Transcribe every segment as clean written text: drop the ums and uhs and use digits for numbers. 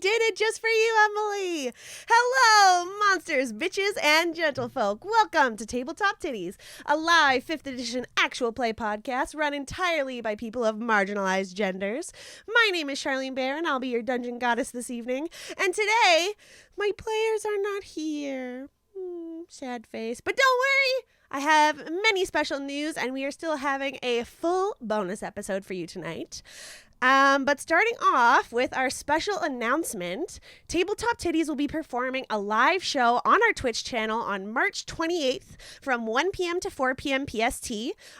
did it just for you, Emily. Hello, monsters, bitches, and gentlefolk. Welcome to Tabletop Tiddies, a live 5th edition actual play podcast run entirely by people of marginalized genders. My name is Charlene Bear, and I'll be your dungeon goddess this evening. And today, my players are not here. Sad face. But don't worry, I have many special news, and we are still having a full bonus episode for you tonight. But starting off with our special announcement, Tabletop Tiddies will be performing a live show on our Twitch channel on March 28th from 1 p.m. to 4 p.m. PST.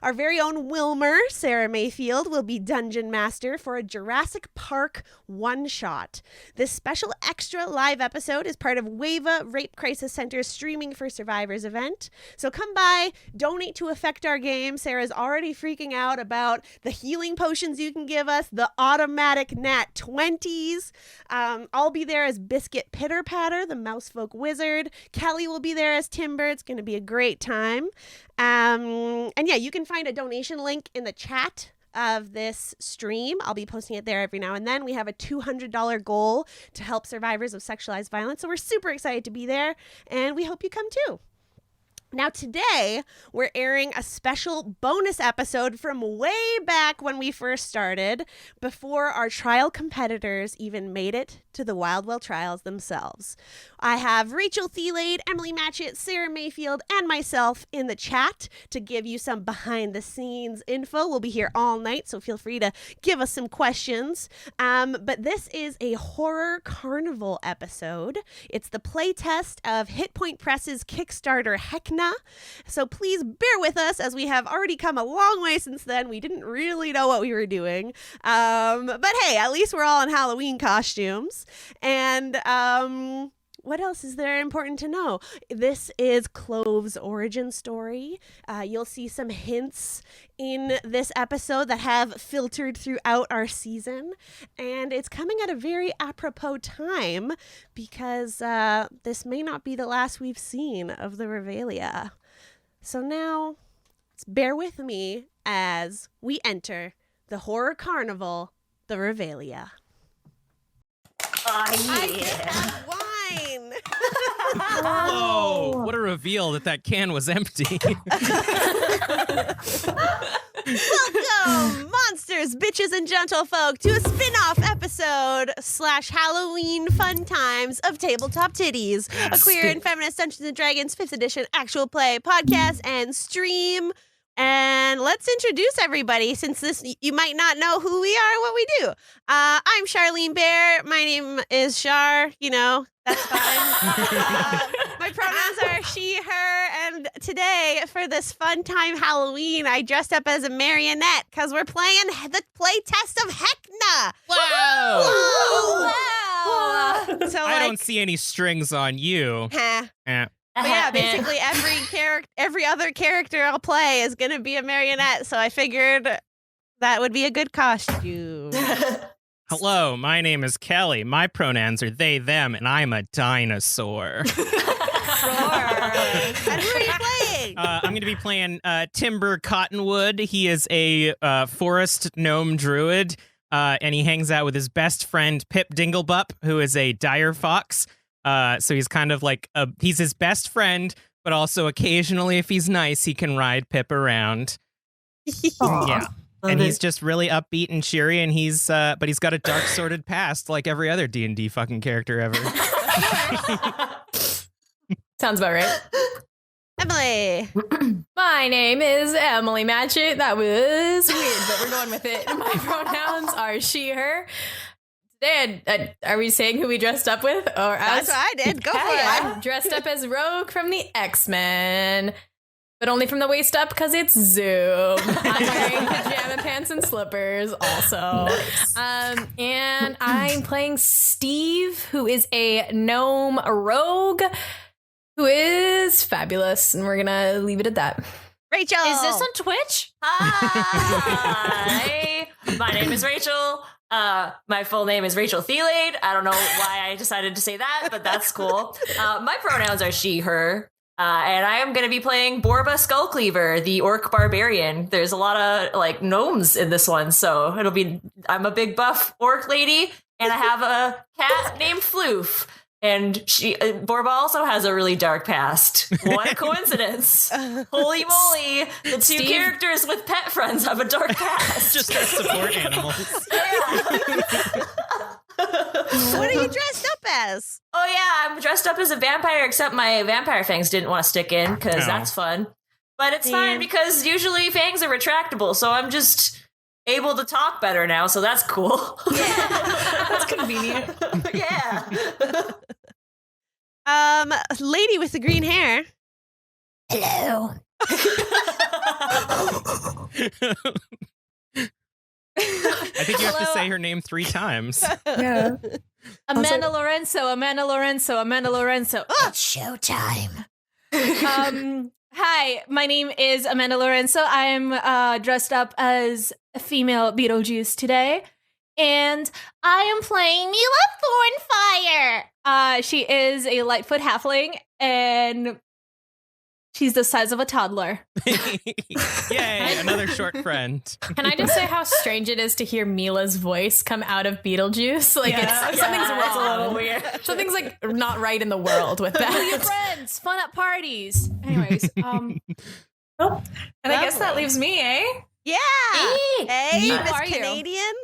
Our very own Wilmer, Sara Mayfield, will be Dungeon Master for a Jurassic Park one-shot. This special extra live episode is part of WAVA Rape Crisis Center's Streaming for Survivors event. So come by, donate to affect our game. Sarah's already freaking out about the healing potions you can give us, the automatic nat 20s. I'll be there as Biscuit Pitter Patter, the Mousefolk Wizard. Kelly will be there as Timber. It's going to be a great time. And yeah, you can find a donation link in the chat of this stream. I'll be posting it there every now and then. We have a $200 goal to help survivors of sexualized violence. So we're super excited to be there, and we hope you come too. Now today, we're airing a special bonus episode from way back when we first started, before our trial competitors even made it to the Wild Well trials themselves. I have Rachel Theilade, Emily Matchette, Sara Mayfield, and myself in the chat to give you some behind-the-scenes info. We'll be here all night, so feel free to give us some questions. But this is a horror carnival episode. It's the playtest of Hit Point Press's Kickstarter Heckna. So please bear with us, as we have already come a long way since then. We didn't really know what we were doing. But hey, at least we're all in Halloween costumes. And what else is there important to know? This is Clove's origin story. You'll see some hints in this episode that have filtered throughout our season. And it's coming at a very apropos time, because this may not be the last we've seen of the Revelia. So now, bear with me as we enter the horror carnival, the Revelia. Oh, yeah. Wine. Whoa, what a reveal that can was empty. Welcome, monsters, bitches, and gentlefolk, to a spin-off episode / Halloween fun times of Tabletop Tiddies, a queer and feminist Dungeons & Dragons 5th edition actual play podcast and stream. And let's introduce everybody, since you might not know who we are and what we do. I'm Charlene Bear. My name is Char. You know, that's fine. My pronouns are she, her, and today, for this fun time Halloween, I dressed up as a marionette because we're playing the play test of Heckna. Wow! Wow! So, I don't see any strings on you. But yeah, basically every other character I'll play is going to be a marionette, so I figured that would be a good costume. Hello, my name is Kelly. My pronouns are they, them, and I'm a dinosaur. Sure. And who are you playing? I'm going to be playing Timber Cottonwood. He is a forest gnome druid, and he hangs out with his best friend Pip Dinglebup, who is a dire fox. So he's kind of like, he's his best friend, but also occasionally, if he's nice, he can ride Pip around. Yeah. And he's just really upbeat and cheery, and but he's got a dark sordid past like every other D&D fucking character ever. Sounds about right. Emily. My name is Emily Matchette. That was weird, but we're going with it. My pronouns are she, her. Today, are we saying who we dressed up with? Or That's what I did. Go for it. I'm dressed up as Rogue from the X-Men, but only from the waist up because it's Zoom. I'm wearing pajama pants and slippers also. Nice. And I'm playing Steve, who is a gnome rogue, who is fabulous, and we're gonna leave it at that. Rachel. Is this on Twitch? Hi. My name is Rachel. My full name is Rachel Theilade. I don't know why I decided to say that, but that's cool. My pronouns are she, her. And I am going to be playing Borba Skullcleaver, the orc barbarian. There's a lot of like gnomes in this one, so I'm a big buff orc lady, and I have a cat named Floof. And Borba also has a really dark past. What a coincidence. Holy moly. The two characters with pet friends have a dark past. Just our support animals. Yeah. What are you dressed up as? Oh, yeah, I'm dressed up as a vampire, except my vampire fangs didn't want to stick in, because that's fun. But it's fine, because usually fangs are retractable, so I'm just able to talk better now, so that's cool. Yeah. That's convenient. Yeah. Lady with the green hair. Hello. I think you have to say her name 3 times. Yeah. Amanda Lourenço. It's showtime. Hi, my name is Amanda Lourenço. I'm dressed up as a female Beetlejuice today. And I am playing Mila Thornfire. She is a Lightfoot halfling, and she's the size of a toddler. Yay, another short friend. Can I just say how strange it is to hear Mila's voice come out of Beetlejuice? Like, something's It's a wrong. little weird. Something's like not right in the world with that. Your friends, fun at parties. Anyways, and I guess that leaves me, eh? Yeah. Hey, How Miss are you? Canadian.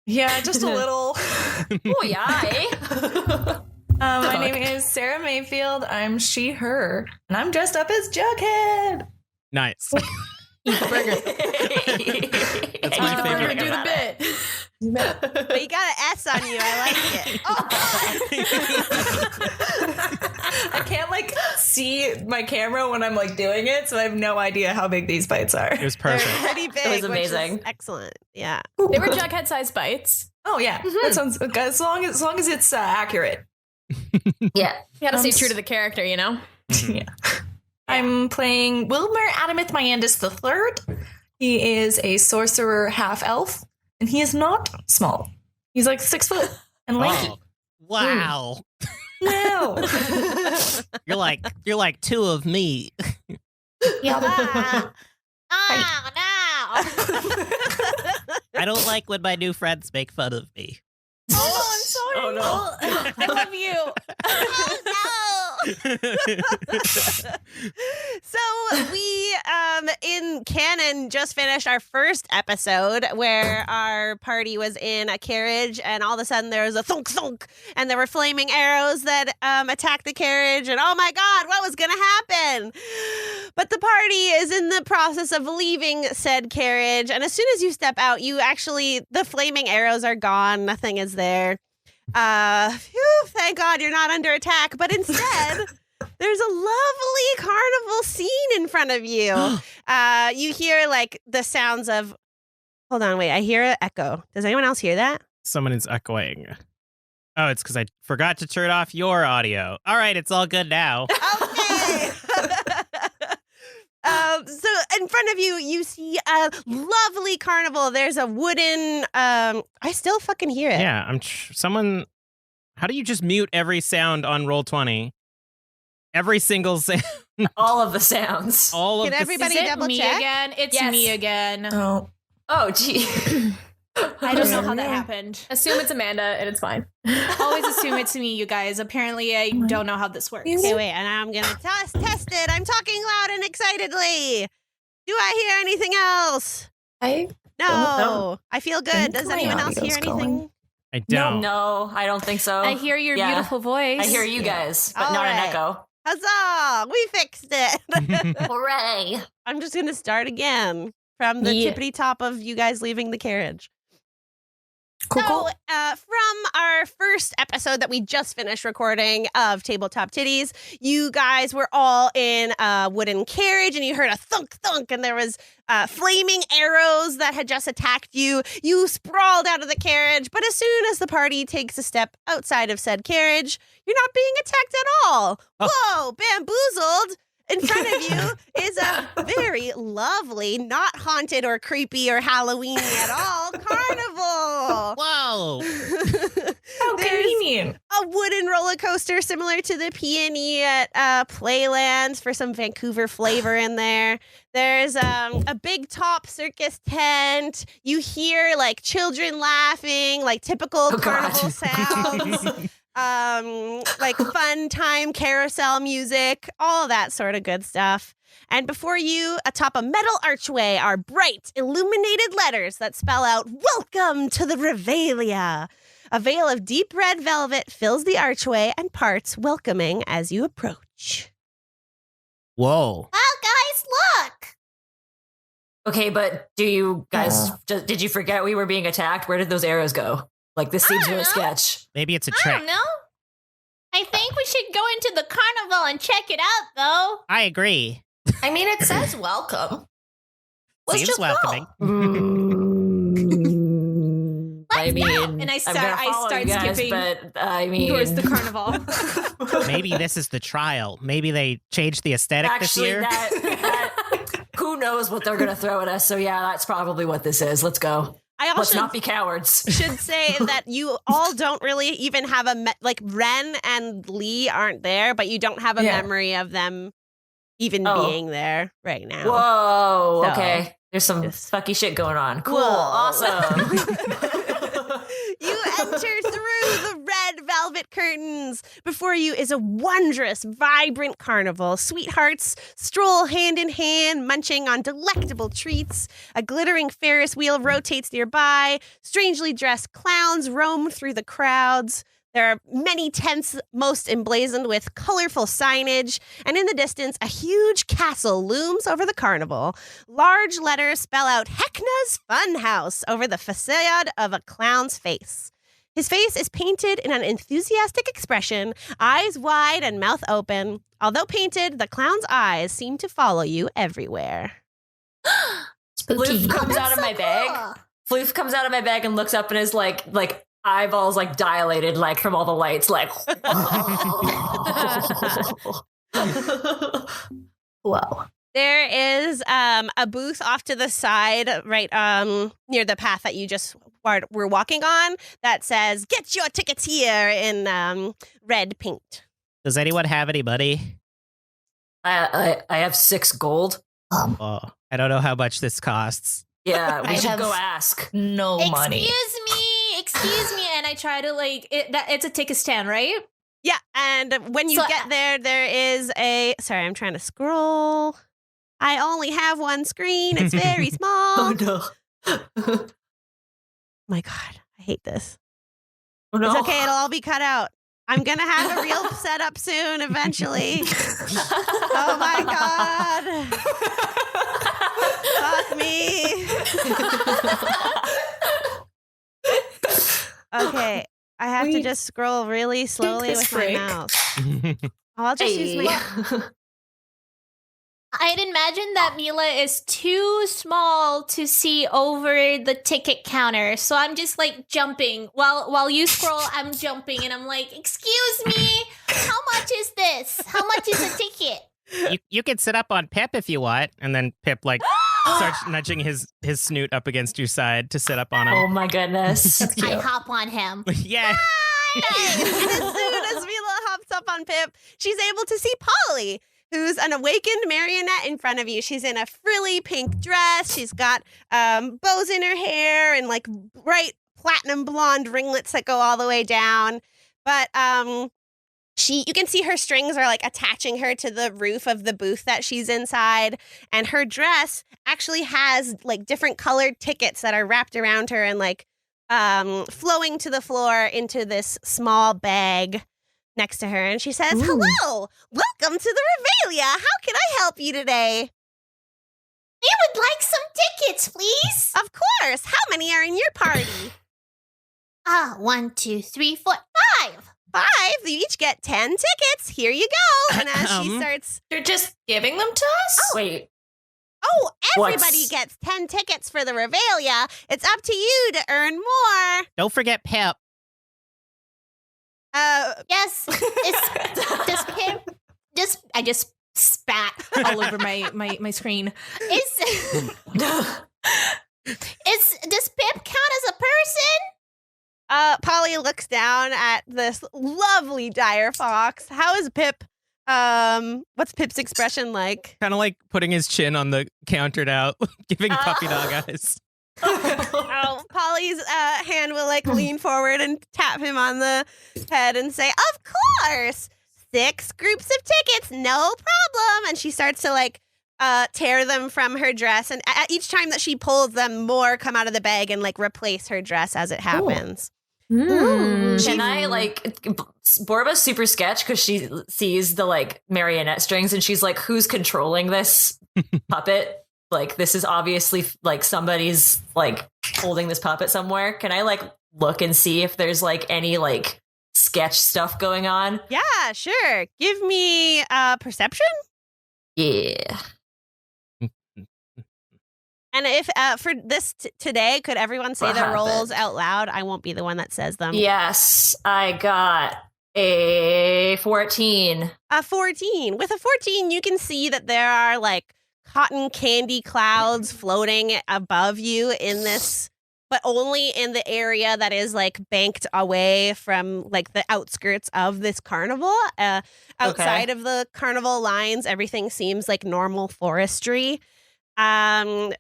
Yeah, just a little. Oh, yeah, eh? My name is Sara Mayfield. I'm she, her, and I'm dressed up as Jughead. Nice. Eat the burger. That's my favorite. Do the bit. But you got an S on you. I like it. Oh, I can't like see my camera when I'm like doing it, so I have no idea how big these bites are. It was they're perfect. pretty big. was which is amazing. excellent. Yeah. They were Jughead-sized bites. Oh yeah, that sounds good. As long as it's accurate. Yeah. You gotta stay true to the character, you know? Yeah. I'm playing Wilmer Adamith Myandis III. He is a sorcerer half elf, and he is not small. He's like 6 foot and lanky. Oh, wow. No. You're like 2 of me. Ah. Oh, no. I don't like when my new friends make fun of me. Oh, I'm sorry. Oh, no. I love you. Oh, no. So we in canon just finished our first episode where our party was in a carriage, and all of a sudden there was a thunk thunk, and there were flaming arrows that attacked the carriage, and oh my god, what was gonna happen? But the party is in the process of leaving said carriage, and as soon as you step out, the flaming arrows are gone, nothing is there. Thank God you're not under attack, but instead there's a lovely carnival scene in front of you. You hear like the sounds of, hold on, wait, I hear an echo. Does anyone else hear that? Someone is echoing. Oh, it's because I forgot to turn off your audio. All right, it's all good now. Okay. So in front of you, you see a lovely carnival. There's a wooden, I still fucking hear it. Yeah, someone. How do you just mute every sound on Roll20? Every single sound. All of the sounds. All of Can the everybody Is it double me check? again? It's Yes. me again. Oh. Oh, gee. I don't know how that happened. Assume it's Amanda and it's fine. Always assume it's me, you guys. Apparently, I don't know how this works. Okay, wait, and I'm going to test it. I'm talking loud and excitedly. Do I hear anything else? I No. know. I feel good. think Does my anyone else hear audio's anything? going. I don't. No, I don't think so. I hear your Yeah. beautiful voice. I hear you guys, but All not right. an echo. Huzzah! We fixed it. Hooray. I'm just going to start again from the Yeah. tippity top of you guys leaving the carriage. cool. So, from our first episode that we just finished recording of Tabletop Tiddies, you guys were all in a wooden carriage, and you heard a thunk thunk, and there was flaming arrows that had just attacked you. You sprawled out of the carriage, but as soon as the party takes a step outside of said carriage, you're not being attacked at all. Whoa, bamboozled! In front of you is a very lovely, not haunted or creepy or Halloweeny at all, carnival. Whoa. How convenient. A wooden roller coaster similar to the Peony at Playland for some Vancouver flavor in there. There's a big top circus tent. You hear like children laughing, like typical carnival sounds. Like fun time carousel music, all that sort of good stuff. And before you, atop a metal archway, are bright, illuminated letters that spell out, "Welcome to the Revelia." A veil of deep red velvet fills the archway and parts, welcoming as you approach. Whoa. Wow, guys, look! Okay, but do you guys, did you forget we were being attacked? Where did those arrows go? Like, this seems really sketch. Maybe it's a I trick. don't know. I think we should go into the carnival and check it out, though. I agree. I mean, it says welcome. Let's Seems just welcoming. I mean, And I I'm start- gonna I follow start you guys, skipping but I mean, towards the carnival. Maybe this is the trial. Maybe they changed the aesthetic this actually, year. that who knows what they're gonna throw at us? So yeah, that's probably what this is. Let's go. I Let's also not be cowards. should say that you all don't really even have like Ren and Lee aren't there, but you don't have a memory of them even being there right now. Whoa. So, Okay. There's some just- fucky shit going on. Cool. Whoa. Awesome. You enter through the red velvet curtains. Before you is a wondrous, vibrant carnival. Sweethearts stroll hand in hand, munching on delectable treats. A glittering Ferris wheel rotates nearby. Strangely dressed clowns roam through the crowds. There are many tents, most emblazoned with colorful signage, and in the distance, a huge castle looms over the carnival. Large letters spell out Heckna's Funhouse over the facade of a clown's face. His face is painted in an enthusiastic expression, eyes wide and mouth open. Although painted, the clown's eyes seem to follow you everywhere. Floof comes out of my bag. Floof comes out of my bag and looks up and is like eyeballs like dilated like from all the lights like Whoa. There is a booth off to the side, right near the path that you just were walking on, that says, "Get your tickets here," in red paint. Does anyone have any money? I have 6 gold. Oh, I don't know how much this costs. Yeah, we I should have- go ask. No money. Excuse me, and I try to it's a ticket stand, right? Yeah, and when you So, get there, there is a... Sorry, I'm trying to scroll. I only have one screen. It's very small. Oh no. My God, I hate this. Oh no. It's okay. It'll all be cut out. I'm going to have a real setup soon, eventually. Oh my God. Fuck me. Okay. I have to just scroll really slowly this with break. my mouse. Oh, I'll just use my... I'd imagine that Mila is too small to see over the ticket counter, so I'm just like jumping while you scroll. I'm jumping and I'm like, "Excuse me, how much is this? How much is a ticket?" You can sit up on Pip if you want, and then Pip like starts nudging his snoot up against your side to sit up on him. Oh my goodness. That's cute. I hop on him. Yeah. And as soon as Mila hops up on Pip, she's able to see Polly, who's an awakened marionette in front of you. She's in a frilly pink dress. She's got bows in her hair and like bright platinum blonde ringlets that go all the way down. But you can see her strings are like attaching her to the roof of the booth that she's inside. And her dress actually has like different colored tickets that are wrapped around her and like flowing to the floor into this small bag next to her. And she says, "Hello, welcome to the Revelia. How can I help you today?" We would like some tickets, please. Of course. How many are in your party? 1, 2, 3, 4, 5. 5. You each get 10 tickets. Here you go. And as she starts, You're just giving them to us? Wait. everybody What's- gets 10 tickets for the Revelia. It's up to you to earn more. Don't forget Pip. Yes. Does Pip... I just spat all over my screen. Does Pip count as a person? Polly looks down at this lovely dire fox. How is Pip? What's Pip's expression like? Kind of like putting his chin on the countered out, giving puppy dog eyes. Polly's hand will like lean forward and tap him on the head and say, "Of course, 6 groups of tickets, no problem." And she starts to like tear them from her dress, and each time that she pulls them, more come out of the bag and like replace her dress as it happens. Can I like Borba's super sketch because she sees the like marionette strings and she's like, who's controlling this puppet? Like, this is obviously like somebody's like holding this puppet somewhere. Can I like look and see if there's like any like sketch stuff going on? Yeah, sure. Give me perception. Yeah. And if for this today, could everyone say their roles out loud? I won't be the one that says them. Yes, I got a 14. A 14. With a 14, you can see that there are like cotton candy clouds floating above you in this, but only in the area that is like banked away from like the outskirts of this carnival. Outside of the carnival lines, everything seems like normal forestry. Polly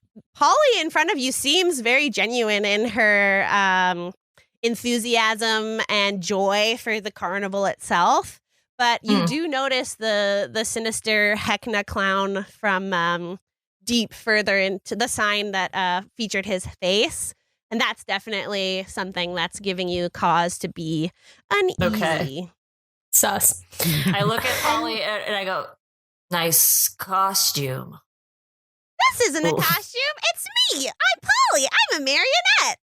in front of you seems very genuine in her enthusiasm and joy for the carnival itself, but you do notice the sinister Heckna clown from deep further into the sign that featured his face, and that's definitely something that's giving you cause to be uneasy. Okay. Sus. I look at Polly and I go, "Nice costume." This isn't a costume. It's me. I'm Polly. I'm a marionette.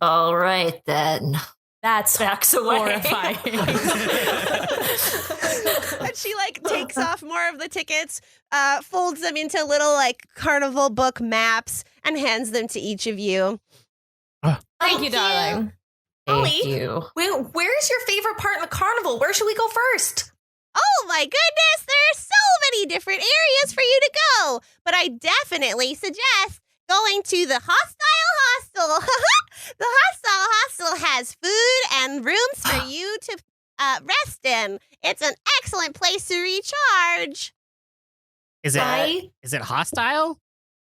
All right, then. That's backs away. horrifying. And she like takes off more of the tickets, folds them into little like carnival book maps, and hands them to each of you. Thank you, darling. Thank you. Where's your favorite part in the carnival? Where should we go first? Oh my goodness, there are so many different areas for you to go, but I definitely suggest going to the Hostile Hostel. The Hostile Hostel has food and rooms for you to rest in. It's an excellent place to recharge. Is it hostile?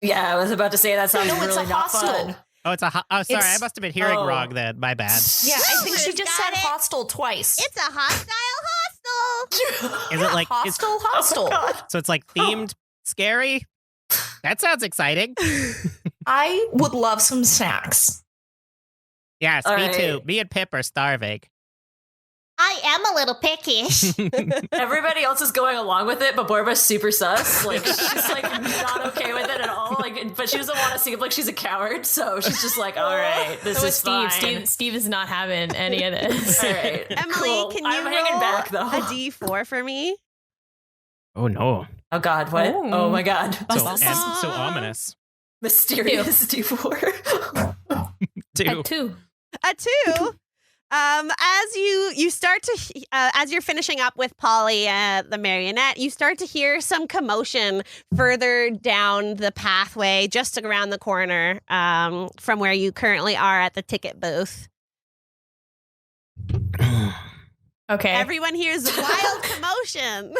Yeah, I was about to say that sounds No, it's really a not hostel. fun. Oh, it's I must have been hearing wrong then. My bad. Yeah, I think she just Got said it. hostel twice. It's a hostile hostel. Is it like hostel? so it's like themed scary? That sounds exciting. I would love some snacks. Yes, All me right. too. Me and Pip are starving. I am a little pickish. Everybody else is going along with it, but Borba's super sus. Like, she's like not okay with it at all. Like, but she doesn't want to seem like she's a coward, so she's just like, all right, this is fine. Steve is not having any of this. All right, Emily, cool. can you I'm hanging roll back though. a D4 for me? Oh no. Oh God, what? Oh my God, So ominous. mysterious D4. Two. A 2. As you start to as you're finishing up with Polly, the marionette, you start to hear some commotion further down the pathway, just around the corner from where you currently are at the ticket booth. Okay. Everyone hears wild commotion.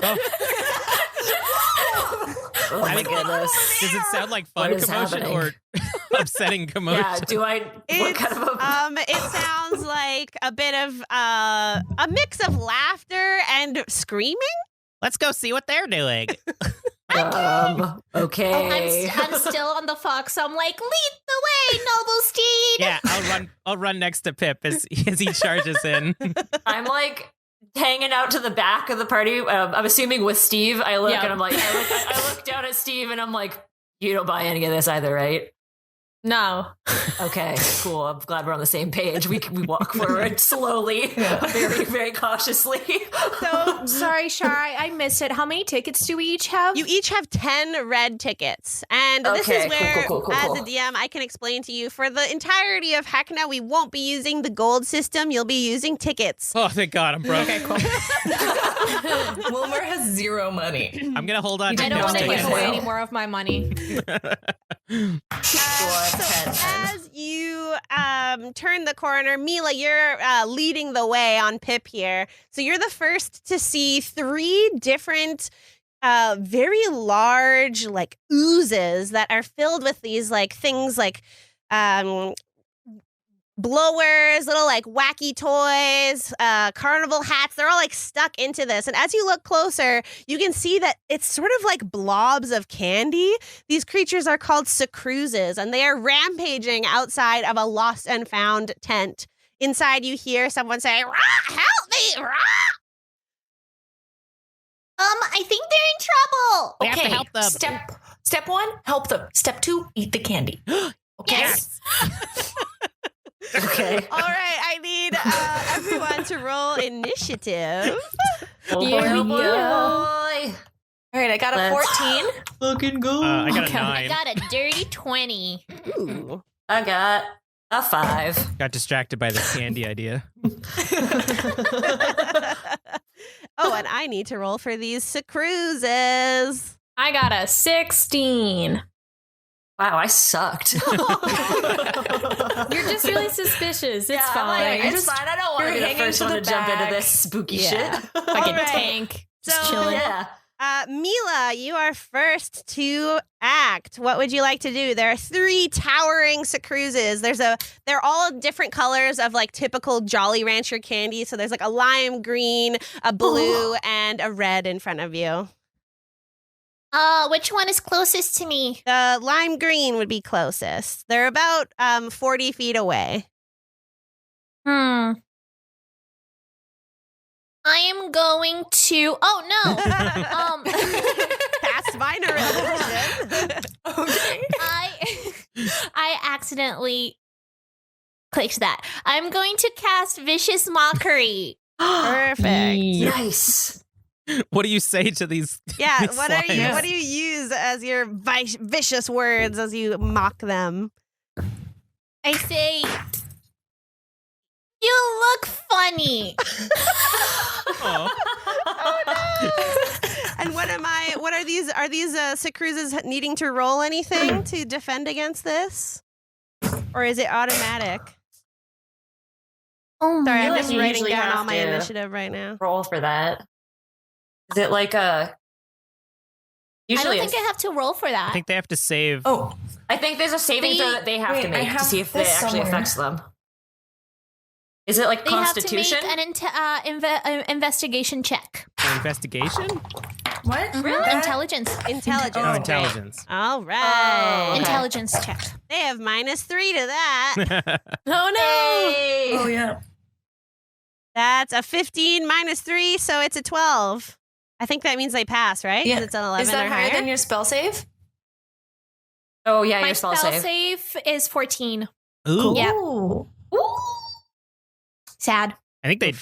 Oh my goodness. Does it sound like What fun is commotion happening? or upsetting commotion? Yeah, do I? What It's, kind of a? it sounds like a bit of a mix of laughter and screaming. Let's go see what they're doing. Okay. I'm still on the fox, so I'm like, lead the way, noble steed. Yeah, I'll run next to Pip as he charges in. I'm like hanging out to the back of the party. I'm assuming with Steve. I look and I'm like, I look down at Steve and I'm like, you don't buy any of this either, right? No. Okay, cool. I'm glad we're on the same page. We walk forward slowly, very, very cautiously. So Sorry, Shar, I missed it. How many tickets do we each have? you each have 10 red tickets. And this Okay, is where, cool. as a DM, I can explain to you, for the entirety of Heckna, we won't be using the gold system. You'll be using tickets. Oh, thank God, I'm broke. Okay, cool. Wilmer has 0 money. I'm gonna hold on to I don't Pip's want to ticket. give away any more of my money. As you turn the corner, Mila, you're leading the way on Pip here. So you're the first to see 3 different very large like oozes that are filled with these like things like blowers, little like wacky toys, carnival hats. They're all like stuck into this. And as you look closer, you can see that it's sort of like blobs of candy. These creatures are called sucruses, and they are rampaging outside of a lost and found tent. Inside, you hear someone say, "Rah, help me, rah!" I think they're in trouble. We have to help them. Step 1, help them. Step 2, eat the candy. Okay. Yes. Okay. All right, I need everyone to roll initiative. Oh Here boy, we oh boy, go. oh boy. All right, I got a Let's 14. Fucking go. I got a Okay. I 9. got a dirty 20. Ooh. I got a 5. Got distracted by the candy idea. Oh, and I need to roll for these sucruses. I got a 16. Wow, I sucked. You're just really suspicious. It's Yeah, I'm fine. like, it's fine. I don't want to you're be the hanging first to one the to jump into back. this spooky Yeah. shit. Like All a right. tank. Just So- chilling. Yeah. Mila, you are first to act. What would you like to do? There are 3 towering sucruses. They're all different colors of like typical Jolly Rancher candy. So there's like a lime green, a blue, and a red in front of you. Which one is closest to me? The lime green would be closest. They're about 40 feet away. I am going to. Oh no. Past minor illusion. Okay. I accidentally clicked that. I'm going to cast Vicious Mockery. Perfect. Nice. What do you say to these? Yeah, these what slimes? do you use as your vicious words as you mock them? I say, "You look funny." Oh. And what are these sucruses needing to roll anything to defend against this? Or is it automatic? Oh Sorry, feel I'm like just you writing usually down have all my to- initiative right now. Roll for that. Is it like a? I Usually, don't think I have to roll for that. I think they have to save. Oh, I think there's a saving throw that they have to Wait, I make to have see if it this actually somewhere. affects them. Is it like They Constitution? have to make an investigation check. Investigation? what? Intelligence. Intelligence. Oh, Oh, intelligence. All right. Oh, okay. Intelligence check. They have -3 to that. Oh no. Hey! Oh, yeah. That's a 15 -3, so it's a 12. I think that means they pass, right? 'Cause Yeah. it's an 11 Is that or higher higher. than your spell save? Oh yeah, My your spell save. is 14. Ooh. Yeah. Ooh. Sad. I think they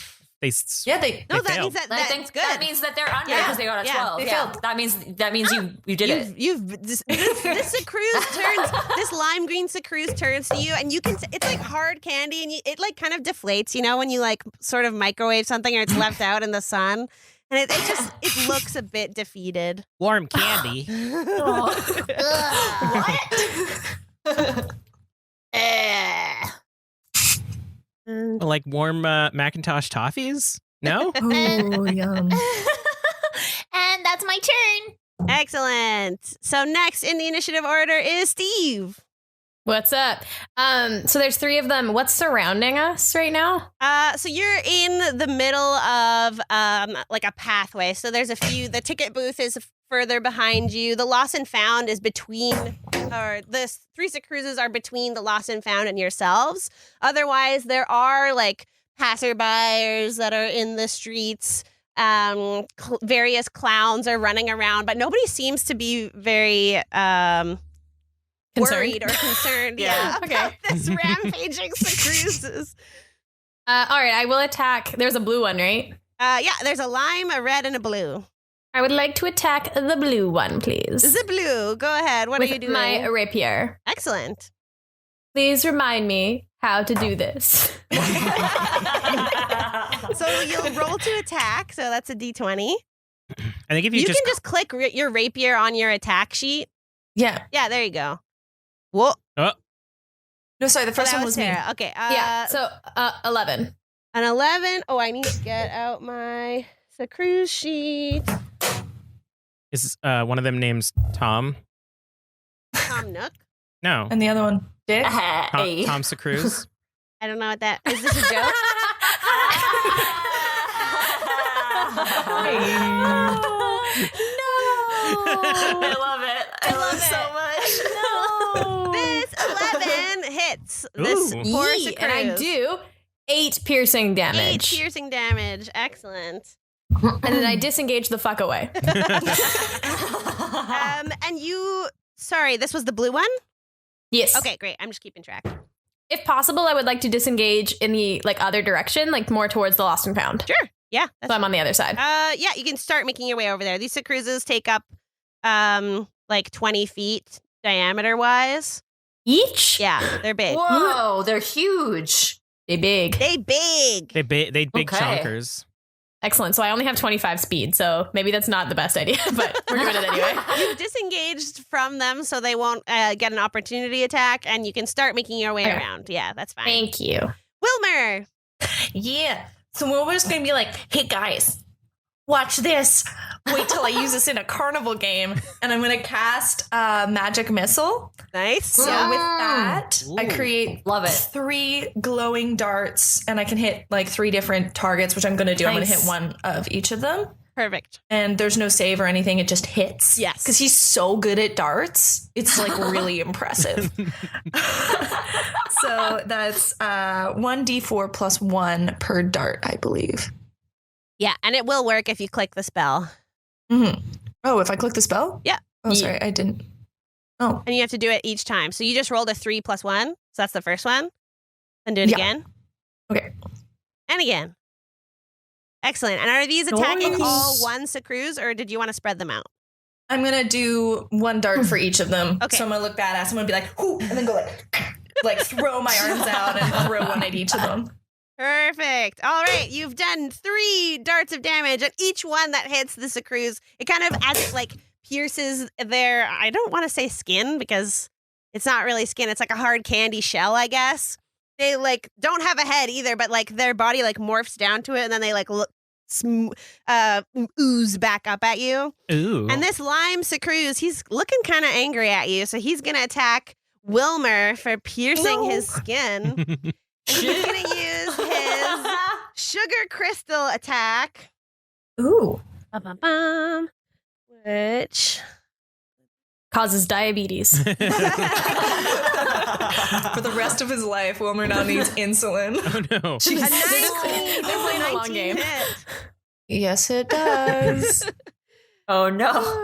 Yeah, they. No, they that failed. means I that's think good. that means that they're under Yeah, because they got a yeah, 12. they Yeah, failed. that means you did it. This sucruse turns, this lime green sucruse turns to you, and you can. It's like hard candy, and it like kind of deflates. You know, when you like sort of microwave something, or it's left out in the sun, and it just looks a bit defeated. Warm candy. And- Like warm Macintosh toffees? No? Oh, yum. And that's my turn. Excellent. So next in the initiative order is Steve. What's up? So there's 3 of them. What's surrounding us right now? So you're in the middle of like a pathway. So there's a few. The ticket booth is further behind you. The lost and found is between, or the 3 sucruses are between the lost and found and yourselves. Otherwise, there are like passerbyers that are in the streets. Various clowns are running around, but nobody seems to be very worried or concerned. Yeah. About this rampaging sucruses. All right, I will attack. There's a blue one, right? Yeah, there's a lime, a red, and a blue. I would like to attack the blue one, please. The blue. Go ahead. What With are you doing? my rapier. Excellent. Please remind me how to do this. So you'll roll to attack. So that's a d20. I think if You you can just click your rapier on your attack sheet. Yeah. Yeah, there you go. Whoa. Oh, No, sorry, the first that one was me. Sarah. Okay. Yeah. So 11. An 11. Oh, I need to get out my cruise sheet. Is one of them names Tom? Tom Nook. No. And the other one, Dick. Hey. Tom Cruise. I don't know what that is. This a joke? I love it. I love it so much. This 11 hits. This Ooh. poor Yee, and I Cruise. do 8 piercing 8 damage. piercing damage. Excellent. And then I disengage the fuck away. And you. Sorry, this was the blue one? Yes. Okay, great. I'm just keeping track. If possible, I would like to disengage in the other direction, more towards the lost and found. Sure. Yeah. That's So I'm on the other side. Yeah, you can start making your way over there. These cruises take up 20 feet diameter wise. Each? Yeah, they're big. Whoa, they're huge. They big. They big. They big Okay. chonkers. Excellent. So I only have 25 speed, so maybe that's not the best idea, but we're doing it anyway. You've disengaged from them so they won't get an opportunity attack, and you can start making your way Okay. around. Yeah, that's fine. Thank you. Wilmer! Yeah. So Wilmer's going to be like, hey, guys, watch this. Wait till I use this in a carnival game. And I'm going to cast Magic Missile. Nice. So with that, I Ooh. create Love it. 3 glowing darts, and I can hit 3 different targets, which I'm going to do. I'm going to Nice. hit one of each of them. Perfect. And there's no save or anything. It just hits. Yes. Because he's so good at darts. It's really impressive. So that's 1d4 plus 1 per dart, I believe. Yeah, and it will work if you click the spell. Mm-hmm. Oh, if I click the spell? Yeah. Oh, sorry, I didn't. Oh, And you have to do it each time. So you just rolled a 3 plus 1. So that's the first one. Then do it Yeah. again. okay. And again. Excellent. And are these attacking Nice. all one Cruise, or did you want to spread them out? I'm going to do 1 dart for each of them. Okay. So I'm going to look badass. I'm going to be like, whoo, and then go throw my arms out and throw one at each of them. Perfect. All right, you've done 3 darts of damage, and each one that hits the Cruise, it kind of as it pierces their, I don't want to say skin because it's not really skin. It's like a hard candy shell, I guess. They don't have a head either, but their body morphs down to it, and then they look ooze back up at you. Ooh. And this lime Cruise, he's looking kind of angry at you, so he's gonna attack Wilmer for piercing his skin. And he's gonna use his sugar crystal attack. Ooh. Bum, which Causes diabetes. For the rest of his life, Wilmer now needs insulin. Oh no. a 19, they're playing a long 19 game. hit. Yes, it does. Oh no.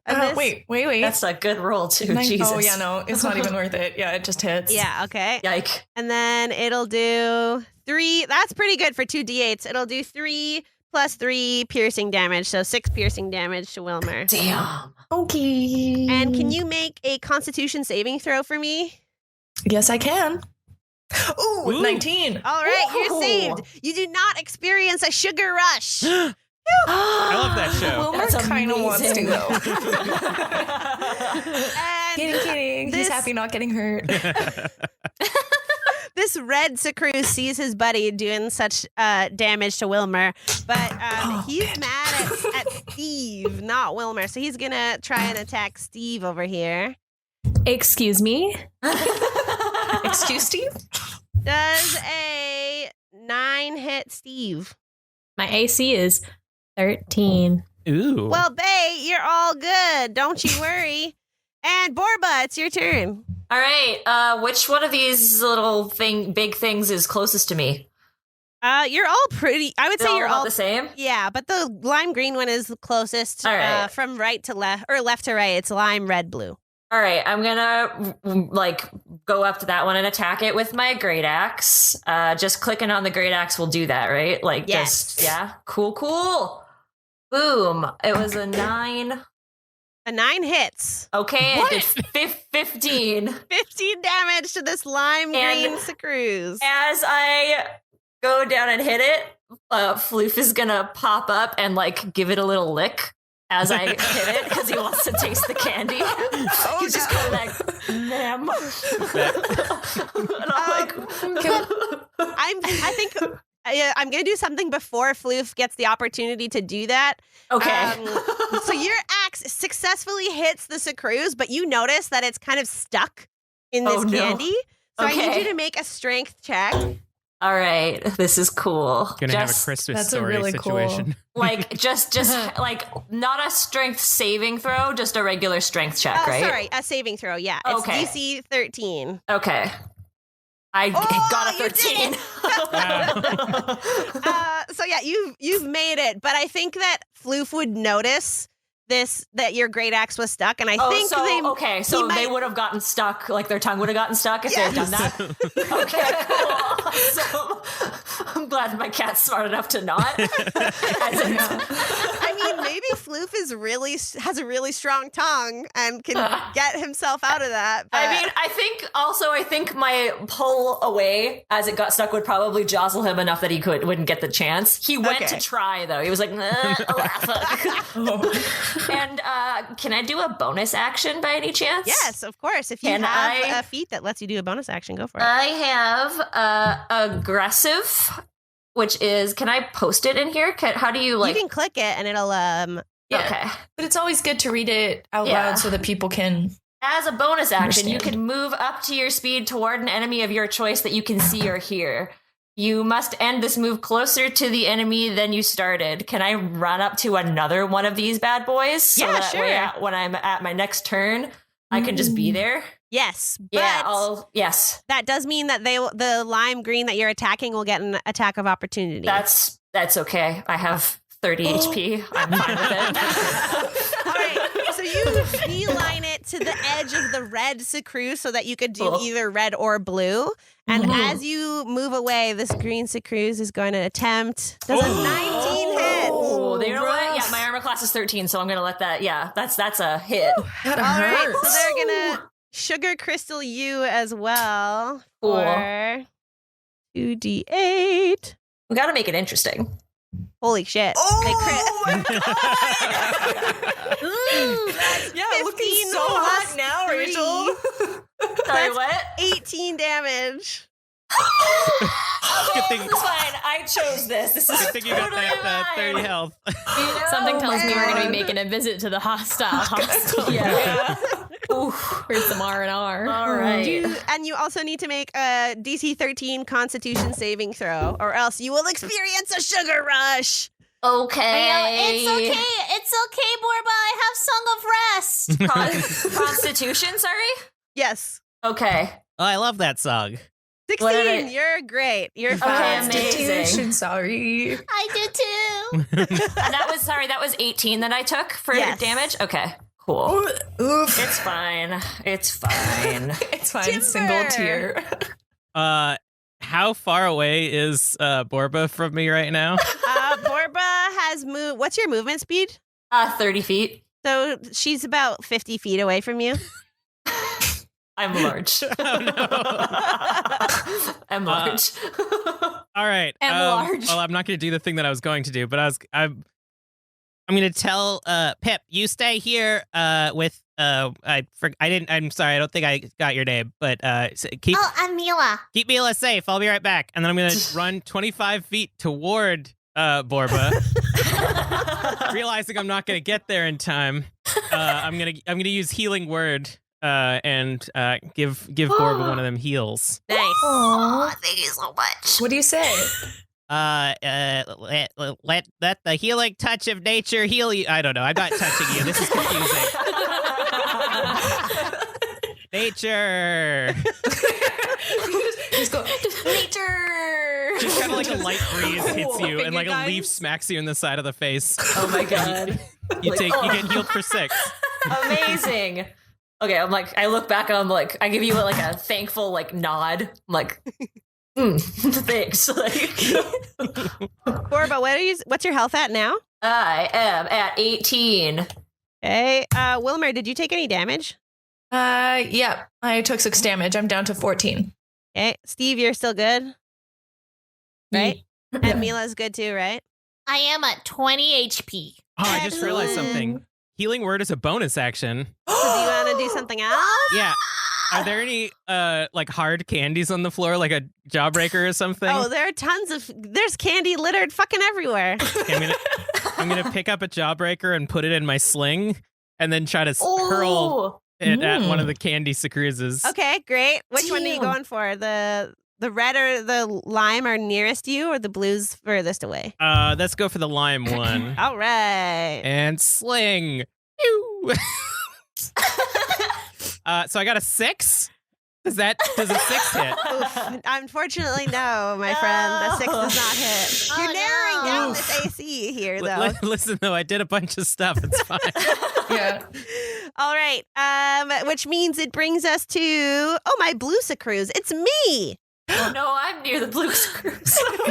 And this- Wait. That's a good roll too. Nine- Jesus. Oh, yeah, no, it's not even worth it. Yeah, it just hits. Yeah, okay. Yike. And then it'll do 3. That's pretty good for 2 d8s. It'll do 3 plus 3 piercing damage, so 6 piercing damage to Wilmer. Damn. Okay. And can you make a Constitution saving throw for me? Yes, I can. Ooh, Ooh. 19. All right, Ooh. you're saved. You do not experience a sugar rush. I love that show. Wilmer That's kind of wants to, amazing. though. And Kidding. This- He's happy not getting hurt. this red Cruise sees his buddy doing such damage to Wilmer, but he's mad at Steve, not Wilmer. So he's gonna try and attack Steve over here. Excuse me? Excuse Steve? Does a 9 hit Steve? My AC is 13. Ooh. Well, Bay, you're all good. Don't you worry. And Borba, it's your turn. All right. Which one of these little big things is closest to me? You're all pretty. I would They're say you're about all the same. Yeah, but the lime green one is closest. All right. From right to left or left to right, it's lime red blue. All right, I'm gonna go up to that one and attack it with my great axe. Just clicking on the great axe will do that, right? Yes. Cool. Boom! It was a 9. A 9 hits. Okay, What? it did 15. 15 damage to this lime And- green Cruise. As I go down and hit it, Floof is gonna pop up and give it a little lick as I hit it because he wants to taste the candy. He's just kind of like, ma'am. And I'm I think I'm going to do something before Floof gets the opportunity to do that. okay. So your axe successfully hits the sucrose, but you notice that it's kind of stuck in this Oh, no. candy. So I need Okay. you to make a strength check. All right, this is cool. Gonna have a Just, Christmas that's a story really situation. like, just like not a strength saving throw, just a regular strength check, right? Sorry, a saving throw. Yeah, it's Okay. DC 13. Okay. I got a you did 13. So yeah, you've made it, but I think that Floof would notice that your great axe was stuck, and I think so they would have gotten stuck, like their tongue would have gotten stuck if they had done that. Okay, cool. So I'm glad my cat's smart enough to not. I mean, maybe Floof has a really strong tongue and can get himself out of that. But I mean, I think my pull away as it got stuck would probably jostle him enough that he wouldn't get the chance. He went to try though. He was like, And can I do a bonus action by any chance? yes, of course. If you Can have I- a feat that lets you do a bonus action, go for it. I have aggressive, which is, can I post it in here? How do you like? You can click it, and it'll Yeah. Okay. But it's always good to read it out Yeah. loud so that people can. As a bonus action, you Understand. can move up to your speed toward an enemy of your choice that you can see or hear. You must end this move closer to the enemy than you started. Can I run up to another one of these bad boys? So Yeah, that way, sure. when I'm at my next turn, I can just be there. Yes, but Yeah, yes. that does mean that the lime green that you're attacking will get an attack of opportunity. That's okay. I have 30 HP. I'm fine with it. All right, so you beeline it to the edge of the red sucrose so that you could do Cool. either red or blue. And Mhm. as you move away, this green sucrose is going to attempt. Does a 19 hit? Oh, you know what? Yeah, rough. my armor class is 13, so I'm gonna let that. Yeah, that's a hit. That All right, hurts. so they're gonna sugar crystal you as well Cool. for 2d8. We gotta make it interesting. Holy shit! They crit. Ooh, that's Yeah, looking 15 so plus hot now, 3. Rachel. Sorry, That's what? 18 damage. Good thing, It's fine. I chose this. This is good thing you got totally that fine. 30 health. Something tells me we're going to be man. making a visit to the hostile Yeah. for some R&R. All right. And you also need to make a DC 13 Constitution saving throw, or else you will experience a sugar rush. Okay. It's okay. It's okay, Borba. I have Song of Rest. Constitution, sorry? Yes. Okay. Oh, I love that song. 16. What did I- You're great. You're Okay, fine. amazing. Constitution, sorry. I did too. And that was 18 that I took for Yes. damage? Okay. Cool. Oof. It's fine. It's fine. It's fine. Timber. Single tier. How far away is Borba from me right now? Borba has moved. What's your movement speed? 30 feet. So she's about 50 feet away from you. I'm large. Oh, no. I'm large. All right. And large. Well, I'm not going to do the thing that I was going to do, but I'm going to tell Pip, you stay here with I'm sorry, I don't think I got your name, but keep Oh, I'm Mila. keep Mila safe. I'll be right back. And then I'm going to run 25 feet toward Borba. Realizing I'm not going to get there in time, I'm going to use healing word and give Borba one of them heals. Nice. Oh, thank you so much. What do you say? Let the healing touch of nature heal you. I don't know. I'm not touching you. This is confusing. Nature. Just go. Nature. Just kind of like a light breeze hits you, and like a guys. leaf smacks you in the side of the face. Oh my god. You get healed for 6. Amazing. Okay, I'm like, I look back and I'm like, I give you like a thankful like nod. I'm like, thanks. Like, Borba, what's your health at now? I am at 18. Okay. Wilmer, did you take any damage? Yeah. I took 6 damage. I'm down to 14. Okay. Steve, you're still good? Right? Yeah. And Mila's good too, right? I am at 20 HP. Oh, I just realized something. Healing word is a bonus action. So do you want to do something else? Yeah. Are there any like hard candies on the floor, like a jawbreaker or something? Oh, there are there's candy littered fucking everywhere. Okay, I'm gonna pick up a jawbreaker and put it in my sling, and then try to hurl it at one of the candy sucruses. Okay, great. Which one are you going for? The red or the lime are nearest you, or the blue's furthest away? Let's go for the lime one. All right. And sling. Pew! So I got a 6. Does a 6 hit? Oof. Unfortunately, no, my friend. The 6 does not hit. Oh, You're narrowing down no. this AC here, though. Listen, though, I did a bunch of stuff. It's fine. Yeah. All right. Which means it brings us to my blue sucrose. It's me. Oh, no, I'm near the blue screws. Blue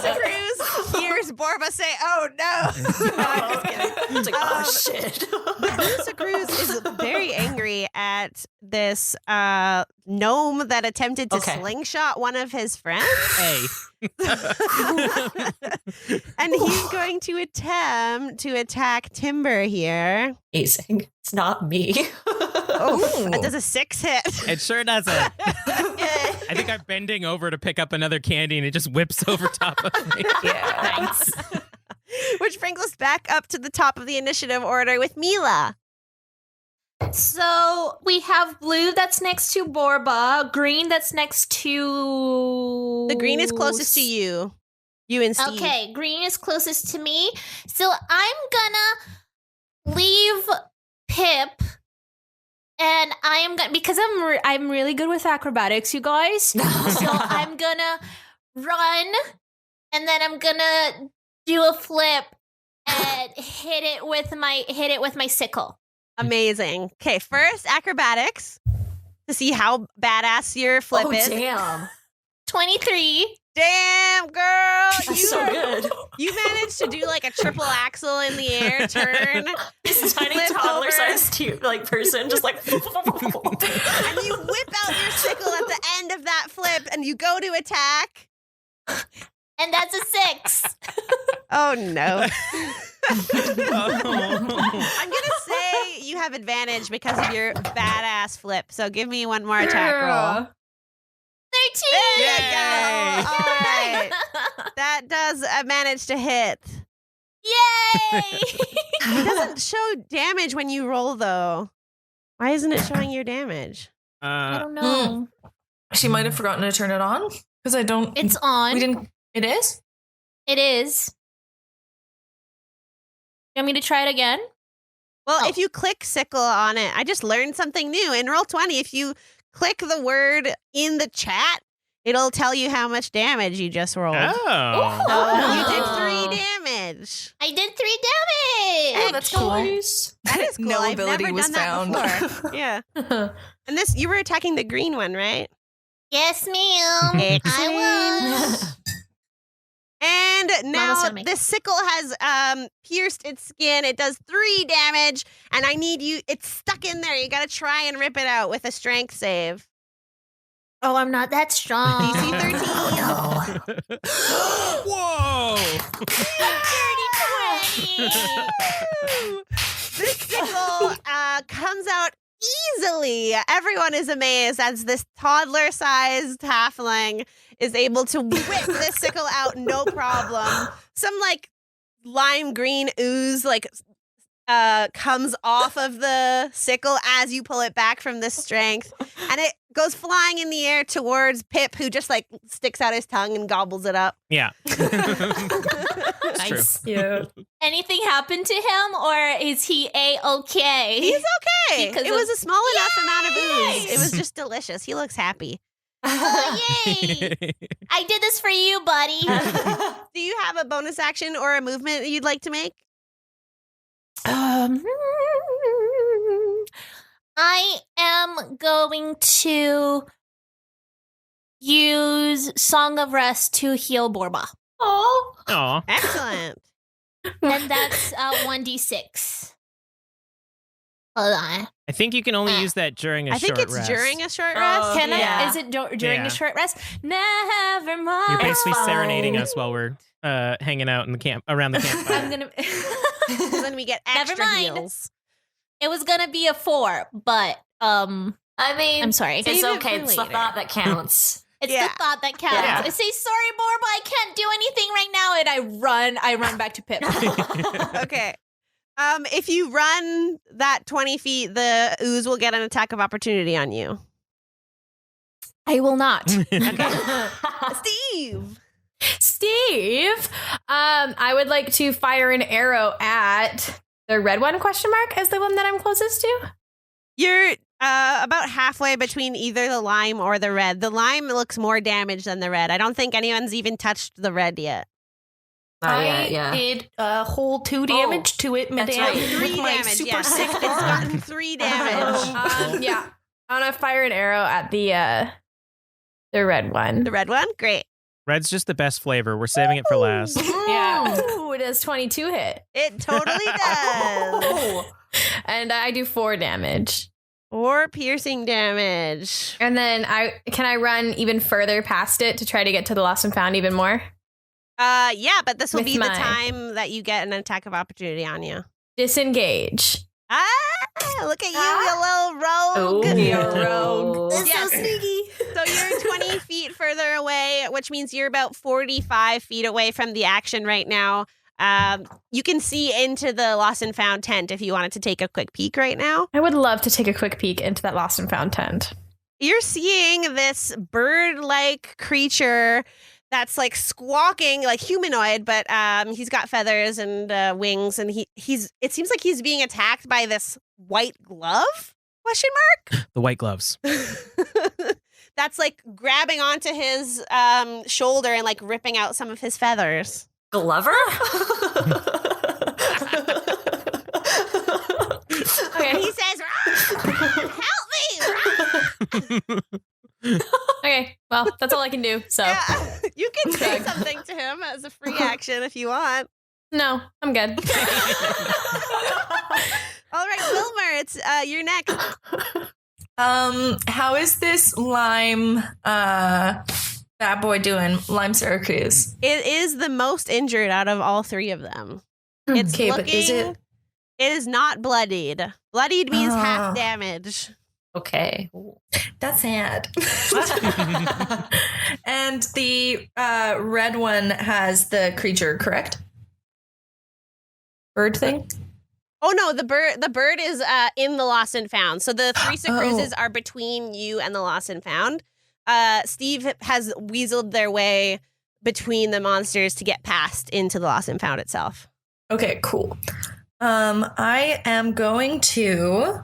sucrose hears Borba say, "Oh no!" No, I'm just kidding. It's like, oh shit. The blue sucrose is very angry at this gnome that attempted to slingshot one of his friends. Hey. And he's going to attempt to attack Timber here. Amazing. It's not me. Oh, that does a 6 hit. It sure doesn't. I think I'm bending over to pick up another candy, and it just whips over top of me. Yeah. Nice. Which brings us back up to the top of the initiative order with Mila. So we have blue that's next to Borba, green that's next to... The green is closest to you. You and Steve. Okay, green is closest to me. So I'm gonna leave Pip, and I am gonna, because I'm really good with acrobatics, you guys. So I'm gonna run, and then I'm gonna do a flip and hit it with my sickle. Amazing. Okay, first acrobatics to see how badass your flip Oh, is. damn. 23. Damn, girl. That's so good. You managed to do like a triple axel in the air turn. This tiny flip over, toddler-sized person just like... and you whip out your sickle at the end of that flip and you go to attack. And that's a 6. Oh, no. Oh. I'm going to say you have advantage because of your badass flip. So give me one more attack roll. 13. There you go. All right. That does manage to hit. Yay! It doesn't show damage when you roll, though. Why isn't it showing your damage? I don't know. She might have forgotten to turn it on because I don't. It's on. We didn't. It is. It is. You want me to try it again? Well, if you click sickle on it, I just learned something new. In Roll20, if you click the word in the chat, it'll tell you how much damage you just rolled. Oh. So you did 3 damage. I did 3 damage. Oh, that's cool. That is cool. No I've ability never was done that found. before. Yeah. And this, you were attacking the green one, right? Yes, ma'am. I was. And now gonna make this sickle has pierced its skin. It does 3 damage, and I need you. It's stuck in there. You got to try and rip it out with a strength save. Oh, I'm not that strong. DC 13. Whoa. This sickle comes out easily. Everyone is amazed as this toddler-sized halfling is able to whip this sickle out no problem. Some like lime green ooze comes off of the sickle as you pull it back from the strength, and it goes flying in the air towards Pip, who just like sticks out his tongue and gobbles it up. Yeah. Nice. Yeah. Anything happened to him, or is he A-okay? He's okay. Because It was a small enough amount of ooze. It was just delicious. He looks happy. Oh, yay. I did this for you, buddy. Do you have a bonus action or a movement that you'd like to make? I am going to use Song of Rest to heal Borba. Oh. Aw. Excellent. And that's 1d6. Hold on. I think you can only use that during a I short think it's rest. during a short Oh, rest. Can yeah. I? Is it during Yeah. a short rest? Never mind. You're basically fine. serenading us while we're hanging out in the camp around the campfire. I'm gonna. Then we get Never extra mind. heals. It was gonna be a 4, but I mean, I'm sorry. it's Save it okay. for It's the later. thought that counts. It's Yeah. the thought that counts. Yeah. I say sorry, Borba, I can't do anything right now, and I run back to Pip. Okay. If you run that 20 feet, the ooze will get an attack of opportunity on you. I will not. Steve! Steve, I would like to fire an arrow at the red one, question mark, as the one that I'm closest to. You're about halfway between either the lime or the red. The lime looks more damaged than the red. I don't think anyone's even touched the red yet. Yeah. did hold 2 damage to it that's mid-am right. with 3 my damage, super yes. sick It's arm. gotten 3 damage. Yeah, I'm gonna fire an arrow at the red one. The red one? Great. Red's just the best flavor. We're saving it for last. Yeah. Ooh, it does 22 hit, It totally does. and I do 4 damage. Or piercing damage. And then can I run even further past it to try to get to the lost and found even more? Yeah, but this will With be the my- time that you get an attack of opportunity on you. Disengage. Ah, look at you, you little rogue. Oh, You're rogue. It's Yes. so sneaky. So you're 20 feet further away, which means you're about 45 feet away from the action right now. You can see into the lost and found tent if you wanted to take a quick peek right now. I would love to take a quick peek into that lost and found tent. You're seeing this bird-like creature that's like squawking, like humanoid, but he's got feathers and wings, and it seems like he's being attacked by this white glove? Question The white gloves. mark? That's like grabbing onto his shoulder and like ripping out some of his feathers. Glover? And he says, "Rah! Help me! Rah!" Okay, well, that's all I can do. So Yeah, you can say Shrug. something to him as a free action if you want. no, I'm good. All right, Wilmer, it's you're next. How is this lime bad boy doing? Lime Syracuse. It is the most injured out of all 3 of them. It's Okay, looking, but is it? It is not bloodied. Bloodied means half Ah. damage. Okay. That's sad. And the red one has the creature, correct? Bird thing? Oh no, the bird is in the lost and found. So the 3 Sacruzes are between you and the lost and found. Steve has weaseled their way between the monsters to get past into the lost and found itself. Okay, cool. I am going to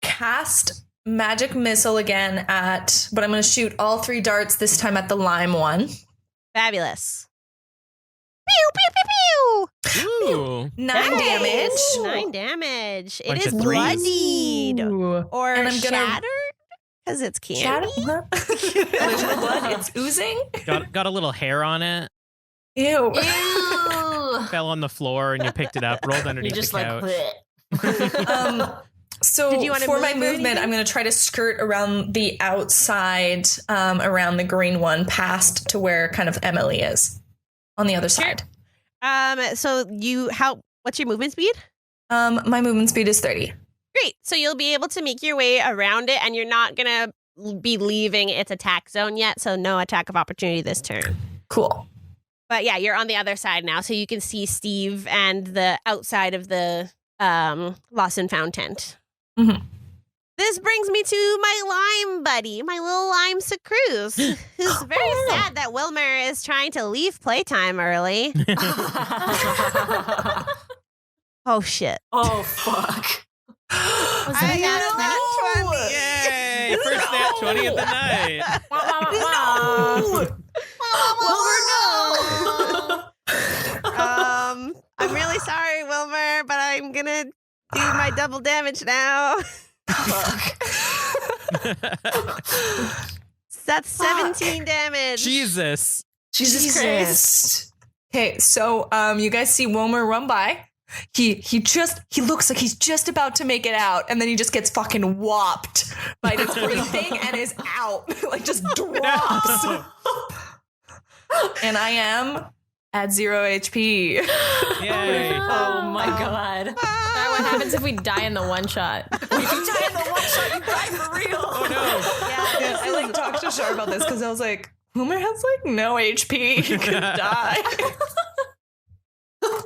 cast magic missile again but I'm going to shoot all 3 darts this time at the lime one. Fabulous. Pew pew pew pew. Ooh. 9 damage. 9 damage. It Bunch is of threes. bloodied or And I'm gonna- shattered because it's candy. Shadow? There's no blood. It's oozing. Got a little hair on it. Ew. Ew. Fell on the floor and you picked it up, rolled You underneath just the like, couch. bleh. So Did you wanna for my move or movement, anything? I'm going to try to skirt around the outside, around the green one, past to where kind of Emily is on the other side. So what's your movement speed? My movement speed is 30. Great. So you'll be able to make your way around it, and you're not gonna be leaving its attack zone yet. So no attack of opportunity this turn. Cool. But yeah, you're on the other side now, so you can see Steve and the outside of the lost and found tent. Mhm. This brings me to my lime buddy, my little lime Sacruz, who's very sad that Wilmer is trying to leave playtime early. Oh shit! Oh, fuck. Was I that got that Yay! First nat 20 of the night. I'm really sorry, Wilmer, but I'm gonna do my double damage now. That's 17 damage. Jesus. Jesus Christ. Okay, so you guys see Wilmer run by. He looks like he's just about to make it out, and then he just gets fucking whopped by this green thing and is out. Like just drops. And I am at 0 HP. Yay. Oh my god. What happens if we die in the one shot? If you die in the one shot, you die for real. Oh no. Yeah, I like talked to Char about this because I was like, Wilmer has like no HP. He could die.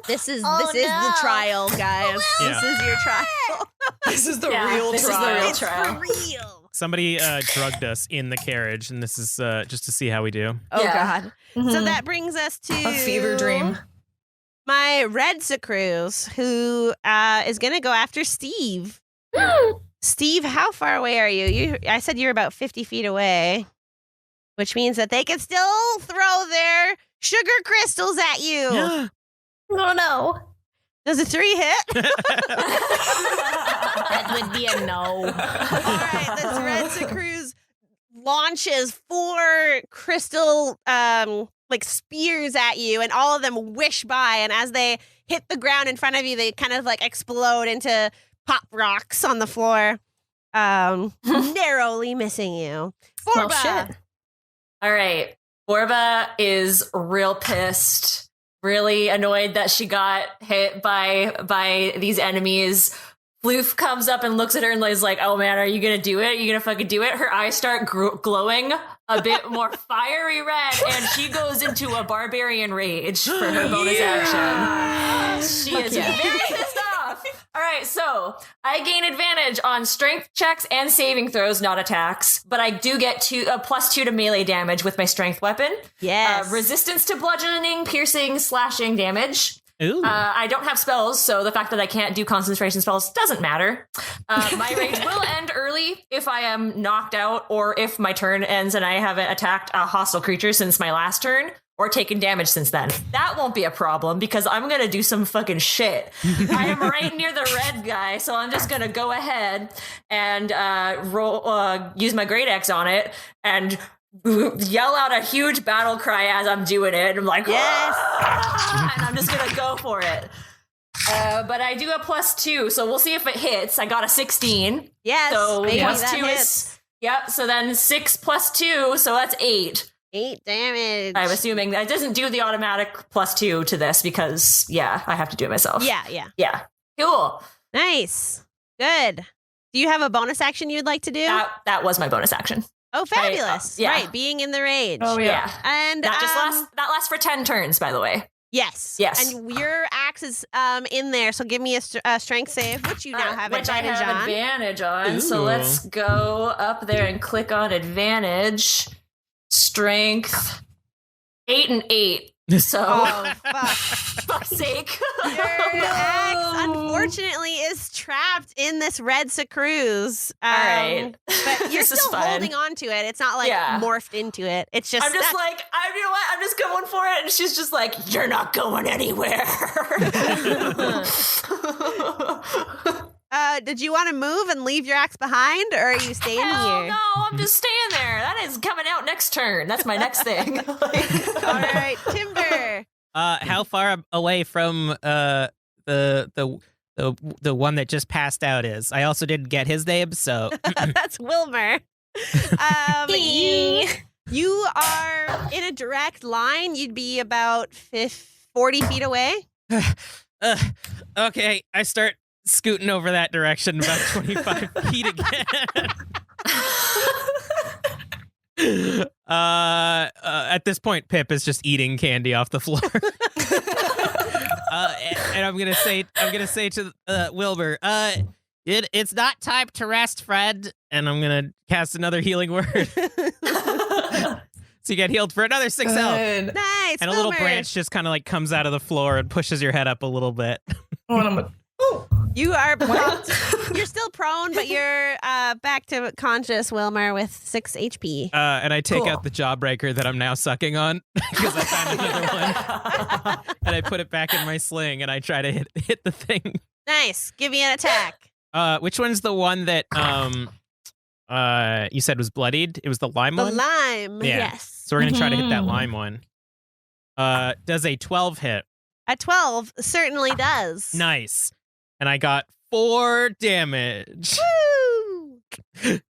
This is Oh, the no. trial, guys. Yeah. This is your trial. This is the Yeah, real this is the trial. real It's trial. for real. Somebody drugged us in the carriage, and this is just to see how we do. Oh Yeah. God. So that brings us to A fever dream. My red Sacruz, who is gonna go after Steve. Steve, how far away are you? I said you're about 50 feet away, which means that they can still throw their sugar crystals at you. Oh no. Does a 3 hit? That would be a no. All right, this red Sacruz launches 4 crystal like spears at you, and all of them wish by, and as they hit the ground in front of you, they kind of like explode into pop rocks on the floor, narrowly missing you. Well, Borba. shit. All right. Borba is real pissed, really annoyed that she got hit by these enemies. Floof comes up and looks at her and is like, oh man, are you gonna do it? Are you gonna fucking do it? Her eyes start glowing a bit more fiery red, and she goes into a barbarian rage for her bonus action. She is very pissed off. All right, so I gain advantage on strength checks and saving throws, not attacks, but I do get +2 to melee damage with my strength weapon. Yes. Resistance to bludgeoning, piercing, slashing damage. Ooh. I don't have spells, so the fact that I can't do concentration spells doesn't matter. My rage will end early if I am knocked out, or if my turn ends and I haven't attacked a hostile creature since my last turn, or taken damage since then. That won't be a problem, because I'm gonna do some fucking shit. I am right near the red guy, so I'm just gonna go ahead and use my Great Axe on it, and yell out a huge battle cry as I'm doing it. I'm like, Yes. "Ah!" And I'm just gonna go for it. But I do a +2, so we'll see if it hits. I got a 16. Yes. So Maybe plus that 2 hits. is, yep, so then 6 + 2, so that's 8. 8 damage. I'm assuming that it doesn't do the automatic +2 to this because, yeah, I have to do it myself. Yeah. Yeah. Cool. Nice. Good. Do you have a bonus action you'd like to do? That was my bonus action. Oh, fabulous. yeah. Right, being in the rage. Oh, Yeah. And That lasts for 10 turns, by the way. Yes. Yes. And your axe is in there, so give me a strength save, which you now have which I advantage have on. advantage on. So Ooh. let's go up there and click on advantage. Strength 8 and 8. So Oh, fuck. fuck's sake. Your axe, unfortunately, is trapped in this red Sacruz. All right. But you're This is still fun. holding on to it. It's not like Yeah. morphed into it. It's just I'm just stuck. like, you know what? I'm just going for it. And she's just like, you're not going anywhere. Did you want to move and leave your axe behind, or are you staying Hell here? no, I'm just staying there. That is coming out next turn. That's my next thing. All right, Timber. How far away from the one that just passed out is? I also didn't get his name, so That's Wilmer. You are in a direct line. You'd be about 40 feet away. okay. I start scooting over that direction about 25 feet again. At this point, Pip is just eating candy off the floor. And I'm gonna say to Wilbur, it's not time to rest, friend. And I'm gonna cast another healing word. So you get healed for another 6 health. Good. Nice. And a little Wilmer. branch just kind of like comes out of the floor and pushes your head up a little bit. Oh, and I'm like, oh. You are you're still prone, but you're back to conscious, Wilmer, with 6 HP. And I take Cool. out the jawbreaker that I'm now sucking on because I found another one. And I put it back in my sling and I try to hit the thing. Nice. Give me an attack. Which one's the one that you said was bloodied? It was the lime The one? lime. Yeah. Yes. So we're gonna try to hit that Mhm. lime one. Does a 12 hit? A 12 certainly does. Nice. And I got 4 damage. Woo! Do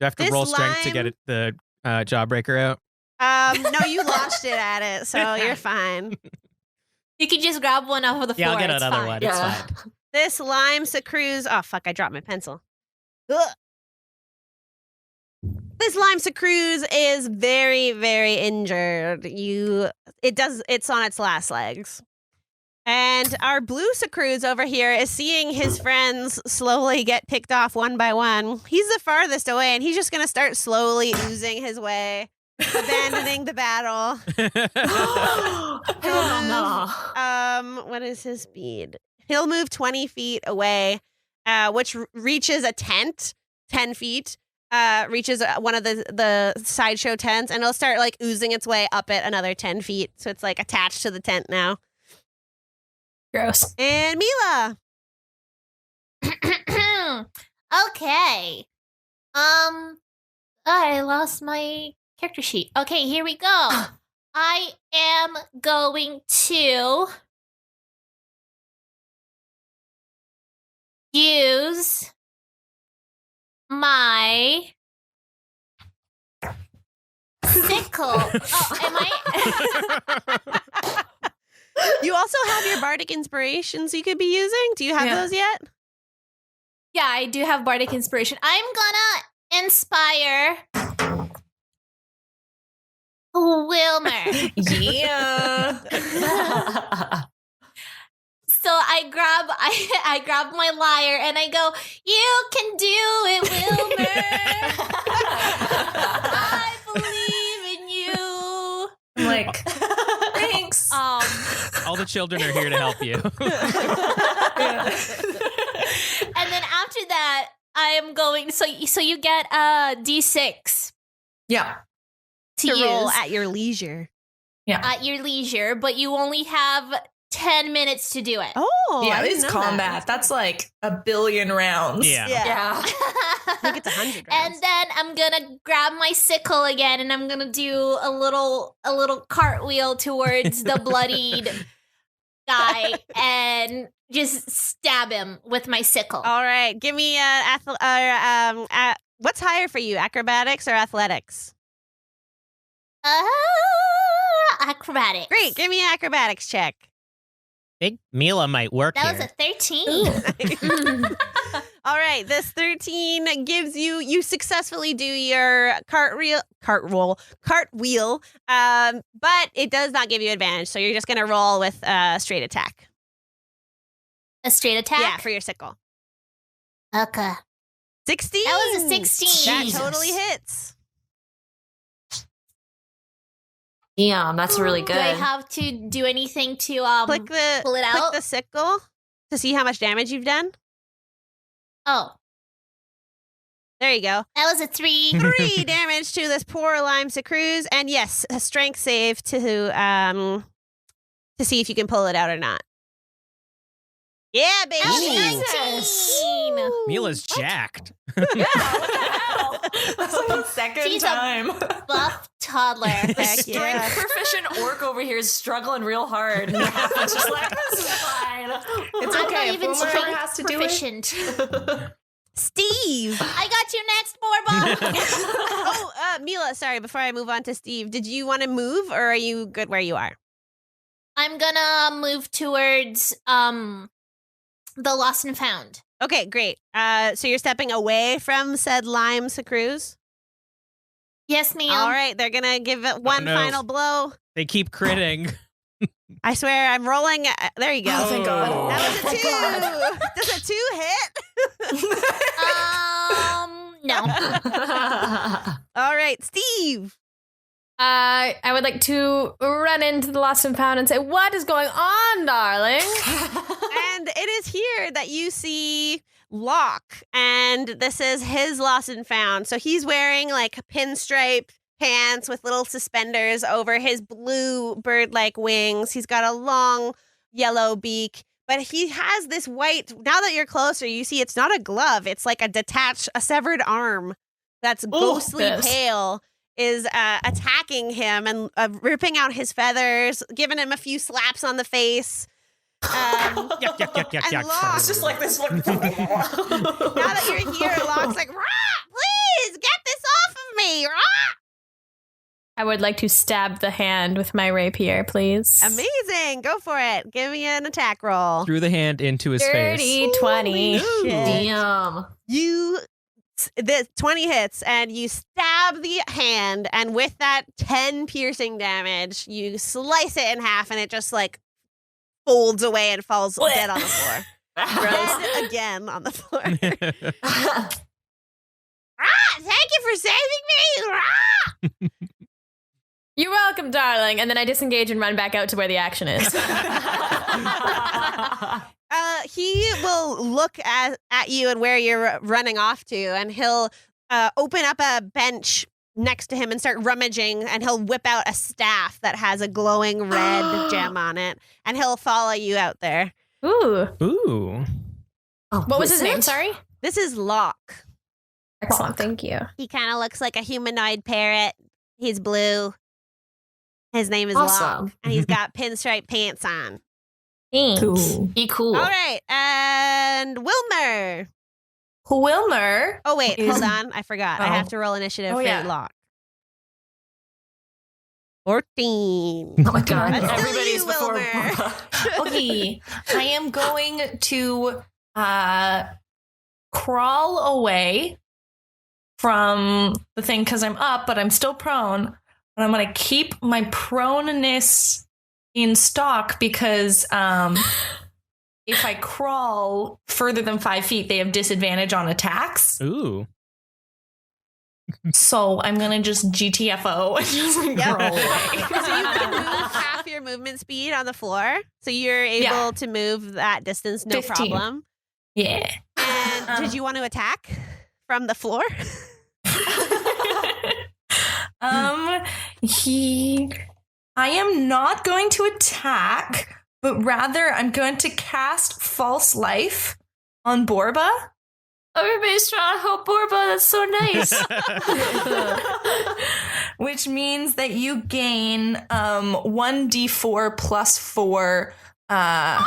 I have to This roll strength to lime- get the Jawbreaker out? No, you launched it at it, so you're fine. You can just grab one off of the Yeah, floor. I'll get it's another fine. one. Yeah. It's fine. This lime sucruse. Oh fuck! I dropped my pencil. Ugh. This lime sucruse is very, very injured. It's on its last legs. And our blue sucruse over here is seeing his friends slowly get picked off one by one. He's the farthest away, and he's just gonna start slowly oozing his way, abandoning the battle. Hell no. What is his speed? He'll move 20 feet away, which reaches a tent, 10 feet, reaches one of the sideshow tents, and it'll start like oozing its way up it another 10 feet. So it's like attached to the tent now. Gross. And Mila. Okay. I lost my character sheet. Okay, here we go. I am going to use my sickle. Oh, am I? You also have your bardic inspirations you could be using. Do you have Yeah. those yet? Yeah, I do have bardic inspiration. I'm gonna inspire Wilmer. Yeah. So I grab my lyre and I go, "You can do it, Wilmer. I believe in you." I'm like, thanks. All the children are here to help you. And then after that, I am going. So you get a D6 Yeah. to To use roll at your leisure. at your leisure, but you only have 10 minutes to do it. Oh, Yeah, I it didn't is know combat. That's like a billion rounds. Yeah. That. Yeah. I think it's 100 rounds. And then I'm gonna grab my sickle again, and I'm gonna do a little cartwheel towards the bloodied guy, and just stab him with my sickle. All right, give me what's higher for you, acrobatics or athletics? Acrobatics. Great, give me an acrobatics check. Big Mila might work That here. was a 13. All right, this 13 gives you successfully do your cartwheel, but it does not give you advantage, so you're just gonna roll with straight attack. A straight attack? Yeah, for your sickle. Okay. 16. That was a 16. That Jesus. totally hits. Damn, that's really good. Do I have to do anything to Click pull it click out? the sickle to see how much damage you've done. Oh, There you go. that was a 3. 3 damage to this poor lime sucruse, and yes, a strength save to see if you can pull it out or not. Yeah, baby. Jesus. 19. Mila's jacked. Yeah, what the hell? That's like the second She's a- time. Buff toddler. Heck Strength yeah. proficient orc over here is struggling real hard. It's just like, this is fine. It's I'm okay. not If even Wilmer strength has to do it. proficient. Steve. I got you next, Borba. Oh, Mila, sorry, before I move on to Steve, did you want to move or are you good where you are? I'm gonna move towards the lost and found. Okay, great. So you're stepping away from said lime sucruse? Yes, ma'am. All right, they're going to give it one no. final blow. They keep critting. I swear, I'm rolling. There you go. Oh, thank God. That was a 2. Oh, Does a 2 hit? No. All right, Steve. I would like to run into the lost and found and say, "What is going on, darling?" And it is here that you see Locke, and this is his lost and found. So he's wearing like pinstripe pants with little suspenders over his blue bird-like wings. He's got a long yellow beak, but he has this white. Now that you're closer, you see it's not a glove. It's like a severed arm that's ghostly yes. pale. is attacking him and ripping out his feathers, giving him a few slaps on the face. Yuck, yuck, yuck, yuck, And yuck. Locke, It's just like this. now that you're here, Locke's like, Rah! Please get this off of me! Rah! I would like to stab the hand with my rapier, please. Amazing! Go for it. Give me an attack roll. Threw the hand into his face. Dirty 20. Holy shit. Damn. The 20 hits, and you stab the hand, and with that 10 piercing damage, you slice it in half, and it just like folds away and falls dead on the floor. Dead again on the floor. Thank you for saving me! Rah! You're welcome, darling. And then I disengage and run back out to where the action is. He will look at you and where you're running off to, and he'll open up a bench next to him and start rummaging, and he'll whip out a staff that has a glowing red gem on it, and he'll follow you out there. Ooh. Ooh. Oh, What was his name? Sorry? This is Locke. Excellent. Thank you. He kind of looks like a humanoid parrot. He's blue. His name is Locke, Awesome. and he's got pinstripe pants on. Thanks. Be cool. All right, and Wilmer. Wilmer. Oh, wait, Is- hold on. I forgot. I Oh. have to roll initiative Oh, for yeah. Locke. 14. Oh my god. That's still Everybody's you, before. Wilmer. Okay, I am going to crawl away from the thing because I'm up, but I'm still prone. But I'm going to keep my proneness in stock because if I crawl further than 5 feet, they have disadvantage on attacks. Ooh. So I'm going to just GTFO and just like Yep. crawl away. So you can move half your movement speed on the floor. So you're able Yeah. to move that distance, no 15. problem. Yeah. And did you want to attack from the floor? I am not going to attack, but rather I'm going to cast False Life on Borba. Everybody's trying to help Borba. That's so nice. Which means that you gain 1d4 plus 4 I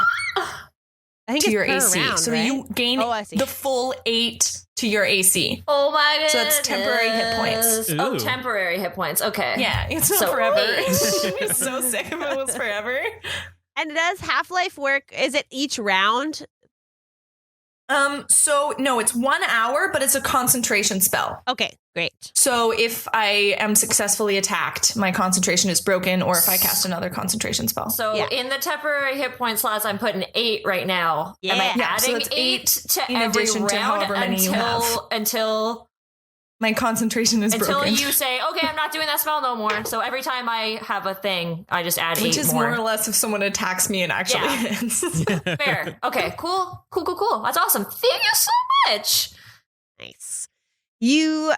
think to it's your per AC. round, so right? you gain Oh, I see. the full 8 to your AC. Oh my god. So that's temporary hit points. Oh, Ooh. temporary hit points. Okay. Yeah, it's not So forever. 8. It'd be so sick if it was forever. And does Half-Life work? Is it each round? So no, it's 1 hour, but it's a concentration spell. Okay, great. So if I am successfully attacked, my concentration is broken, or if I cast another concentration spell. So Yeah. in the temporary hit point slots, I'm putting 8 right now. Am I Yeah. Yeah, so adding it's 8 to in every addition to round however many you have. until My concentration is until broken. you say, okay, I'm not doing that spell no more. So every time I have a thing, I just add 8 Which is more. more or less if someone attacks me and actually Yeah. hits. Fair. Okay, cool. That's awesome. Thank you so much. Nice. You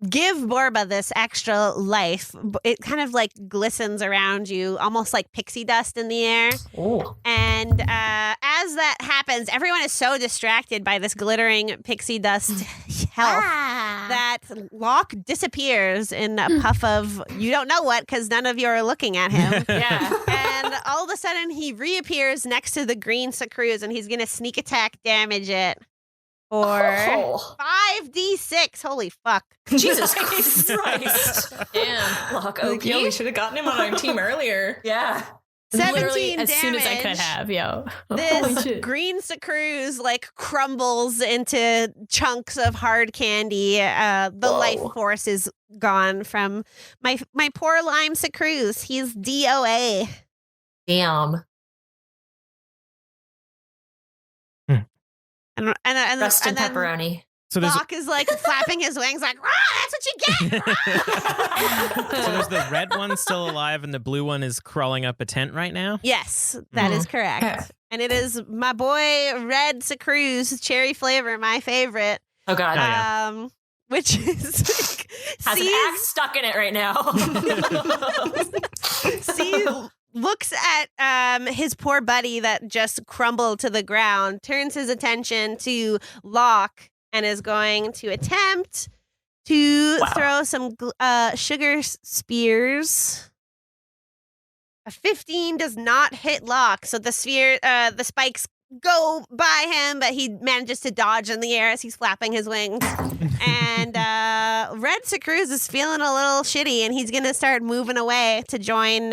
give Borba this extra life. It kind of like glistens around you, almost like pixie dust in the air. Oh. And as that happens, everyone is so distracted by this glittering pixie dust health that Locke disappears in a puff of you don't know what because none of you are looking at him. Yeah. And all of a sudden, he reappears next to the green Sacruz, and he's going to sneak attack damage it for Oh. 5d6. Holy fuck. Jesus Christ. Damn. Look, Like, yo, okay. we should have gotten him on our team earlier. Yeah. 17 Literally damage. as soon as I could have, yo. Holy This shit. green Sacruz like crumbles into chunks of hard candy. The Whoa. life force is gone from my poor lime Sacruz. He's DOA. Damn. And Rest in then pepperoni. So there's Locke is like flapping his wings like, rah, that's what you get. so there's the red one still alive and the blue one is crawling up a tent right now. Yes, that is correct. Okay. And it is my boy Red Sacruz, cherry flavor, my favorite. Oh god. yeah. Which is Has an axe stuck in it right now. looks at his poor buddy that just crumbled to the ground, turns his attention to Locke, and is going to attempt to Wow. throw some sugar spears. A 15 does not hit Locke, so the spikes go by him, but he manages to dodge in the air as he's flapping his wings. And Red Sacruz is feeling a little shitty, and he's gonna start moving away to join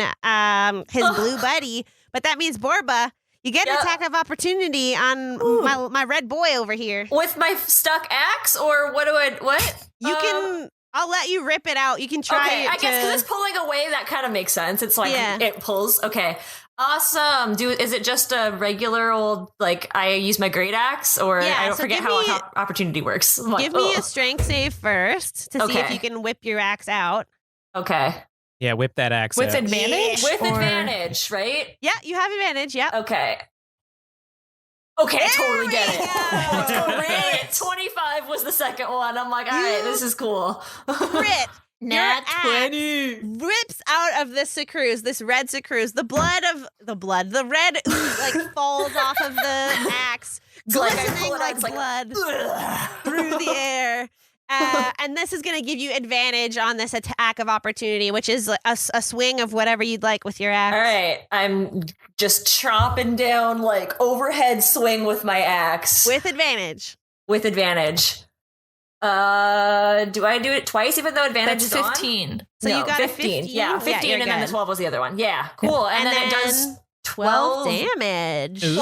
his blue buddy. But that means Borba, you get an attack of opportunity on my red boy over here. With my stuck axe, or what? You can. I'll let you rip it out. You can try. Okay, I guess because to- it's pulling away, that kind of makes sense. It's like it pulls. Okay, awesome. Is it just a regular old like I use my great axe, or I don't forget how opportunity works? I'm like, give me a strength save first to see if you can whip your axe out. Okay. Yeah, whip that axe With out. advantage? With Or- advantage, right? Yeah, you have advantage. Yep. Okay. Okay, I totally get it. Go. Great. 25 was the second one. I'm like, all right, this is cool. Crit. Nat Your axe rips out of this Sacruz, this red Sacruz. The red ooze like falls off of the axe, like I glistening pull it out, like it's like, blood through the air. And this is going to give you advantage on this attack of opportunity, which is a swing of whatever you'd like with your axe. All right, I'm just chopping down like overhead swing with my axe. With advantage. With advantage. Do I do it twice even though advantage That's is on? 15. So No, you got 15. a 15. Yeah, 15 you're and then the good. 12 was the other one. Yeah, cool. And then it does 12 damage. Ooh.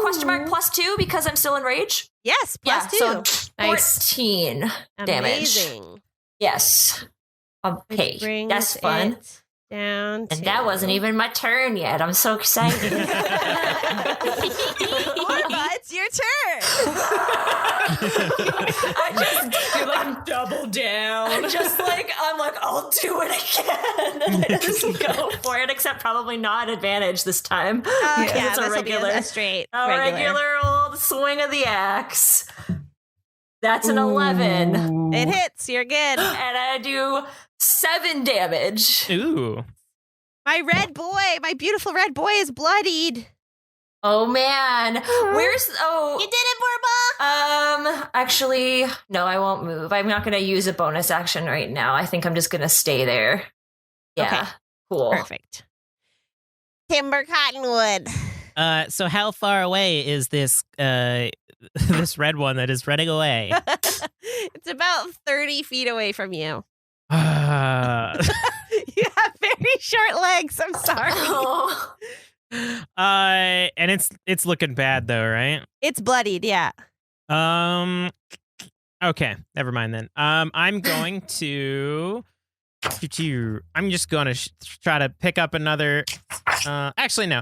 question mark plus 2 because I'm still in rage. Yes, plus 2. So Nice. 14 damage. Amazing. Yes. Which Okay, brings that's fun. it down to... And that wasn't even my turn yet. I'm so excited. Orba, it's your turn. You're like double down. I'm like, I'll do it again. And I just go for it, except probably not advantage this time. Yeah, it's a this will be regular, a straight a regular old swing of the axe. That's an 11. It hits. You're good. And I do 7 damage. Ooh. My red boy, my beautiful red boy is bloodied. Oh man. Where's You did it, Borba! actually, no, I won't move. I'm not gonna use a bonus action right now. I think I'm just gonna stay there. Yeah. Okay. Cool. Perfect. Timber Cottonwood. So how far away is this this red one that is running away? It's about 30 feet away from you. Uh, You have very short legs. I'm sorry. Oh. and it's looking bad though, right? It's bloodied, yeah. Okay, never mind then. I'm going to I'm just going to try to pick up another actually no.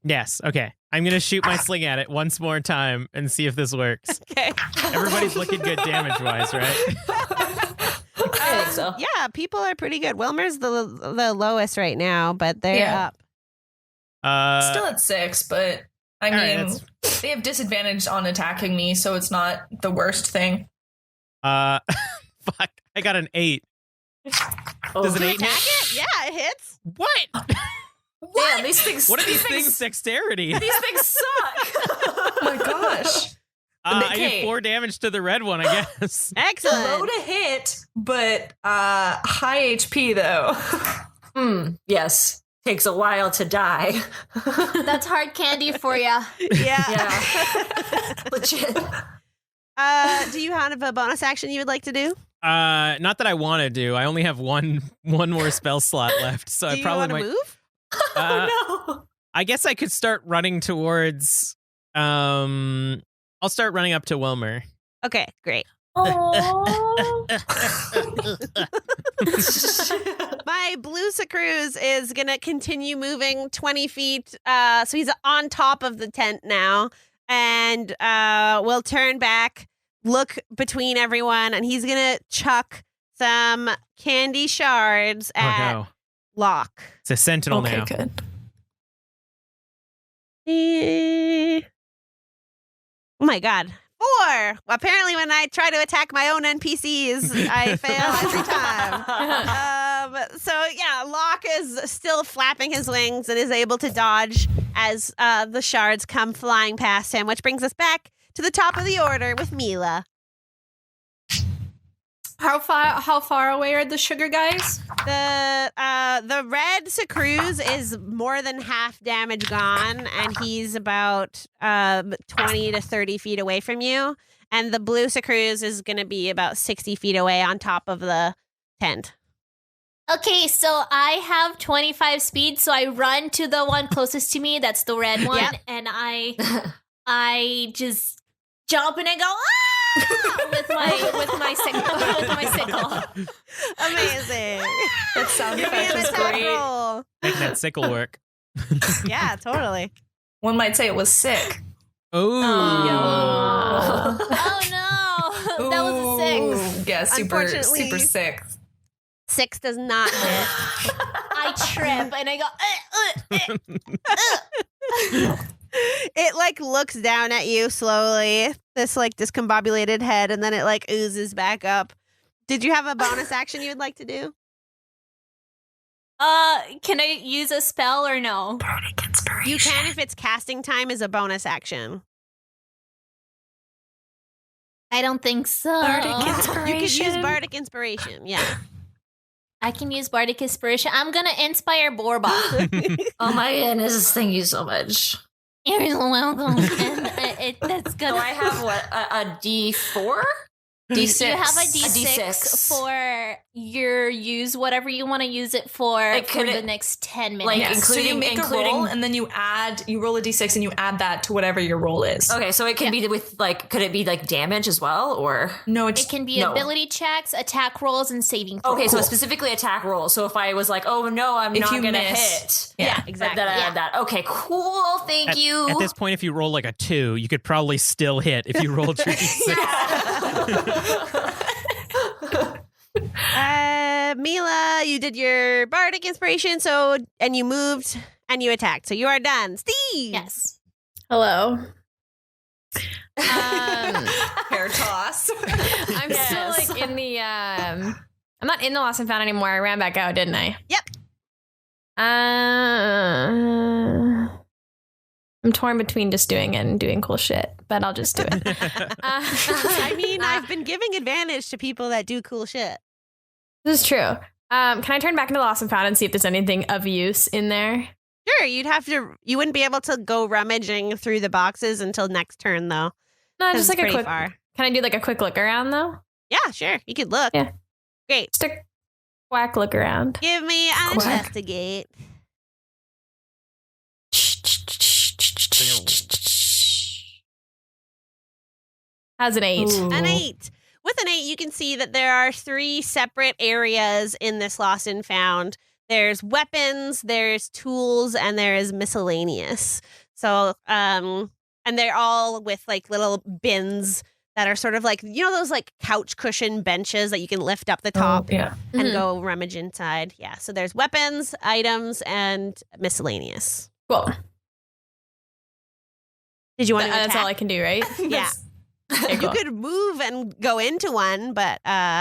Yes, okay. I'm going to shoot my sling at it once more time and see if this works. Okay. Everybody's looking good damage-wise, right? I think so. Yeah, people are pretty good. Wilmer's the lowest right now, but they're Yeah. up. Still at 6, but I all right, mean, they have disadvantage on attacking me, so it's not the worst thing. Fuck. I got an 8. Does an 8 Attack hit? it? Yeah, it hits. What? Damn, these things. What are these things? Dexterity. These things suck. Oh my gosh. I Okay. did 4 damage to the red one, I guess. Low Excellent. to hit, but high HP though. Yes. Takes a while to die. That's hard candy for you. Yeah. Yeah. Legit. Do you have a bonus action you would like to do? Not that I want to do. I only have one more spell slot left, so Do I you probably want to might. move? Oh no. I guess I could start running towards. I'll start running up to Wilmer. Okay, great. My blue Sacruz is going to continue moving 20 feet. So he's on top of the tent now. And we'll turn back, look between everyone, and he's going to chuck some candy shards Oh at no! Locke. It's a sentinel Okay, now. good. Oh my god. 4! Well, apparently when I try to attack my own NPCs, I fail every time. So yeah, Locke is still flapping his wings and is able to dodge as the shards come flying past him, which brings us back to the top of the order with Mila. How far away are the sugar guys? The red Sacruz is more than half damage gone, and he's about 20 to 30 feet away from you. And the blue Sacruz is going to be about 60 feet away on top of the tent. Okay, so I have 25 speed, so I run to the one closest to me. That's the red one, Yep. and I just jump and I go with my sickle. Amazing. That sound Give me effect an was attack great. roll. Make that sickle work. Yeah, totally. One might say it was sick. Ooh. Oh no, that was a 6. Ooh, yeah, super Unfortunately- sick. 6 does not hit. I trip and I go. It like looks down at you slowly, this like discombobulated head, and then it like oozes back up. Did you have a bonus action you would like to do? Can I use a spell or no? Bardic inspiration. You can if it's casting time is a bonus action. I don't think so. Bardic You could use inspiration. bardic inspiration. Yeah. I can use bardic inspiration. I'm gonna inspire Borba. Oh my goodness, thank you so much. You're welcome. And that's So gonna. I have what, a D4? D6. You have a D6. D6 for your use whatever you want to use it for Like, for could the it- next 10 minutes. like, Yes. So you make a roll and then you roll a d6 and you add that to whatever your roll is. Okay, so it can be with like, could it be like damage as well, or? No, It can be No. ability checks, attack rolls, and saving throws. Okay, so it's specifically attack roll. So if I was like, oh no, I'm If not you gonna miss. hit. Yeah, exactly. Then I Yeah. add that. Okay, cool. Thank you. At this point, if you roll like a 2, you could probably still hit if you rolled your d6. Mila, you did your bardic inspiration, and you moved and you attacked. So you are done. Steve. Yes. Hello. hair toss. I'm Yes. still like in the I'm not in the lost and found anymore. I ran back out, didn't I? Yep. I'm torn between just doing it and doing cool shit, but I'll just do it. I mean, I've been giving advantage to people that do cool shit. This is true. Can I turn back into lost and found and see if there's anything of use in there? Sure, you wouldn't be able to go rummaging through the boxes until next turn, though. No, 'cause just like it's a pretty quick. far. Can I do like a quick look around though? Yeah, sure. You could look. Yeah. Great. Just a quack look around. Give me an Quack. investigate. How's an 8? An 8. With an 8, you can see that there are 3 separate areas in this lost and found. There's weapons, there's tools, and there is miscellaneous. So, and they're all with like little bins that are sort of like, you know, those like couch cushion benches that you can lift up the top Yeah. and Mhm. go rummage inside. Yeah. So there's weapons, items, and miscellaneous. Cool. Did you want to That's all I attack? can do, right? Yeah. Okay, You cool. could move and go into one, but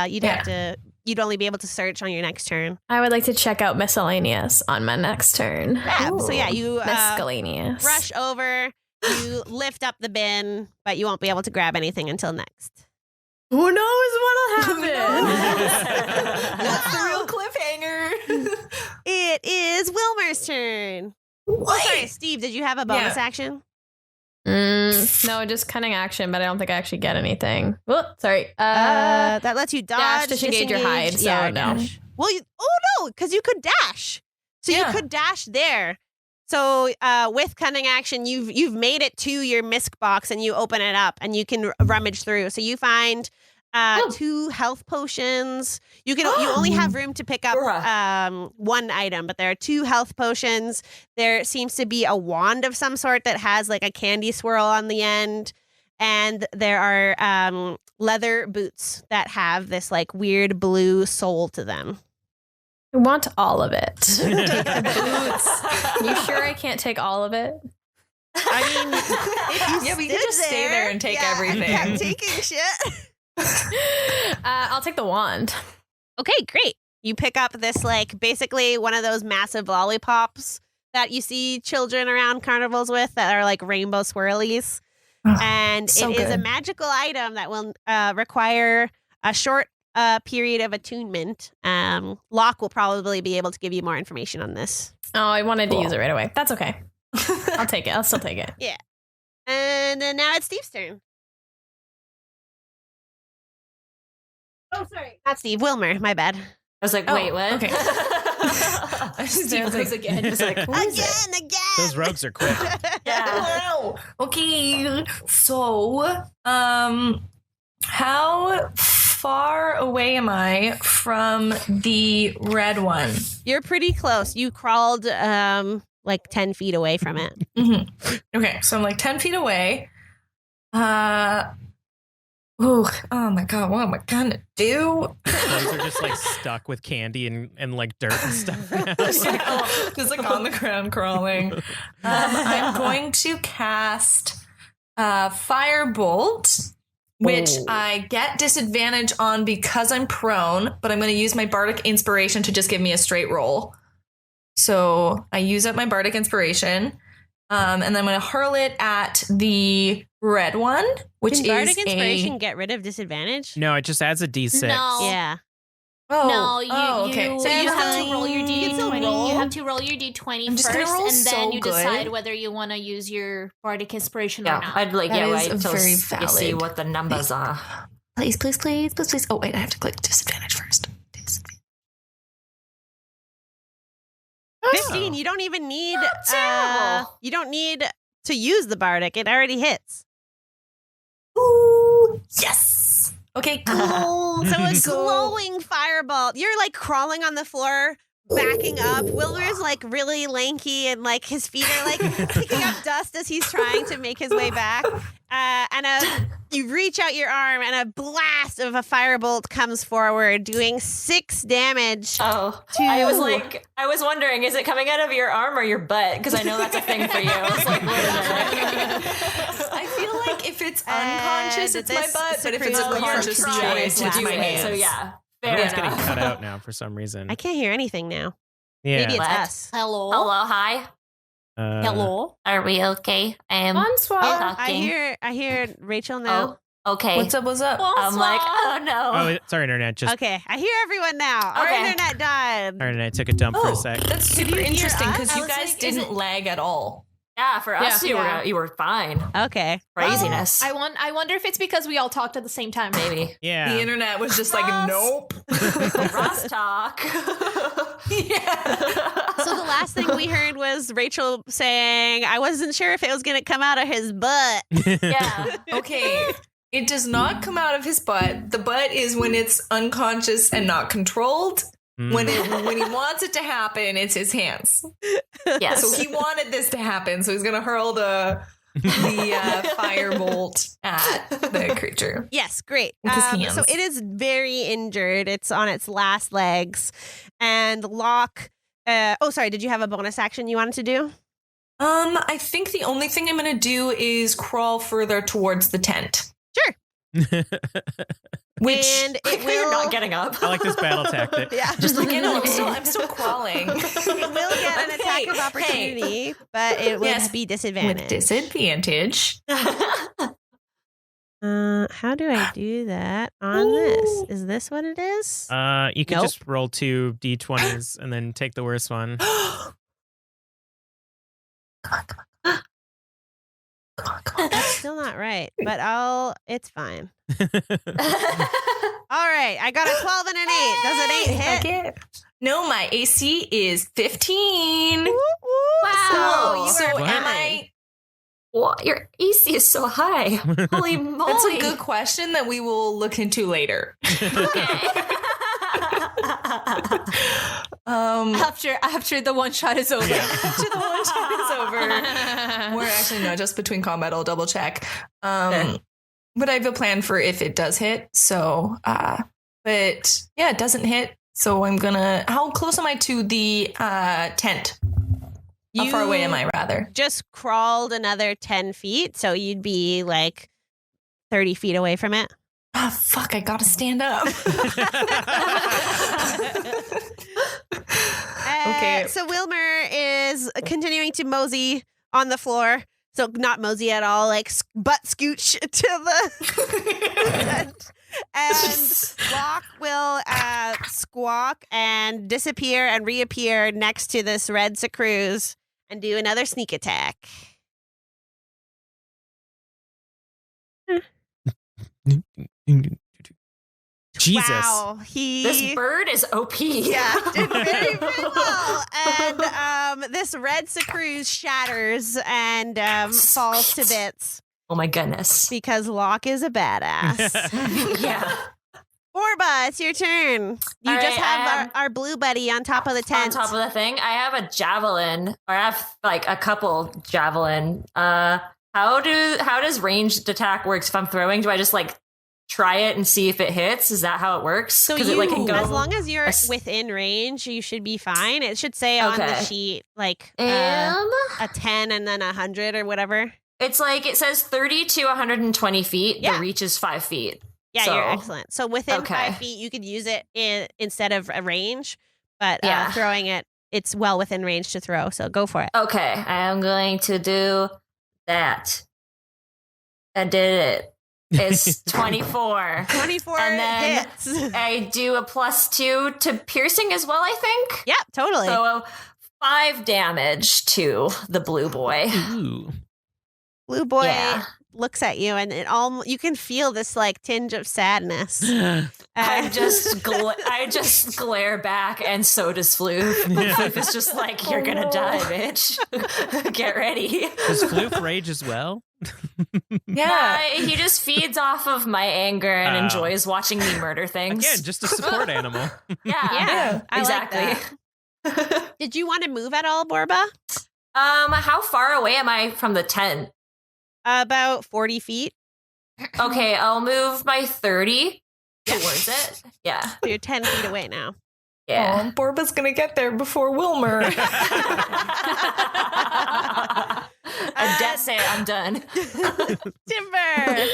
you'd only be able to search on your next turn. I would like to check out miscellaneous on my next turn. Yeah. So yeah, you Miscellaneous. rush over, you lift up the bin, but you won't be able to grab anything until next. Who knows what'll happen? That's the real cliffhanger. It is Wilmer's turn. Oh, sorry, Steve, did you have a bonus action? No, just cunning action, but I don't think I actually get anything. Whoop, sorry. That lets you dodge, disengage, or hide, so yeah, no. dash. Well, no, because you could dash. So Yeah. you could dash there. So with cunning action, you've made it to your misc box and you open it up and you can rummage through. So you find 2 health potions. You only have room to pick up one item, but there are 2 health potions. There seems to be a wand of some sort that has like a candy swirl on the end. And there are leather boots that have this like weird blue sole to them. I want all of it. You sure I can't take all of it? I mean, if you Yeah, but you can stood just stay there and take everything. I'm taking shit. I'll take the wand. Okay, great. You pick up this like basically one of those massive lollipops that you see children around carnivals with that are like rainbow swirlies. Oh, And so it is a good. magical item that will require a short period of attunement, Locke will probably be able to give you more information on this. Oh, I wanted to use it right away. That's okay. I'll take it. I'll still take it. Yeah. And then now it's Steve's turn. Oh, sorry. Not Steve. Wilmer. My bad. I was like, wait, what? Okay. Steve goes again. Just like, who is it? Again. Those rogues are quick. Yeah. Wow. Okay. So, how far away am I from the red one? You're pretty close. You crawled like 10 feet away from it. Mm-hmm. Okay, so I'm like 10 feet away. Oh my god, what am I gonna do? Those are just like stuck with candy and like dirt and stuff. Just like on the ground crawling. I'm going to cast Firebolt, which I get disadvantage on because I'm prone, but I'm going to use my Bardic Inspiration to just give me a straight roll. So I use up my Bardic Inspiration, and then I'm going to hurl it at the red one, which Can is Bardic Inspiration get rid of disadvantage? No, it just adds a D6. No. Yeah. No, you okay. so you have to roll your You can still d20. roll. You have to roll your d20 I'm just gonna first, roll and then so you good. decide whether you want to use your bardic inspiration or Yeah, not. I'd like, That is wait until very you see valid. what the numbers are. Please. Oh, wait, I have to click disadvantage first. 15. You don't even need. terrible. You don't need to use the Bardic. It already hits. Ooh, yes. Okay, cool. So a glowing firebolt. You're like crawling on the floor, backing up. Wilmer's like really lanky and like his feet are like picking up dust as he's trying to make his way back. You reach out your arm and a blast of a firebolt comes forward, doing 6 damage. Oh, I was wondering, is it coming out of your arm or your butt? Because I know that's a thing for you. I was like, wait a minute. I feel like if it's unconscious, it's my this butt, but if it's a secretes your conscious trying choice, to it's do my it. hands. So yeah, fair Everyone's getting enough. cut out now for some reason. I can't hear anything now. Yeah. Maybe it's What? us. Hello. Hello, hi. Hello. Are we okay? I am. Bonsoir. I hear Rachel now. Oh, okay. What's up? I'm like, oh no. Oh, it's our internet. Just Okay, I hear everyone now. Our Okay. internet died. our internet took a dump for a sec. That's super you hear interesting us? because I you was guys like, is didn't it- lag at all. Yeah, for us, Yeah. you were fine. Okay. Craziness. I wonder if it's because we all talked at the same time. Maybe. Yeah. The internet was just like, Ross. nope. Ross talk. Yeah. So the last thing we heard was Rachel saying, I wasn't sure if it was going to come out of his butt. Yeah. Okay. It does not come out of his butt. The butt is when it's unconscious and not controlled. Mm. When he wants it to happen, it's his hands. Yes. So he wanted this to happen, so he's gonna hurl the firebolt at the creature. Yes, great. With his hands. So it is very injured. It's on its last legs. And Locke, did you have a bonus action you wanted to do? I think the only thing I'm gonna do is crawl further towards the tent. Sure. Which And it You're will not getting up. I like this battle tactic. Yeah. just like I'm still crawling. It will get an attack of opportunity, but it will Yes, be with disadvantage. disadvantage. How do I do that on this? Is this what it is? You could Nope. just roll 2 d20s and then take the worst one. That's still not right, but it's fine. All right, I got a 12 and an 8. Does an 8 hit? Okay. No, my AC is 15. Wow. Wow. So So you are am fine. I? What? Your AC is so high. Holy moly. That's a good question that we will look into later. After the one shot is over. After the one shot is over, we're actually no, just between combat. I'll double check. But I have a plan for if it does hit. So, but yeah, it doesn't hit. So I'm gonna. How close am I to the tent? How far away am I? Rather. Just crawled another 10 feet, so you'd be like 30 feet away from it. Oh fuck! I gotta stand up. Okay. So Wilmer is continuing to mosey on the floor. So not mosey at all, like butt scooch to the tent. And Locke will squawk and disappear and reappear next to this red Sacruz and do another sneak attack. Jesus. Wow, This bird is OP. Yeah, did very, very well. And this red Sacruz shatters and falls to bits Oh my goodness. because Locke is a badass. Yeah. Orba, it's your turn. You All just right, have our blue buddy on top of the tent. On top of the thing, I have a javelin, or I have like a couple javelin. How does ranged attack works if I'm throwing? Do I just like try it and see if it hits? Is that how it works? So it like can go as long as you're s- within range, you should be fine. It should say on the Okay. sheet like And a 10 and then 100 or whatever. It's like it says 30 to 120 feet. Yeah. The reach is 5 feet. Yeah, So- you're excellent. So within Okay. 5 feet, you could use it instead of a range, but Yeah. throwing it, it's well within range to throw. So go for it. Okay, I am going to do that. I did it. It's 24. 24 And then- hits. I do a +2 to piercing as well, I think. Yeah, totally. So 5 damage to the blue boy. Ooh. Blue boy Yeah. looks at you, and you can feel this like tinge of sadness. I just glare back, and so does Floof. Floof is just like, you're gonna die, bitch. Get ready. Does Floof rage as well? He just feeds off of my anger and Oh. enjoys watching me murder things. Again, just a support animal. Yeah, I like exactly. that. Did you want to move at all, Borba? How far away am I from the tent? About 40 feet. Okay, I'll move my 30 towards it. Yeah. So you're 10 feet away now. Yeah. Oh, Borba's gonna get there before Wilmer. A death say I'm done. Timber.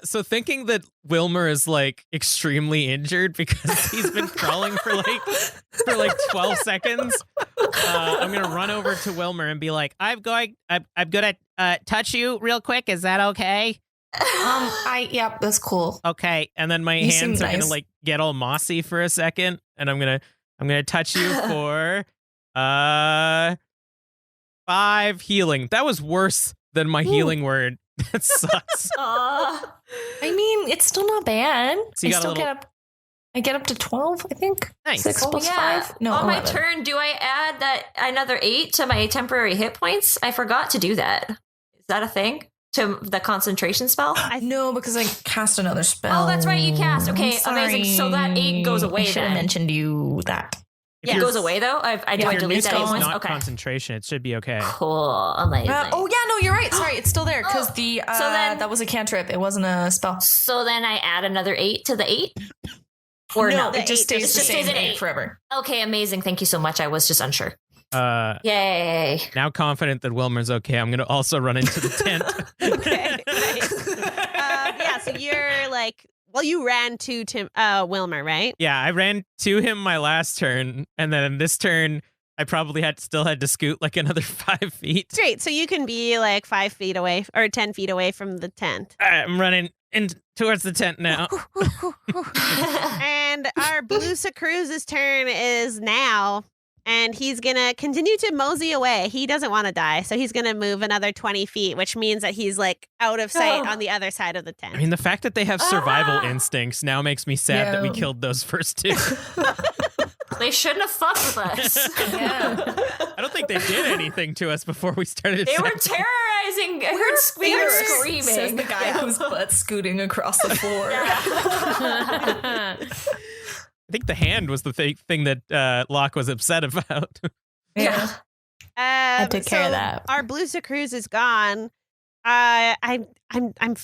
So thinking that Wilmer is like extremely injured because he's been crawling for like 12 seconds, I'm gonna run over to Wilmer and be like, I'm gonna touch you real quick. Is that okay? Yep, that's cool. Okay. And then my You seem hands are gonna nice. like get all mossy for a second, and I'm gonna touch you for 5 healing. That was worse than my healing word. That sucks. I mean, it's still not bad. So you got a I still little- I get up to 12, I think. Nice. 6 plus 5? No, On my 11. turn, do I add that another 8 to my temporary hit points? I forgot to do that. Is that a thing? To the concentration spell? No, because I cast another spell. Oh, that's right, you cast. Okay, amazing. So that 8 goes away I should have then. mentioned you that. If It your- goes away though? I do If I your new delete that 8 spell's points? not Okay. concentration, it should be okay. Cool. Amazing. Oh yeah, no, you're right. Sorry, it's still there because Oh, the so then- that was a cantrip. It wasn't a spell. So then I add another 8 to the 8? Or no? it just stays It the just same stays at 8 8. forever. Okay, amazing. Thank you so much. I was just unsure. Uh, Yay. now confident that Wilmer's okay, I'm gonna also run into the tent. Okay. Nice. Yeah, so you're like, well, you ran to Wilmer, right? Yeah, I ran to him my last turn, and then this turn I probably still had to scoot like another 5 feet. Great. So you can be like 5 feet away or 10 feet away from the tent. All right, I'm running in towards the tent now. And our blue Sacruz's turn is now. And he's going to continue to mosey away. He doesn't want to die. So he's going to move another 20 feet, which means that he's like out of sight Oh. on the other side of the tent. I mean, the fact that they have survival instincts now makes me sad that we Yeah. killed those first two. They shouldn't have fucked with us. Yeah. I don't think they did anything to us before we started. They were attacking. terrorizing. I heard we were Says screaming. the guy who's butt scooting across the floor. I think the hand was the thing that Locke was upset about. Yeah. I took care of so that. Our blue Sacruz is gone. I'm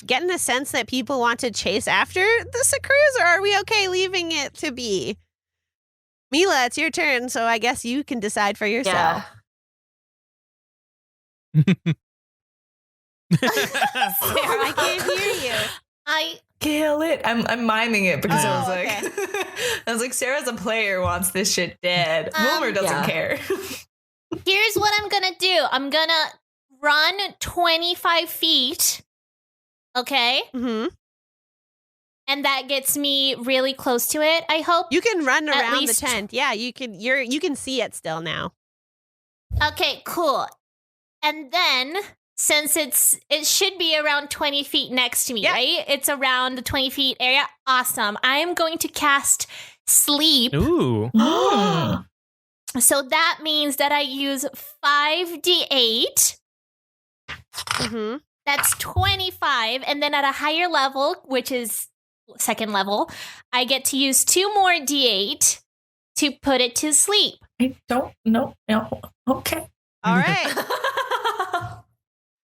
getting the sense that people want to chase after the Sacruz, or are we okay leaving it to be? Mila, it's your turn, so I guess you can decide for yourself. Yeah. I can't hear you. I Kill it. I'm miming it because I was Oh, like, I was like, Sarah's a player, wants this shit dead. Wilmer doesn't yeah. care. here's what I'm gonna do. I'm gonna run 25 feet. Okay, Mm-hmm. and that gets me really close to it, I hope. You can run At around the least- tent. Yeah, you can see it still now. Okay, cool. And then, since it should be around 20 feet next to me, Yeah. right? It's around the 20 feet area. Awesome. I am going to cast Sleep. Ooh. So that means that I use 5d8. Mm-hmm. That's 25. And then at a higher level, which is second level, I get to use 2 more d8 to put it to sleep. I don't know. No. Okay. All right.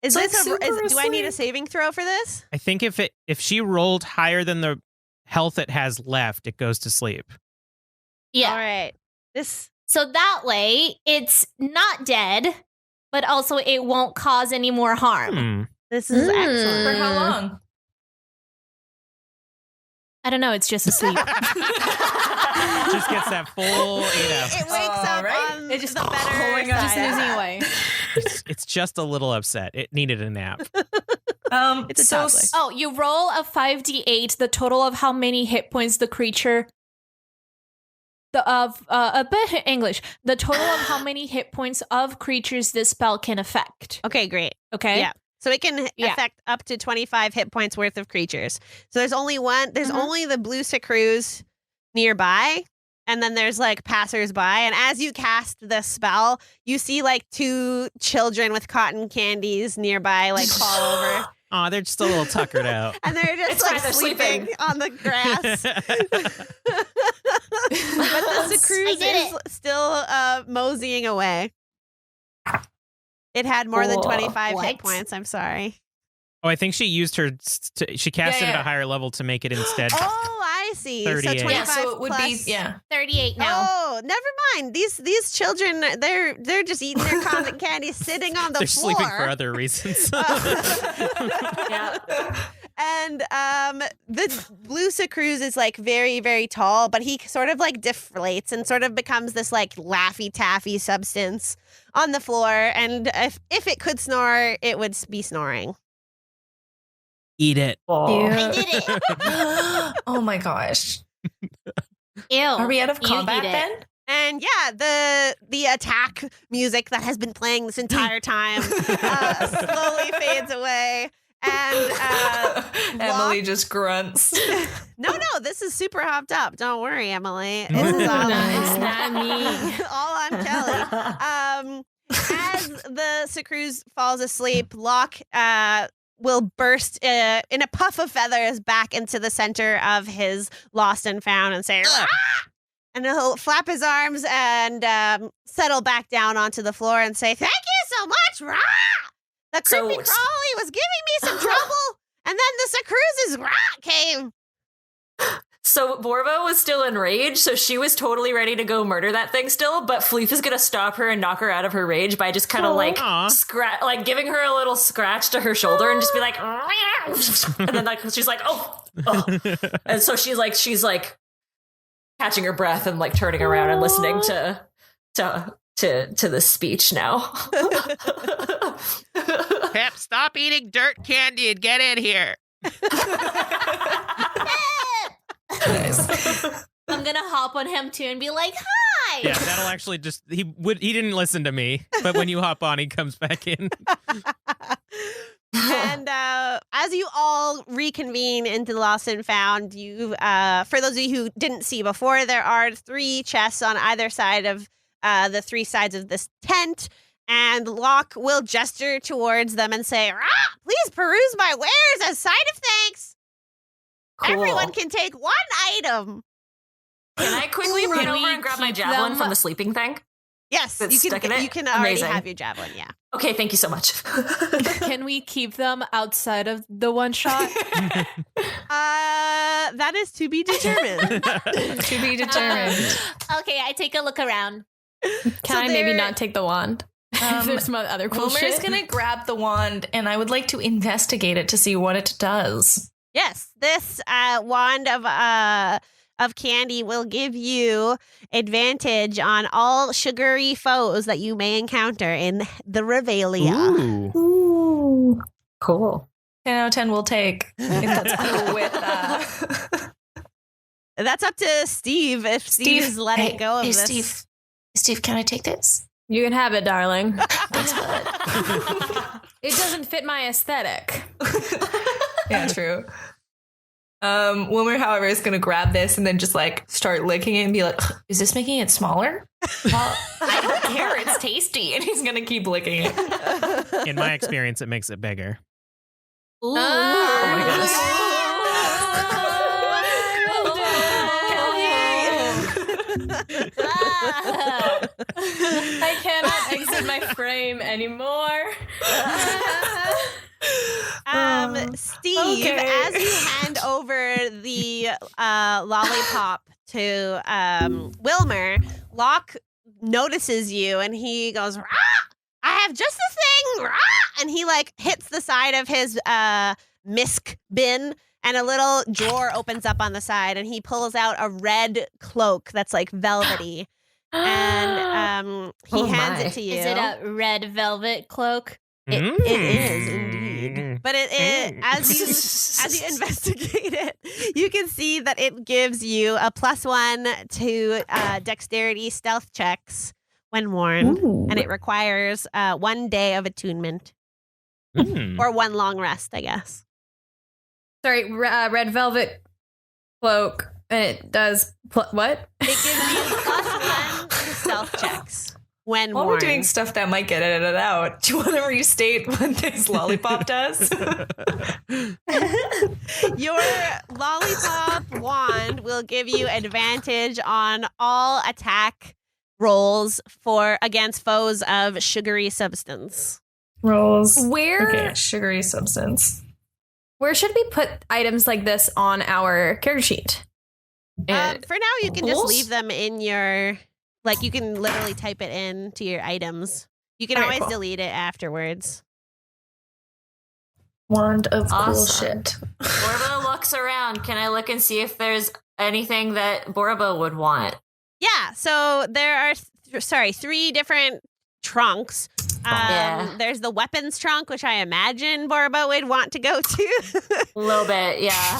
Is It's this like super do I need a asleep. saving throw for this? I think if she rolled higher than the health it has left, it goes to sleep. Yeah. All right. This. So that way, it's not dead, but also it won't cause any more harm. Hmm. This is excellent. For how long? I don't know. It's just asleep. Just gets that full 8 hours. It wakes up All right. on It just- the better Oh my God. side. Just snoozing away. It's just a little upset. It needed a nap. It's a so toddler. Oh, you roll a 5d8, the total of how many hit points the creature. A bit English. The total of how many hit points of creatures this spell can affect. Okay, great. Okay. Yeah. So it can Yeah. affect up to 25 hit points worth of creatures. So there's only one. There's Mhm. only the blue Sacrews nearby, and then there's like passersby. And as you cast the spell, you see like 2 children with cotton candies nearby, like fall over, Oh, they're just a little tuckered out. and they're just It's like fine, they're sleeping sleeping. on the grass. But the Sacrews did is still moseying away. It had more than Cool. 25 hit What? points. I'm sorry. Oh, I think she used her. She cast Yeah, it at yeah. a higher level to make it instead. Oh, I see. So 38. 25 Yeah, so it would plus. be, yeah. 38 now. Oh, never mind. These children, they're just eating their cotton candy, sitting on the They're floor. sleeping for other reasons. Yeah. And the blue Sacrews is like very, very tall, but he sort of like deflates and sort of becomes this like Laffy Taffy substance on the floor. And if it could snore, it would be snoring. Eat it. I did it. Oh my gosh. Ew. Are we out of You combat eat it. then? And yeah, the attack music that has been playing this entire time slowly fades away. And Emily just grunts. no, this is super hopped up. Don't worry, Emily. This is all It's not me. all on Kelly. As the Sacrews falls asleep, Locke will burst in a puff of feathers back into the center of his lost and found and say, "Rah!" And he'll flap his arms and settle back down onto the floor and say, "Thank you so much, Rah! The So- creepy crawly was giving me some trouble, and then the Sacrews' Rah came." So Borba was still enraged, so she was totally ready to go murder that thing still, but Fleef is gonna stop her and knock her out of her rage by just kind of like Aw. like giving her a little scratch to her shoulder and just be like, and then like she's like, oh. And so she's like catching her breath and like turning around and listening to this speech now. Pep, stop eating dirt candy and get in here. I'm gonna hop on him too and be like, "Hi." Yeah, that'll actually just he didn't listen to me, but when you hop on, he comes back in. And as you all reconvene into the Lost and Found, you, for those of you who didn't see before, there are 3 chests on either side of the 3 sides of this tent. And Locke will gesture towards them and say, "Rah, please peruse my wares as sign of thanks. Cool. Everyone can take 1 item." Can I quickly run Can over we and grab my keep javelin them- from the sleeping thing? Yes, That's you stuck in it? can already Amazing. have your javelin, yeah. Okay, thank you so much. Can we keep them outside of the one shot? That is to be determined. To be determined. Okay, I take a look around. Can So I maybe there- not take the wand? If there's some other cool Wilmer shit. is gonna grab the wand, and I would like to investigate it to see what it does. Yes, this wand of candy will give you advantage on all sugary foes that you may encounter in the Revelia. Ooh. Ooh. Cool. 10 out of 10 will take. If that's cool with That's up to Steve if Steve is letting go of this. Steve, can I take this? You can have it, darling. That's good. It doesn't fit my aesthetic. Yeah, true. Wilmer, however, is going to grab this and then just like start licking it and be like, is this making it smaller? Well, I don't care. It's tasty. And he's going to keep licking it. In my experience, it makes it bigger. Ooh. Oh my goodness. I cannot exit my frame anymore. Steve, as you hand over the lollipop to Wilmer, Locke notices you and he goes, "Rah! I have just the thing, rah!" And he like hits the side of his misc bin and a little drawer opens up on the side and he pulls out a red cloak that's like velvety. And he hands it to you. Is it a red velvet cloak? It is indeed, but it is as you investigate it, you can see that it gives you a +1 to dexterity stealth checks when worn, and it requires 1 day of attunement or 1 long rest, I guess. Sorry, red velvet cloak. And it does what? It gives you +1 to stealth checks when While worn. we're doing stuff that might get edited out, do you want to restate what this lollipop does? Your lollipop wand will give you advantage on all attack rolls against foes of sugary substance. Rolls. Where Okay, sugary substance. where should we put items like this on our character sheet? For now, you can just Tools? leave them in your, like, you can literally type it in to your items. You can Alright, always cool. delete it afterwards. Wand of cool Awesome. shit. Borba looks around. Can I look and see if there's anything that Borba would want? Yeah, so there are, 3 different trunks. Yeah. There's the weapons trunk, which I imagine Borba would want to go to. A little bit, yeah.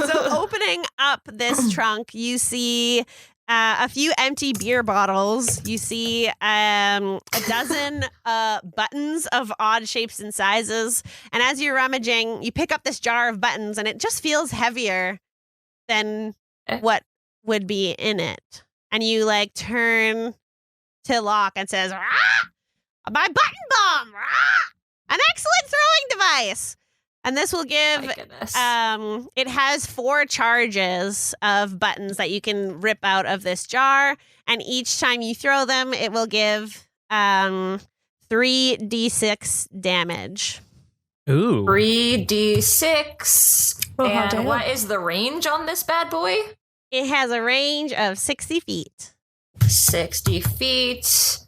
So opening up this trunk, you see a few empty beer bottles. You see a dozen buttons of odd shapes and sizes. And as you're rummaging, you pick up this jar of buttons, and it just feels heavier than what would be in it. And you like turn to Locke and says, "Rah! My button bomb! Rah! An excellent throwing device!" And this will give, My goodness. it has 4 charges of buttons that you can rip out of this jar. And each time you throw them, it will give 3d6 damage. Ooh. 3d6. Oh, And damn. what is the range on this bad boy? It has a range of 60 feet. 60 feet.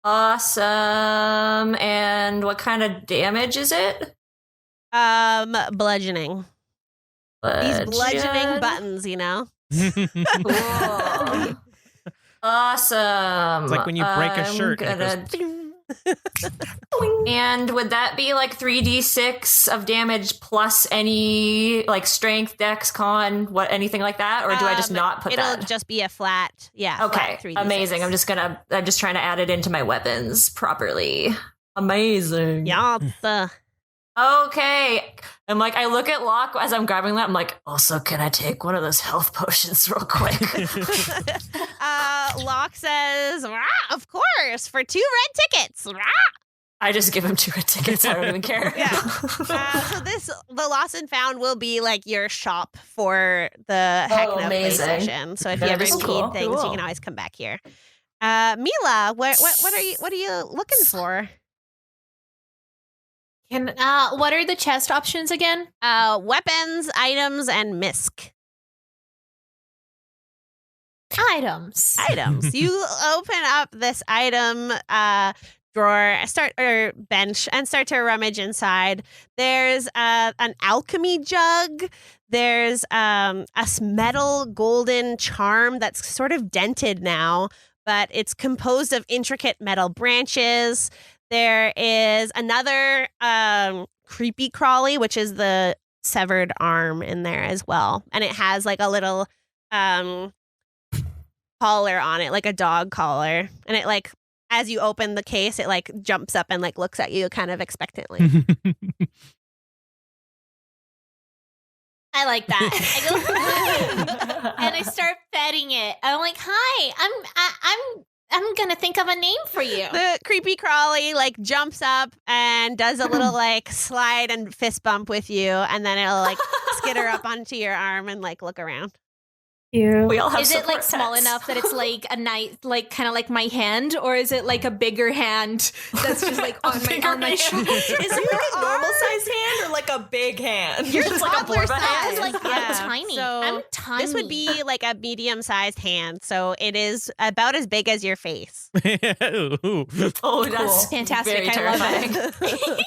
Awesome. And what kind of damage is it? Bludgeoning. These bludgeoning Bludgeon. buttons, you know? Cool. Awesome. It's like when you break a shirt and it And would that be like 3d6 of damage plus any like strength, dex, con, anything like that? Or do I just not put It'll that? just be a flat, Okay, flat 3d6. amazing. I'm just trying to add it into my weapons properly. Amazing. Yeah. Okay. I'm like, I look at Locke as I'm grabbing that. I'm like, also, can I take one of those health potions real quick? Locke says, "Rah, of course, for 2 red tickets. Rah." I just give him 2 red tickets. I don't even care. Yeah. So the Lost and Found will be like your shop for the Heckna play amazing. session. So if you ever Very need cool. things, you can always come back here. Mila, what are you looking for? What are the chest options again? Weapons, items, and misc. Items. Items. You open up this item drawer, bench, and start to rummage inside. There's an alchemy jug. There's a metal golden charm that's sort of dented now, but it's composed of intricate metal branches. There is another creepy crawly, which is the severed arm in there as well. And it has like a little collar on it, like a dog collar. And it like, as you open the case, it like jumps up and like looks at you kind of expectantly. I like that. I go and I start petting it. I'm like, "Hi, I'm gonna think of a name for you." The creepy crawly like jumps up and does a little like slide and fist bump with you, and then it'll like skitter up onto your arm and like look around. We all have Is it like support small pets. enough that it's like a nice, like kind of like my hand, or is it like a bigger hand that's just like on my shoulder? Is it like a normal sized hand or like a big hand? You're It's like a toddler Borba hand. size. Like I'm tiny. So I'm tiny. this would be like a medium-sized hand, so it is about as big as your face. Ooh. Oh, that's Fantastic. very I love terrifying.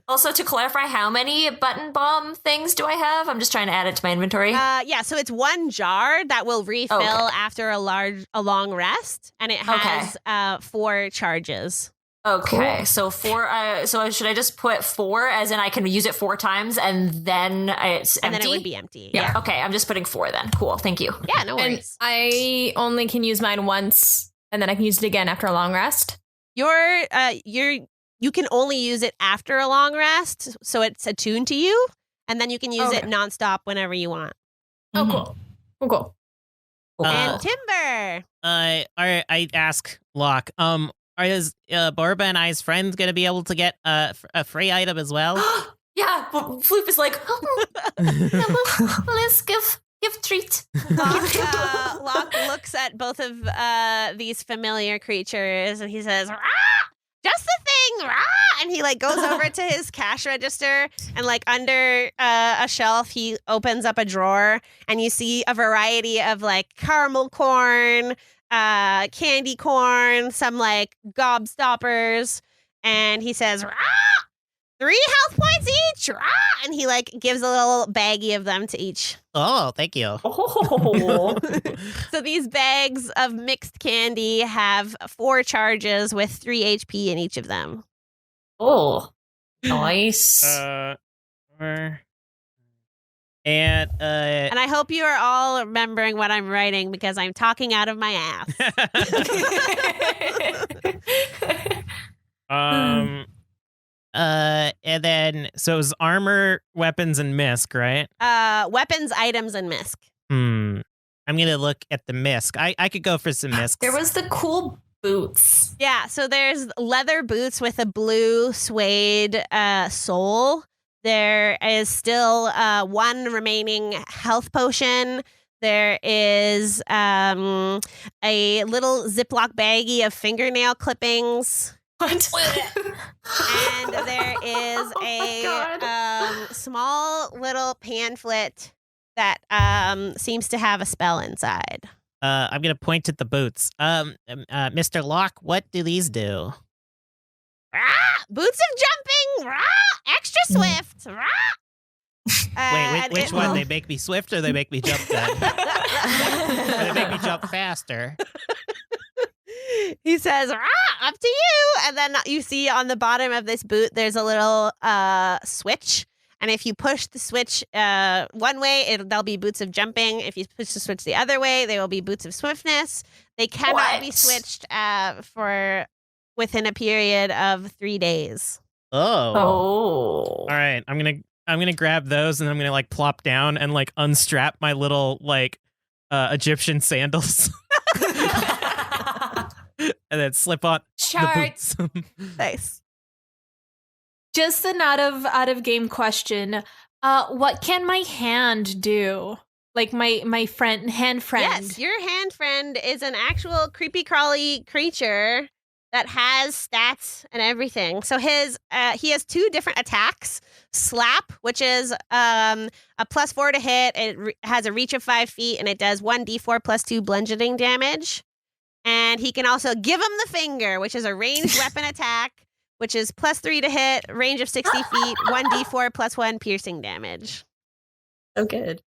Also, to clarify, how many button bomb things do I have? I'm just trying to add it to my inventory. Yeah, so it's one jar that will refill Okay. after a long rest, and it has 4 charges. Okay, Cool. so 4. So should I just put 4, as in I can use it 4 times, and then it's empty? And then it would be empty. Yeah. Okay, I'm just putting 4 then. Cool. Thank you. Yeah, no And worries. I only can use mine once, and then I can use it again after a long rest. You can only use it after a long rest, so it's attuned to you, and then you can use it Okay. nonstop whenever you want. Oh, cool. Cool. And Timber. I ask Locke, is Borba and I's friends gonna be able to get a free item as well? Yeah, Floop is like, Let's give treat. Locke looks at both of these familiar creatures and he says, "Rah! Just the thing, rah!" And he like goes over to his cash register and like under a shelf he opens up a drawer and you see a variety of like caramel corn, candy corn, some like gobstoppers, and he says, "Rah! 3 health points each, rah!" And he like gives a little baggie of them to each. Oh, thank you. oh. So these bags of mixed candy have 4 charges with 3 HP in each of them. Oh, nice. And And I hope you are all remembering what I'm writing because I'm talking out of my ass. and then so it was armor, weapons, and misc, right? Weapons, items, and misc. I'm gonna look at the misc. I could go for some miscs. There was the cool boots. Yeah, so there's leather boots with a blue suede sole. There is still 1 remaining health potion. There is a little Ziploc baggie of fingernail clippings. What? And there is a small little pamphlet that seems to have a spell inside. I'm gonna point at the boots. Mr. Locke, what do these do? Rah! Boots of jumping! Rah! Extra swift! Rah! Wait, which one? They make me swift or they make me jump then? Or they make me jump faster? He says, "Rah! Up to you!" And then you see on the bottom of this boot, there's a little switch. And if you push the switch one way, there'll be boots of jumping. If you push the switch the other way, there will be boots of swiftness. They cannot be What? switched for within a period of 3 days. Oh. Oh. All right. I'm gonna grab those and I'm gonna like plop down and like unstrap my little like Egyptian sandals. And then slip on Charts. the boots. Nice. Just an out of game question. What can my hand do? Like my hand friend. Yes, your hand friend is an actual creepy crawly creature that has stats and everything. So he has 2 different attacks. Slap, which is a +4 to hit. It has a reach of 5 feet, and it does 1d4 + 2 bludgeoning damage. And he can also give him the finger, which is a ranged weapon attack, which is +3 to hit, range of 60 feet, 1d4 + 1 piercing damage. So good.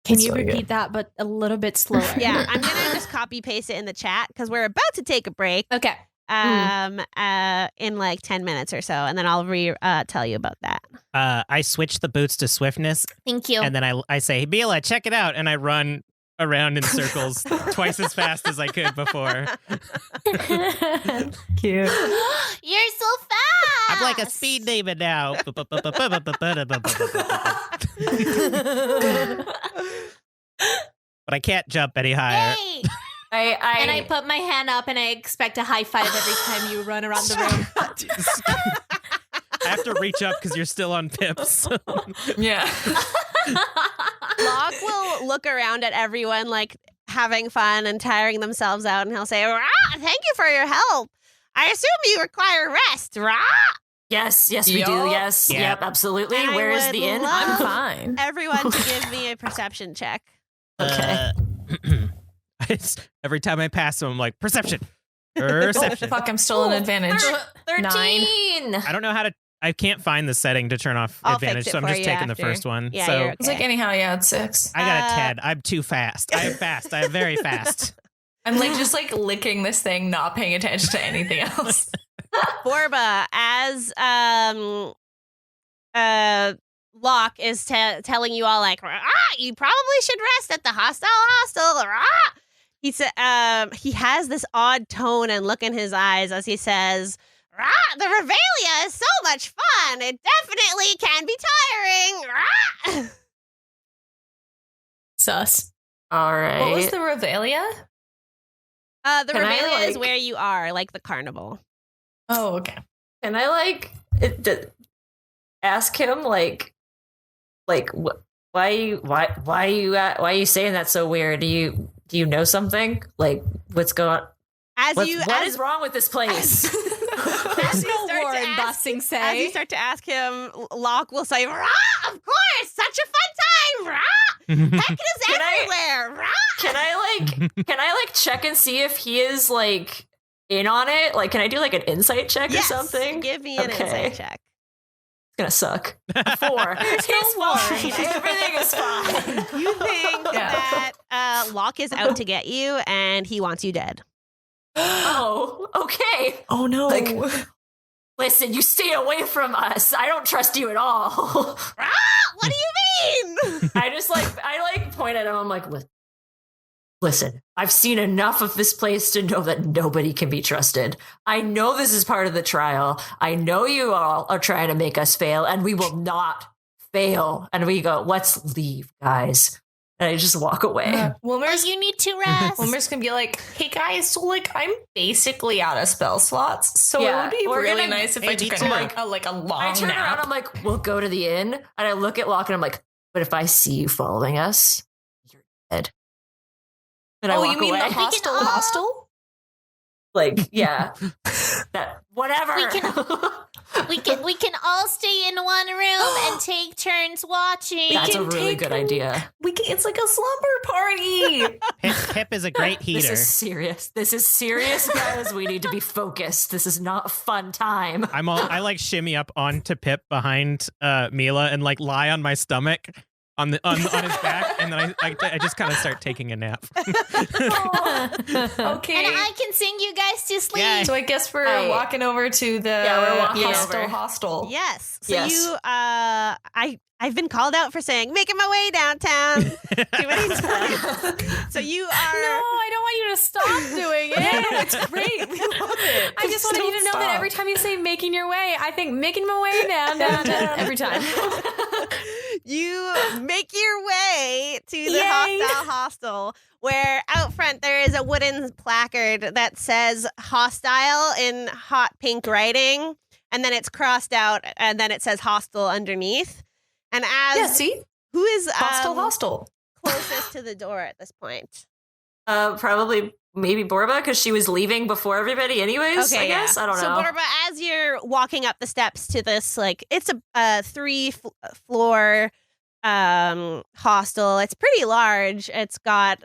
Can That's you so good. repeat that, but a little bit slower? Yeah, I'm going to just copy paste it in the chat because we're about to take a break. Okay. in like 10 minutes or so, and then I'll tell you about that. I switch the boots to swiftness, Thank you. and then I say, "Hey, Mila, check it out," and I run around in circles twice as fast as I could before. Cute. You're so fast. I'm like a speed demon now. But I can't jump any higher. Yay. And I put my hand up and I expect a high five every time you run around the room. I have to reach up because you're still on pips. Yeah. Locke will look around at everyone like having fun and tiring themselves out, and he'll say, "Rah, thank you for your help. I assume you require rest, rah?" Yes, we do. Yup. Yes, Yep. yep, absolutely. And I Where is would the inn? love- I'm fine. Everyone to give me a perception check. Okay. Every time I pass him, I'm like, perception. Oh, Perception. fuck, I'm still an advantage. 13. I don't know how to. I can't find the setting to turn off I'll advantage, fix it so I'm for just you taking the after. first one. Yeah, so you're It's like anyhow, yeah, it's 6. I got a 10. I'm too fast. I am fast. I am very fast. I'm like just like licking this thing, not paying attention to anything else. Borba, as Locke is telling you all like, "Rah, you probably should rest at the hostel. Rah." He said he has this odd tone and look in his eyes as he says, "Rah, the Revelia is so much fun. It definitely can be tiring. Rah." Sus. All right. What was the Revelia? The Can I, Revelia is like- where you are, like the carnival. Oh, okay. Can I ask him why are you saying that so weird? Do you know something? Like what's going? What is wrong with this place? As you No start to Warren ask- Bussing As say. you start to ask him, Locke will say, "Rah, of course, such a fun time, rah! Heckna's Can I- everywhere, rah!" Can I check and see if he is like in on it? Like, can I do like an insight check Yes, or something? give me an Okay. insight check. It's gonna suck. 4. It's fine. Everything is fine. You think Yeah. that Locke is out to get you and he wants you dead. Oh, okay. Oh no. Like- Listen, you stay away from us. I don't trust you at all. Rah! What do you mean? I point at him. I'm like, listen, I've seen enough of this place to know that nobody can be trusted. I know this is part of the trial. I know you all are trying to make us fail, and we will not fail. And we go, let's leave, guys. And I just walk away. Well, you need to rest. Wilmer's gonna be like, hey guys, so like I'm basically out of spell slots, so Yeah, it would be we're really gonna- nice if Hey, I me took too. a long I turn nap. around, I'm like, we'll go to the inn. And I look at Locke and I'm like, but if I see you following us, you're dead. And I Oh, walk you mean away. the hostel? all- Hostel? Like, yeah. That whatever. We can all stay in one room and take turns watching. That's a can really take good her- idea. It's like a slumber party. Pip is a great This heater. is serious. This is serious, guys. We need to be focused. This is not a fun time. I like shimmy up onto Pip behind Mila and like lie on my stomach on his back, and then I just kind of start taking a nap. Okay. And I can sing you guys to sleep. Yeah. So I guess we're Right. walking over to the we're walking over. hostel. Yes. So Yes. you, I've been called out for saying, making my way downtown too many times. So you No, are. I don't want you to stop doing it. No, it's great. We love it. I just wanted you to know that every time you say making your way, I think making my way down every time. You make your way to the Yay. hostel, where out front there is a wooden placard that says hostile in hot pink writing, and then it's crossed out, and then it says hostel underneath. And as Yeah, see? who is Hostel. closest to the door at this point? Probably maybe Borba because she was leaving before everybody anyways, I guess. I don't know. So, Borba, as you're walking up the steps to this, like, it's a 3-floor hostel. It's pretty large. It's got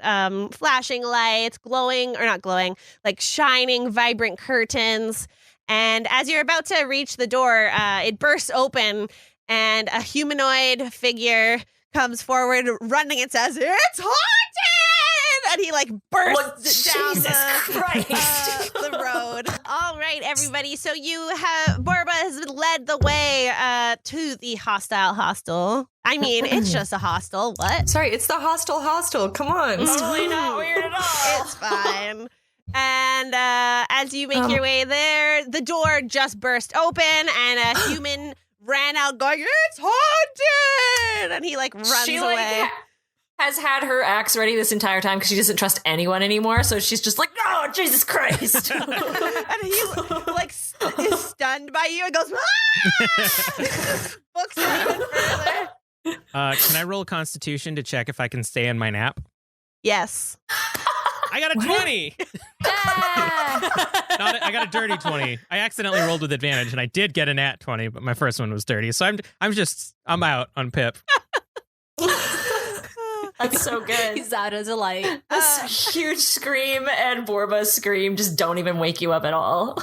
flashing lights, glowing, or not glowing, like shining, vibrant curtains. And as you're about to reach the door, it bursts open, and a humanoid figure comes forward running and says, "It's haunted!" and he like bursts down Jesus Christ. the road. All right, everybody. So Borba has led the way to the hostel. I mean, it's just a hostel. What? Sorry, it's the hostel. Come on. Totally not weird at all. It's fine. And as you make your way there, the door just burst open, and a human ran out going, "It's haunted!" And he like runs away. Has had her axe ready this entire time because she doesn't trust anyone anymore. So she's just like, "No, Jesus Christ!" And he like is stunned by you and goes, "Ah!" Books even further. Can I roll Constitution to check if I can stay in my nap? Yes. I got a 20. I got a dirty 20. I accidentally rolled with advantage, and I did get a nat 20, but my first one was dirty. So I'm out on Pip. That's so good. He's out as a light. This huge scream and Borba's scream just don't even wake you up at all.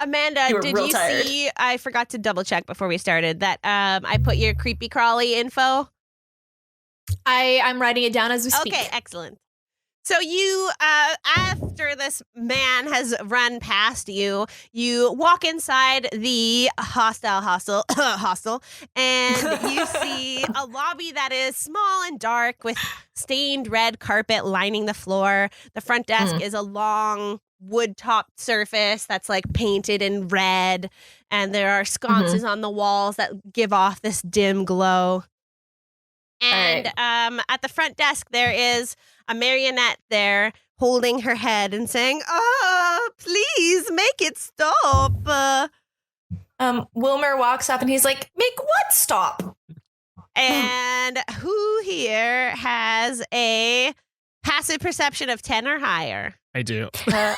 Amanda, You were did real you tired. see? I forgot to double check before we started that I put your creepy crawly info. I'm writing it down as we speak. Okay, excellent. So you, after this man has run past you, you walk inside the hostel, and you see a lobby that is small and dark with stained red carpet lining the floor. The front desk is a long wood-topped surface that's like painted in red, and there are sconces on the walls that give off this dim glow. And at the front desk, there is a marionette there holding her head and saying, "Oh, please make it stop." Wilmer walks up and he's like, "Make what stop?" And who here has a passive perception of 10 or higher? I do. I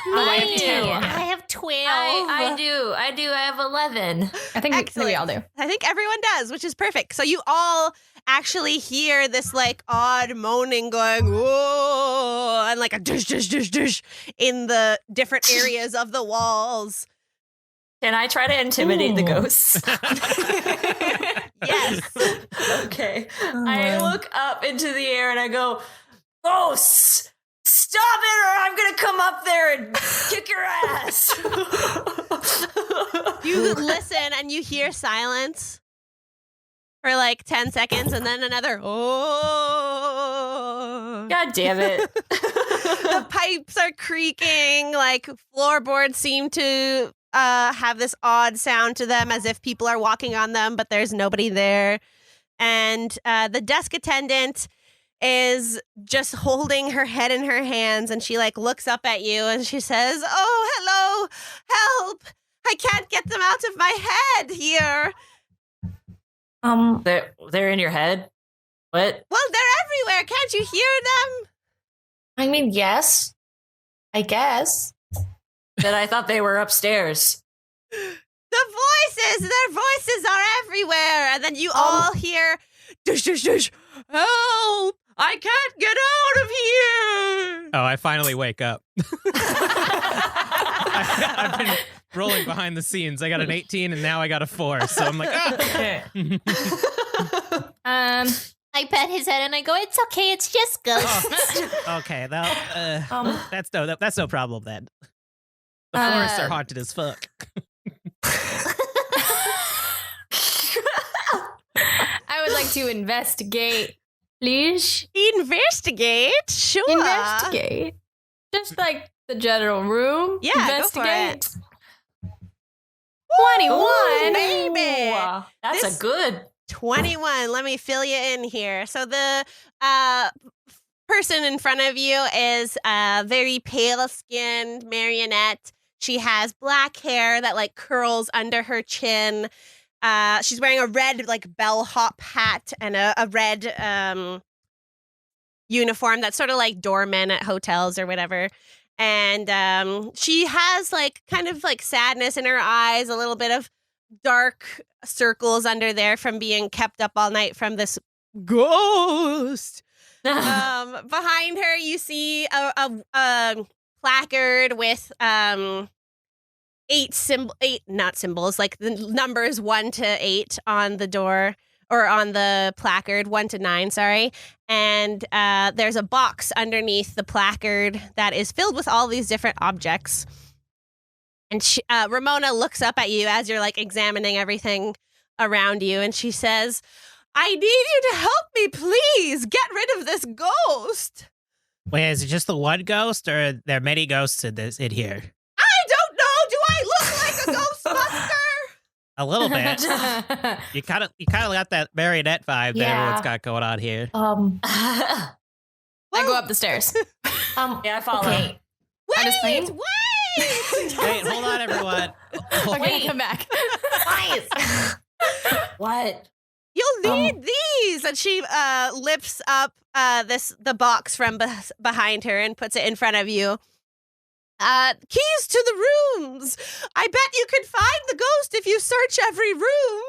have 12. I do. I have 11. I think Excellent. we all do. I think everyone does, which is perfect. So you all actually hear this like odd moaning going, "Whoa," and like a dish, dish, dish, dish in the different areas of the walls. Can I try to intimidate the ghosts? Yes. Okay. I look up into the air and I go, "Ghosts! Stop it or I'm going to come up there and kick your ass." You listen and you hear silence for like 10 seconds and then another, "Oh." God damn it. The pipes are creaking, like floorboards seem to have this odd sound to them as if people are walking on them, but there's nobody there. And the desk attendant is just holding her head in her hands, and she like looks up at you and she says, "Oh, hello, help. I can't get them out of my head here." They're in your head? What? Well, they're everywhere. Can't you hear them? I mean, yes. I guess. That I thought they were upstairs. Their voices are everywhere. And then you all hear, "Dish, dish, dish, help. I can't get out of here." Oh, I finally wake up. I've been rolling behind the scenes. I got an 18 and now I got a 4. So I'm like, I pet his head and I go, "It's okay, it's just ghosts." okay, that's no problem then. The forests are haunted as fuck. I would like to investigate, please. Investigate? Sure. Investigate. Just like the general room. Yeah, go for investigate. it. 21. Baby. That's This- a good. 21. Let me fill you in here. So the person in front of you is a very pale-skinned marionette. She has black hair that like curls under her chin. She's wearing a red like bellhop hat and a red uniform that's sort of like doormen at hotels or whatever. And she has like kind of like sadness in her eyes, a little bit of dark circles under there from being kept up all night from this ghost. Behind her, you see a placard with 8 not symbols, like the numbers 1 to 8 on the door. or on the placard, 1 to 9, sorry. And there's a box underneath the placard that is filled with all these different objects. And Ramona looks up at you as you're like examining everything around you, and she says, I need you to help me, please. Get rid of this ghost. Wait, is it just the one ghost, or are there many ghosts in here? I don't know. Do I look like a ghostbuster? A little bit. You kind of got that marionette vibe that everyone's got going on here. I go up the stairs. Yeah, I follow. Okay. Wait. Wait, hold on, everyone. Okay, come back. What? You'll need these. And she lifts up the box from behind her and puts it in front of you. Keys to the rooms. I bet you could find the ghost if you search every room.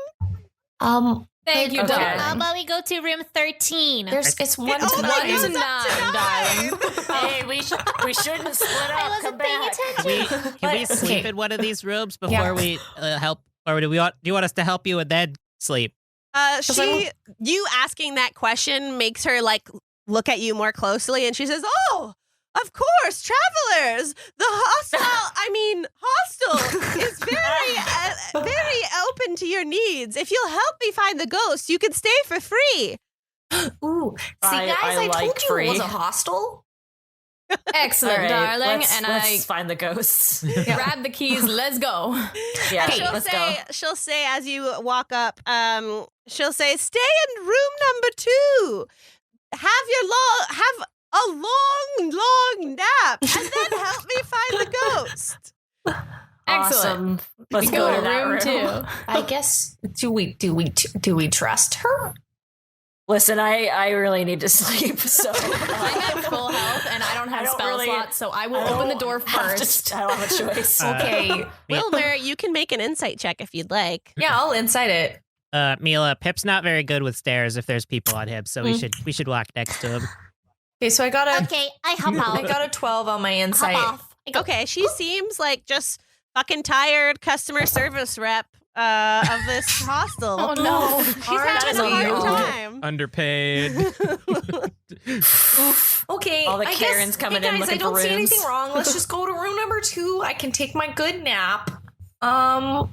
Thank you, Okay. darling. How about we go to room 13? It's 1 It to only 9. goes to up to 9, darling. Hey, we shouldn't split up. I wasn't Come paying back. attention. Can we sleep in one of these rooms before we help? Or do you want us to help you and then sleep? You asking that question makes her like look at you more closely, and she says, "Oh, of course, travelers. The hostel is very open to your needs. If you'll help me find the ghost, you can stay for free." Ooh. See, I guys, I like told you free. it was a hostel. Excellent, All right, darling. let's And find the ghosts. grab the keys. Let's go. Yeah, And she'll say as you walk up, she'll say, "Stay in room number 2. Have a long nap, and then help me find the ghost." Excellent. Awesome. Let's We go go to that room. room 2. I guess do we trust her? Listen, I really need to sleep, so I'm at full health and I don't have spell slots, so I will open the door first. I don't have a choice. Okay. Wilmer, you can make an insight check if you'd like. Yeah, I'll insight it. Mila, Pip's not very good with stairs if there's people on him, so we should walk next to him. Okay, so I got a Okay, I hop out. I got a 12 on my insight. Hop off. I go, Okay, she seems like just fucking tired customer service rep of this hostel. Oh no. She's having a hard time. Underpaid. Okay, All the I Karens guess, coming hey in guys, looking I don't for see rooms. anything wrong. Let's just go to room number 2. I can take my good nap. Yeah.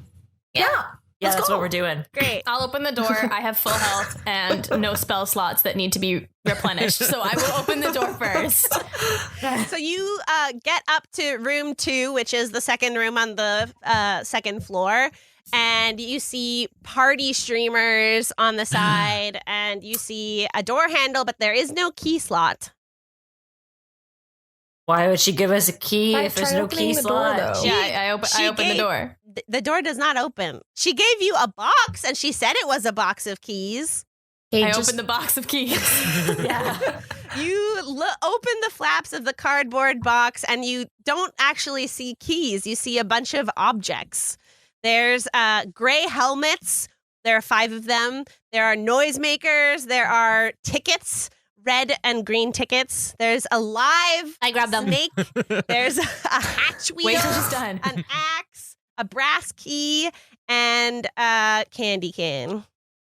Yeah, Let's that's go. what we're doing. Great. I'll open the door. I have full health and no spell slots that need to be replenished. So I will open the door first. So you get up to room 2, which is the second room on the second floor, and you see party streamers on the side, and you see a door handle, but there is no key slot. Why would she give us a key I if there's tried no opening key the door, slot? though. Yeah, I open the gave- door. The door does not open. She gave you a box, and she said it was a box of keys. I open the box of keys. Yeah. You open the flaps of the cardboard box, and you don't actually see keys. You see a bunch of objects. There's gray helmets. There are 5 of them. There are noisemakers. There are tickets, red and green tickets. There's a live I grab them. snake. There's a hatch wheel, Wait till she's done. an axe, a brass key, and a candy cane.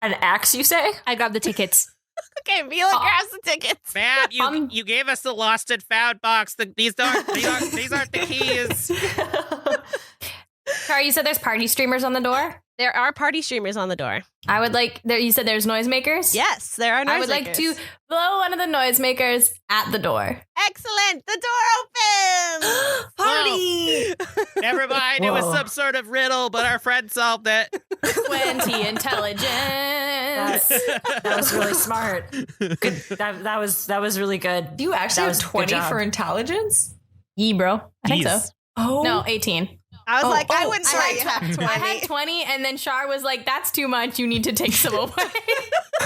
An axe, you say? I grab the tickets. Okay, Mila grabs the tickets. Man, you gave us the lost and found box. These aren't the keys. Cara, you said there's party streamers on the door? There are party streamers on the door. I would like, you said there's noisemakers? Yes, there are noisemakers. I would like to blow one of the noisemakers at the door. Excellent. The door opens. Party! Never mind, it was some sort of riddle, but our friend solved it. 20 intelligence. That was really smart. Good. That was really good. Do you actually That have was a good 20 job. for intelligence? Yee, bro. I think so. Jeez. Oh. No, 18. I was like, I oh, wouldn't I let you had have 20. I had 20, and then Shar was like, that's too much. You need to take some away.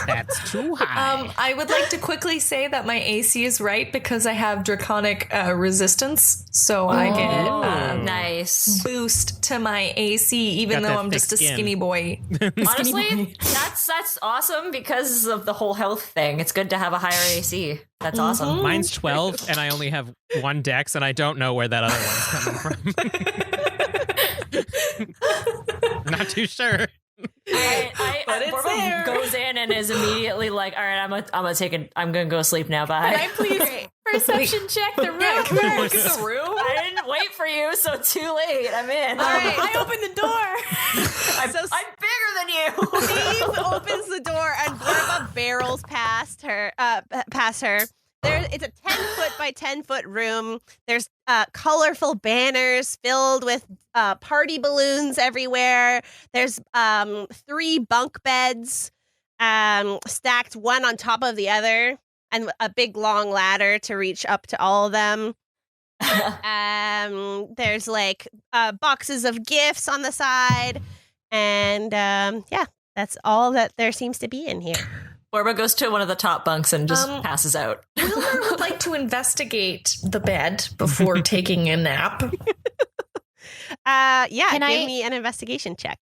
That's too high. I would like to quickly say that my AC is right because I have draconic resistance, so I get Nice. boost to my AC, even Got though that I'm just thick a skin. skinny boy. Honestly, that's awesome because of the whole health thing. It's good to have a higher AC. That's awesome. Mine's 12, and I only have 1 dex, and I don't know where that other one's coming from. Not too sure. But it's Borba there. goes in and is immediately like, all right, I'm gonna go sleep now. Bye. Can I please perception check the room? Yeah, can we look at the room? I didn't wait for you, so too late. I'm in. All right, I opened the door. I'm bigger than you. Steve opens the door and Borba barrels past her. It's a 10-foot by 10-foot room. There's colorful banners filled with party balloons everywhere. There's 3 bunk beds stacked one on top of the other, and a big long ladder to reach up to all of them. There's like boxes of gifts on the side, and yeah, that's all that there seems to be in here. Borba goes to one of the top bunks and just passes out. Wilmer would like to investigate the bed before taking a nap. Yeah, Can give I- me an investigation check.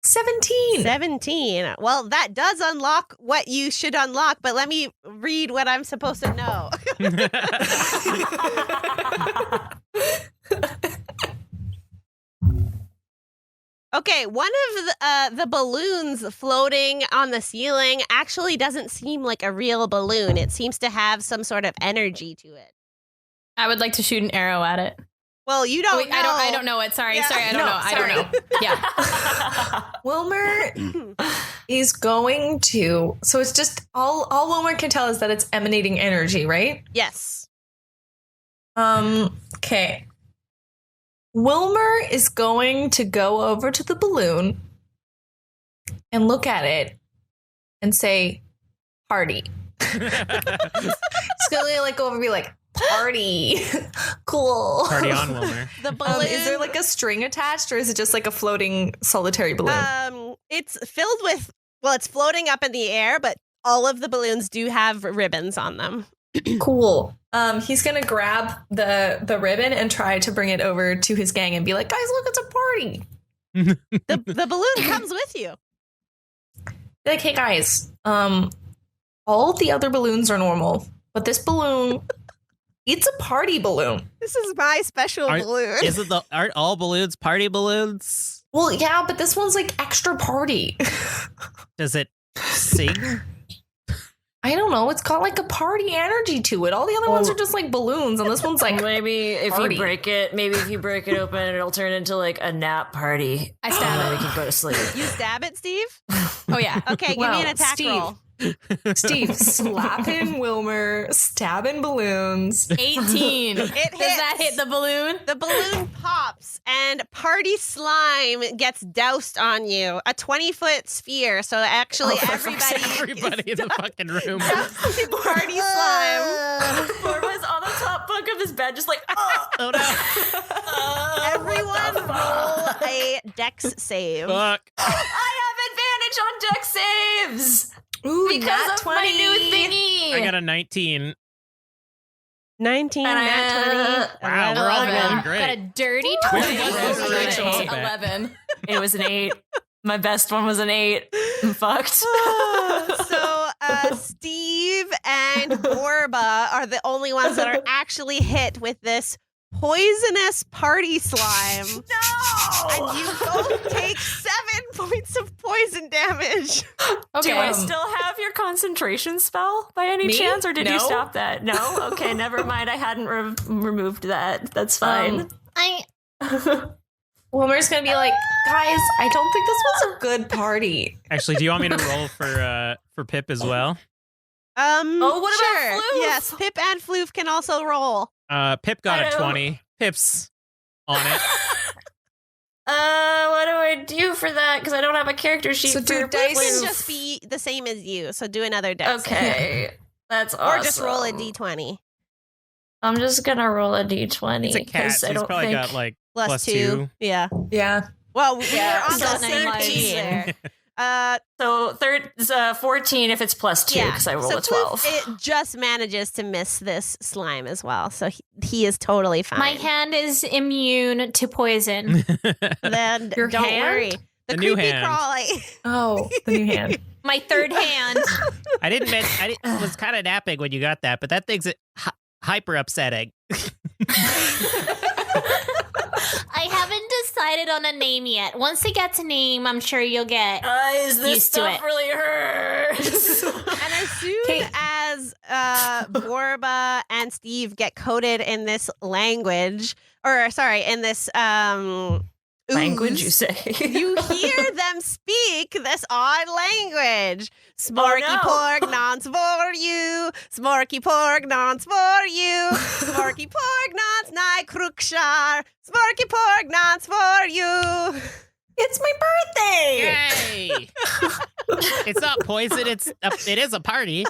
17. 17. Well, that does unlock what you should unlock, but let me read what I'm supposed to know. Okay, one of the balloons floating on the ceiling actually doesn't seem like a real balloon. It seems to have some sort of energy to it. I would like to shoot an arrow at it. Well, you don't Wait, know. I don't know it. Sorry, Yeah. I don't No, know. I don't know. Yeah. Wilmer is going to. So it's just all Wilmer can tell is that it's emanating energy, right? Yes. Okay. Wilmer is going to go over to the balloon and look at it and say, "Party." He's gonna like go over and be like, "Party, cool." Party on, Wilmer. The balloon. Is there like a string attached, or is it just like a floating solitary balloon? It's filled with, well, it's floating up in the air, but all of the balloons do have ribbons on them. Cool. He's gonna grab the ribbon and try to bring it over to his gang and be like, "Guys, look, it's a party." The balloon comes with you. Be like, "Hey guys, all of the other balloons are normal, but this balloon, it's a party balloon." This is my special balloon. Aren't all balloons party balloons? Well, yeah, but this one's like extra party. Does it sing? I don't know. It's got like a party energy to it. All the other ones are just like balloons, and this one's like Maybe if party. you break it open, it'll turn into like a nap party. I stab And it. we can go to sleep. You stab it, Steve? Oh yeah. Okay, give me Wow, an attack Steve. roll. Steve slapping Wilmer, stabbing balloons. 18. It hits. Does that hit the balloon? The balloon pops and party slime gets doused on you. A 20-foot sphere. So actually Everybody in the fucking room. party slime. Borba's on the top bunk of his bed, just like, Oh no. Everyone roll a dex save. Fuck. I have advantage on deck saves Ooh, because nat of my 20. new thingy. I got a 19. 19, nat 20. Wow, we're all 11. rolling Got a great. dirty Where 20. was Rachel? 11. It was an 8. My best one was an 8. I'm fucked. So Steve and Borba are the only ones that are actually hit with this poisonous party slime. No! And you both take 7 points of poison damage. Okay. Do I still have your concentration spell by any Me? chance, or did you No. stop that? No? Okay, never mind. I hadn't removed that. That's fine. Wilmer's gonna be like, "Guys, I don't think this was a good party." Actually, do you want me to roll for Pip as well? Oh, what about sure. Floof? Yes, Pip and Floof can also roll. Pip got I a don't- 20. Pip's on it. What do I do for that? Because I don't have a character sheet So for do dice- It can Floof. just be the same as you, so do another dex. Okay. That's awesome. Or just roll a d20. I'm just gonna roll a d20. It's a cat, 'cause so I he's don't probably think... got like Plus plus 2. 2. Yeah. Yeah. Well, we're Yeah, on the so same 19. page there. So 14 if it's plus 2, Yeah. because I rolled so a 12. Floof, it just manages to miss this slime as well, so he is totally fine. My hand is immune to poison. Then Your don't hand? worry. The The new creepy hand. crawly. Oh, the new hand. My third hand. I was kind of napping when you got that, but that thing's hyper upsetting. I haven't decided on a name yet. Once it gets a name, I'm sure you'll get Guys, this used to stuff it. really hurts. And as soon as Borba and Steve get coded in this language, in this Language, you ooze, say? you hear them speak this odd language. Smorky no. pork non's for you. Smorky pork non's for you. Smorky pork non's nigh Crookshire. Smorky pork non's for you. It's my birthday. Yay! It's not poison. It is a party.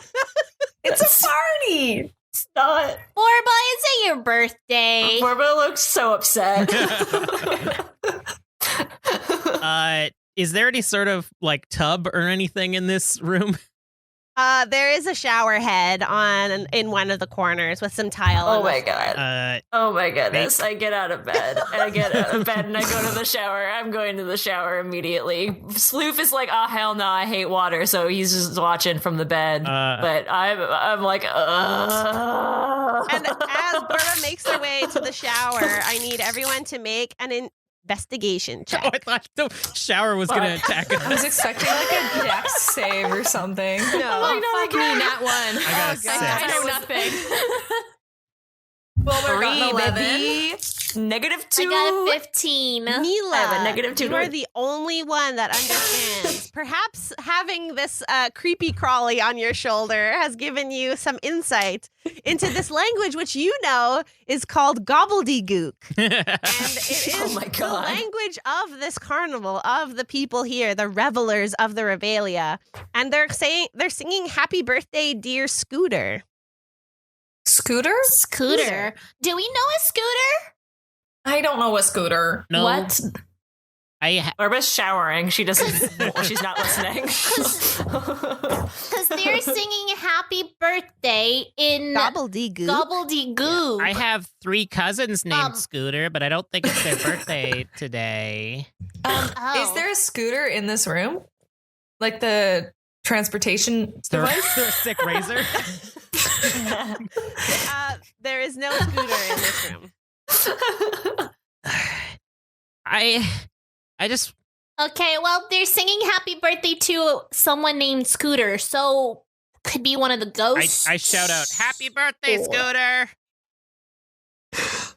It's a party. It's not. Borba, is it your birthday? Borba looks so upset. Is there any sort of like tub or anything in this room? There is a shower head in one of the corners with some tile. Oh on my the god. Oh my goodness. I get out of bed. And I go to the shower. I'm going to the shower immediately. Sloof is like, oh hell no, I hate water. So he's just watching from the bed. But I'm like, And as Burma makes her way to the shower, I need everyone to make an investigation check. Oh, I thought the shower was going to attack I was us. expecting like a dex save or something. No. Oh, fuck me, not one. I got a I six. know nothing. Wilmer got an 11. baby. -2. I got a 15. Mila, I have a -2 you are grade. the only one that understands. Perhaps having this creepy crawly on your shoulder has given you some insight into this language, which you know is called gobbledygook. And it is Oh my the God. language of this carnival, of the people here, the revelers of the Revelia. And they're singing happy birthday, dear Scooter. Scooter? Scooter. Do we know a scooter? I don't know a scooter. No. What? Borba's showering. She's not listening. Because they're singing happy birthday in Gobbledygook. gobbledygook. I have 3 cousins named Um, Scooter, but I don't think it's their birthday today. Oh. Is there a scooter in this room? Like the transportation device? They're a sick razor. There is no scooter in this room. I just Okay, well, they're singing happy birthday to someone named Scooter, so could be one of the ghosts. I shout out, "Happy birthday, Scooter!"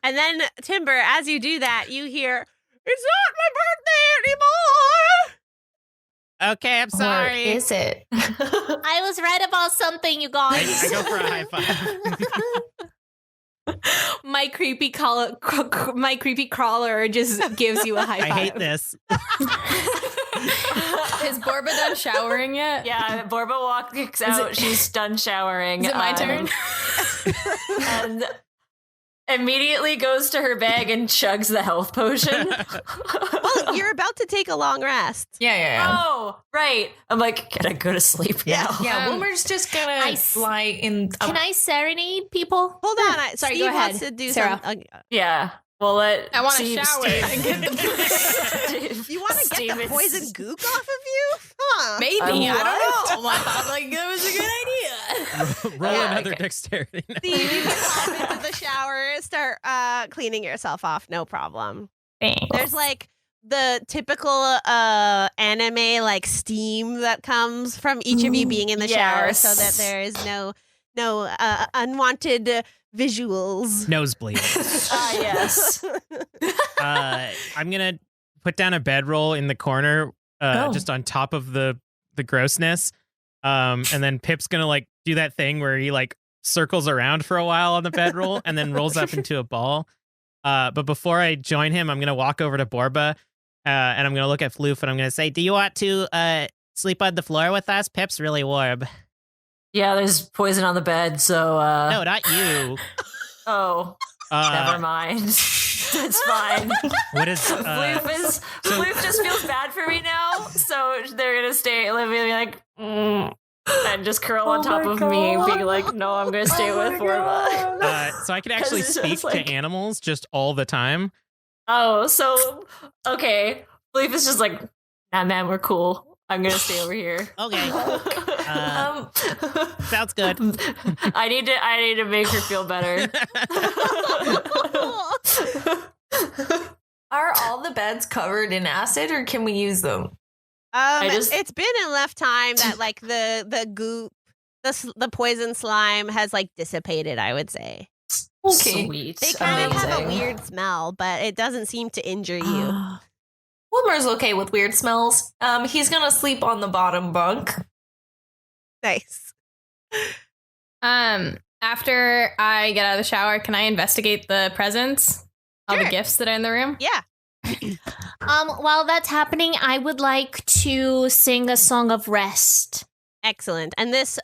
And then, Timber, as you do that, you hear, "It's not my birthday anymore!" Okay, I'm Or sorry. is it? I was right about something, you I guys. go for a high five. My creepy crawler just gives you a high five. I hate this. Is Borba done showering yet? Yeah, Borba walks out. She's done showering. Is it my turn? And immediately goes to her bag and chugs the health potion. Well, you're about to take a long rest. Yeah. Oh, right. I'm like, can I go to sleep now? Yeah, Wilmer's just gonna I lie in. Can I serenade people? Hold on. Sorry, Steve go ahead, wants to do Sarah. some. Yeah. Well, I want to shower. You want to get Steve the is- poison gook off of you? Huh. Maybe. I I don't know. I thought like that was a good idea. Roll Yeah, another okay. dexterity. Steve, you can hop into the shower, start cleaning yourself off. No problem. There's like the typical anime like steam that comes from each of you being in the shower, so that yes. there is no unwanted visuals. Nosebleed. Yes. I'm gonna put down a bedroll in the corner, just on top of the grossness. And then Pip's gonna like do that thing where he like circles around for a while on the bedroll and then rolls up into a ball. But before I join him, I'm gonna walk over to Borba, and I'm gonna look at Floof and I'm gonna say, "Do you want to sleep on the floor with us? Pip's really warm." Yeah, there's poison on the bed, so No, not you. oh, never mind. It's fine. What is Floof just feels bad for me now, so they're gonna stay like and just curl on top of me, being like, "No, I'm gonna stay with Borba." so I can actually 'Cause it's speak just like- to animals just all the time. Oh, so okay. Floof is just like, "Nah, man, we're cool. I'm gonna stay over here." Okay. Sounds good. I need to make her feel better. Are all the beds covered in acid, or can we use them? It's been enough time that like the goop, the poison slime has like dissipated, I would say. Okay. Sweet. They kind of have a Amazing. weird smell, but it doesn't seem to injure you. Wilmer's okay with weird smells. He's gonna sleep on the bottom bunk. Nice. After I get out of the shower, can I investigate the presents? All Sure. the gifts that are in the room? Yeah. While that's happening, I would like to sing a song of rest. Excellent. And this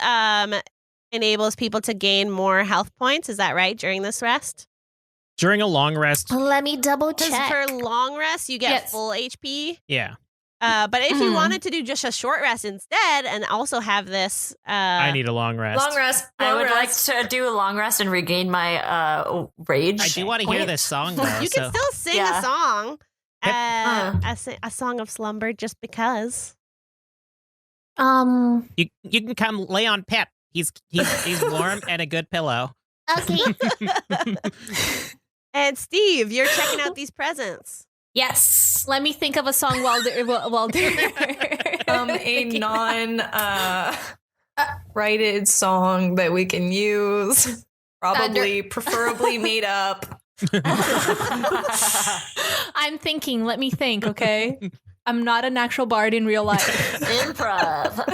enables people to gain more health points. Is that right? During this rest? During a long rest, Let me double Because check. for long rest, you get Yes. full HP. yeah, But if you Mhm. wanted to do just a short rest instead and also have this... I need a long rest. Long rest. I long would rest. like to do a long rest and regain my rage. I do want to hear point. this song though. You can still sing Yeah. a song. Yep. A song of slumber just because. You can come lay on Pep. He's warm and a good pillow. Okay. And Steve, you're checking out these presents. Yes. Let me think of a song while A non writed song that we can use. Probably, preferably made up. I'm thinking. Let me think, okay? I'm not an actual bard in real life. Improv.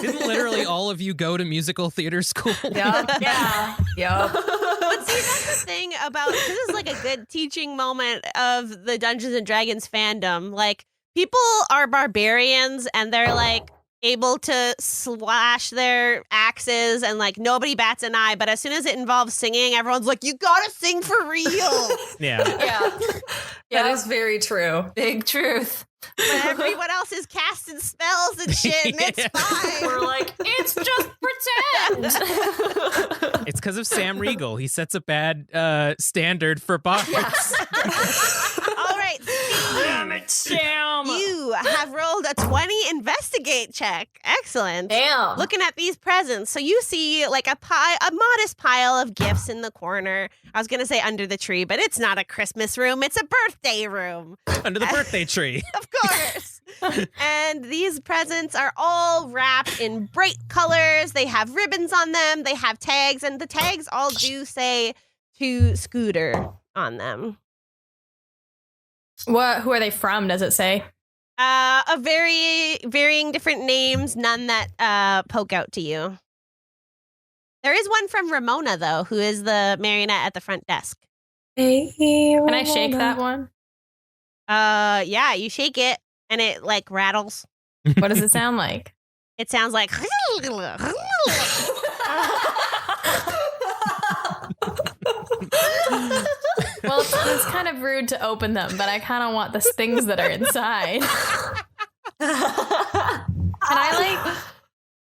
Didn't literally all of you go to musical theater school? Yup. Yeah. Yup. But see, that's the thing about this is like a good teaching moment of the Dungeons and Dragons fandom. Like, people are barbarians and they're like able to slash their axes and like nobody bats an eye. But as soon as it involves singing, everyone's like, you gotta sing for real. Yeah. Yeah. That is very true. Big truth. But everyone else is casting spells and shit, and it's fine. We're like, it's just pretend. It's because of Sam Riegel. He sets a bad standard for bards. All right, Steve, Damn it, Sam! you have rolled a 20 investigate check. Excellent. Damn. Looking at these presents, so you see like a modest pile of gifts in the corner. I was gonna say under the tree, but it's not a Christmas room; it's a birthday room, Under the birthday tree. of course. And these presents are all wrapped in bright colors. They have ribbons on them. They have tags, and the tags all do say "to Scooter" on them. Who are they from? Does it say? A very varying different names, none that poke out to you. There is one from Ramona, though, who is the marionette at the front desk. Can I shake that one? Yeah, you shake it and it like rattles. What does it sound like? It sounds like Well, it's kind of rude to open them, but I kind of want the things that are inside.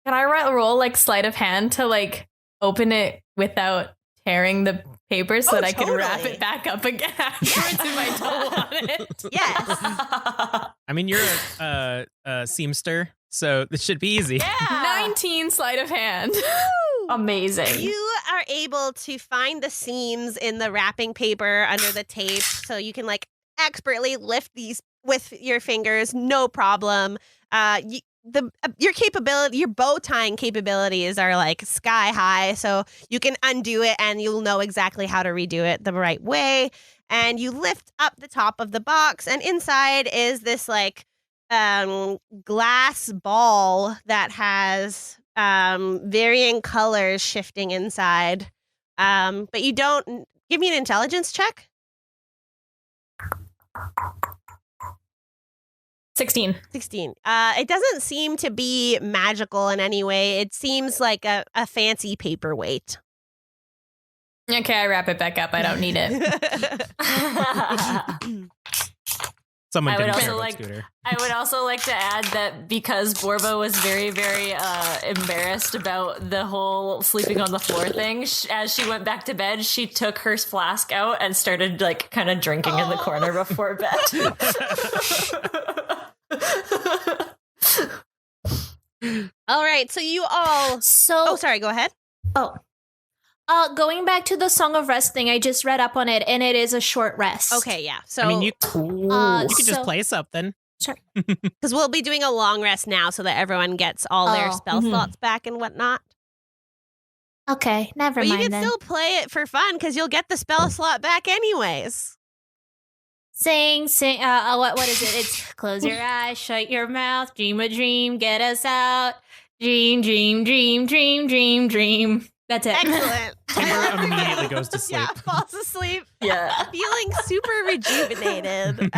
Can I roll like sleight of hand to like open it without tearing the paper so that I can wrap totally. it back up again afterwards if I don't want it? yes. I mean, you're a seamster, so this should be easy. Yeah. 19 sleight of hand. Amazing. You are able to find the seams in the wrapping paper under the tape, so you can like expertly lift these with your fingers, no problem. Your capability, your bow tying capabilities are like sky high, so you can undo it and you'll know exactly how to redo it the right way. And you lift up the top of the box, and inside is this like glass ball that has varying colors shifting inside. But you don't give me an intelligence check. 16. 16. It doesn't seem to be magical in any way. It seems like a fancy paperweight. Okay, I wrap it back up. I don't need it. Someone I would didn't also care about like- Scooter. I would also like to add that because Borba was very, very embarrassed about the whole sleeping on the floor thing, as she went back to bed, she took her flask out and started like kind of drinking in the corner before bed. All right, so you all. So, Oh, sorry. Go ahead. Going back to the Song of Rest thing, I just read up on it, and it is a short rest. Okay, yeah. So I mean, you could just so- play something. because we'll be doing a long rest now, so that everyone gets all their spell slots back and whatnot. Okay, never But you mind can then. still play it for fun because you'll get the spell slot back anyways. Sing. What is it? It's close your eyes, shut your mouth, dream a dream, get us out. Dream. That's it. Excellent. Timber immediately goes to sleep. Yeah, falls asleep. Yeah. Feeling super rejuvenated,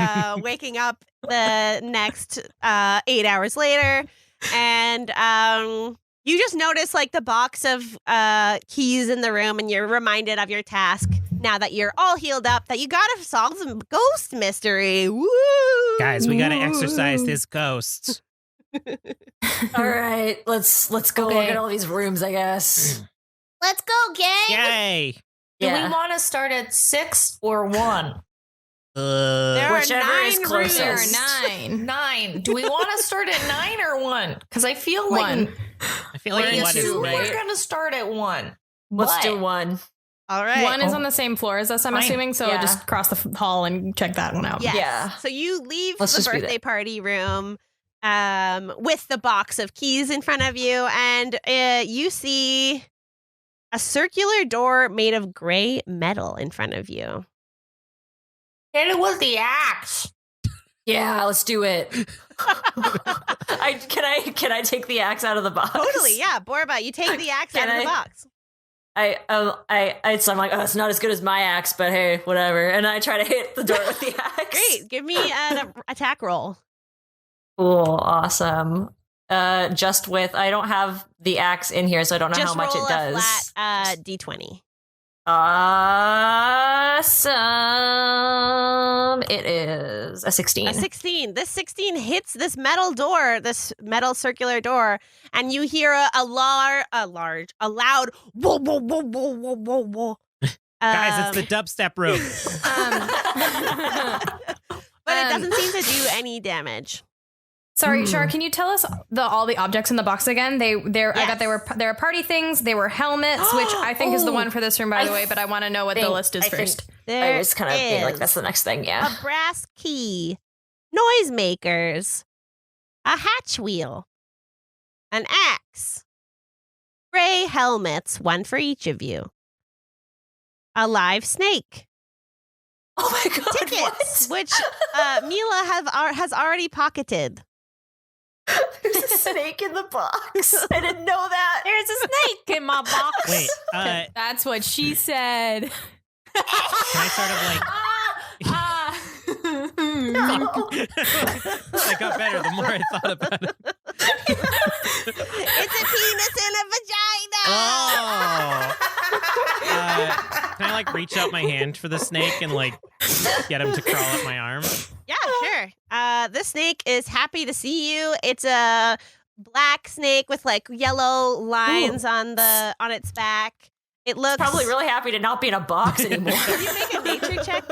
waking up the next 8 hours later, and you just notice like the box of keys in the room, and you're reminded of your task now that you're all healed up, that you gotta solve some ghost mystery. Woo! Guys, we gotta exorcise this ghost. All right, let's go look Okay. at all these rooms, I guess. Let's go, gang. Yay! Do Yeah. we want to start at 6 or 1? There are Whichever 9 is closest. There rooms. are 9. 9. Do we want to start at 9 or 1? Because I feel like 1. I feel like We're what is two, right. we're going to start at 1. Let's But do 1. All right. 1 is on the same floor as us, I'm Fine. assuming, so Yeah. just cross the hall and check that one out. Yes. Yeah. So you leave Let's the just be birthday party room with the box of keys in front of you, and you see a circular door made of gray metal in front of you. hit it with the axe. Yeah, let's do it. Can I take the axe out of the box? Totally, yeah. Borba, you take the axe out Can of the I? box. I'm like, oh, it's not as good as my axe, but hey, whatever. And I try to hit the door with the axe. Great. Give me an attack roll. Cool, awesome. Just with, I don't have the axe in here, so I don't know Just how much roll it does. a flat D20. Awesome. It is a 16. A 16. This 16 hits this metal door, this metal circular door, and you hear a loud whoa, whoa, whoa, whoa, whoa, whoa, whoa. Guys, it's the dubstep room. But it doesn't seem to do any damage. Sorry, Shar, can you tell us all the objects in the box again? I got Yes. there are party things, they were helmets, which I think is the one for this room, by the I way, but I want to know what the think- list is I think- first. There I was kind of being like, is that's the next thing, yeah. a brass key, noisemakers, a hatch wheel, an axe, gray helmets, one for each of you, a live snake, Oh my god, tickets, what? which Mila has already pocketed. There's a snake in the box. I didn't know that. There's a snake in my box. Wait, That's what she said. can I sort of like... I got better the more I thought about it. It's a penis in a vagina. Oh! Can I like reach out my hand for the snake and like get him to crawl up my arm? Yeah, sure. This snake is happy to see you. It's a black snake with like yellow lines on its back. It looks Probably really happy to not be in a box anymore. Can you make a nature check,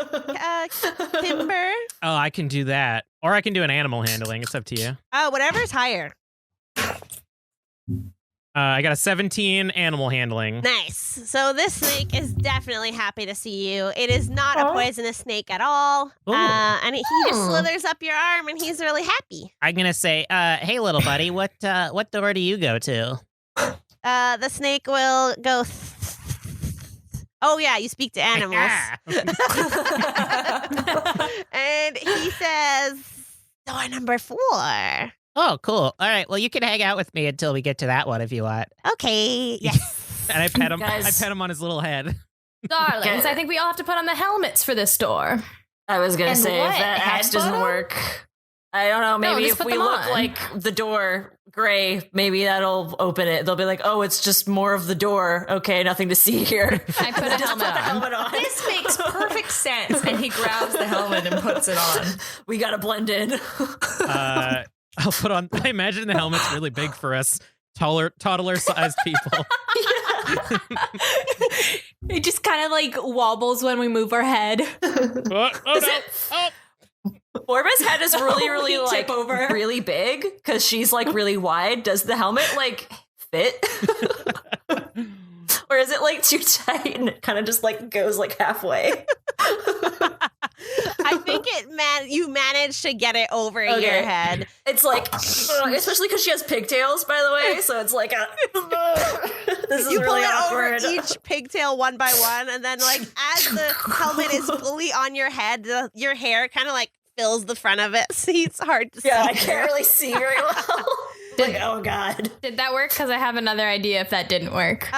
Timber? Oh, I can do that. Or I can do an animal handling. It's up to you. Oh, whatever's higher. I got a 17 animal handling. Nice. So this snake is definitely happy to see you. It is not a poisonous snake at all. Ooh. And he just slithers up your arm, and he's really happy. I'm gonna say, hey, little buddy, what door do you go to? The snake will go. Oh yeah, you speak to animals. And he says, door number 4. Oh, cool. All right. Well, you can hang out with me until we get to that one if you want. Okay. Yes. And I pet him. Guys. I pet him on his little head. Darlings, I think we all have to put on the helmets for this door. I was gonna And say, what, if that axe doesn't headbutt 'em? work, I don't know, maybe just if put we them look on. like the door gray, maybe that'll open it. They'll be like, oh, it's just more of the door. Okay, nothing to see here. I put a Just helmet put the on. helmet on. This makes perfect sense. And he grabs the helmet and puts it on. We gotta blend in. I'll put on. I imagine the helmet's really big for us toddler-sized people. It just kind of like wobbles when we move our head. Oh, no. Oh. Orba's head is really, really We like tip over. really big because she's like really wide. Does the helmet like fit? Or is it like too tight and it kind of just like goes like halfway? I think you managed to get it over your head. It's like, especially because she has pigtails, by the way. So it's like this is You pull really it awkward. over each pigtail one by one, and then like as the helmet is fully on your head, your hair kind of like fills the front of it, so it's hard to see. I can't really see very well. Like, oh god. Did that work? Because I have another idea if that didn't work.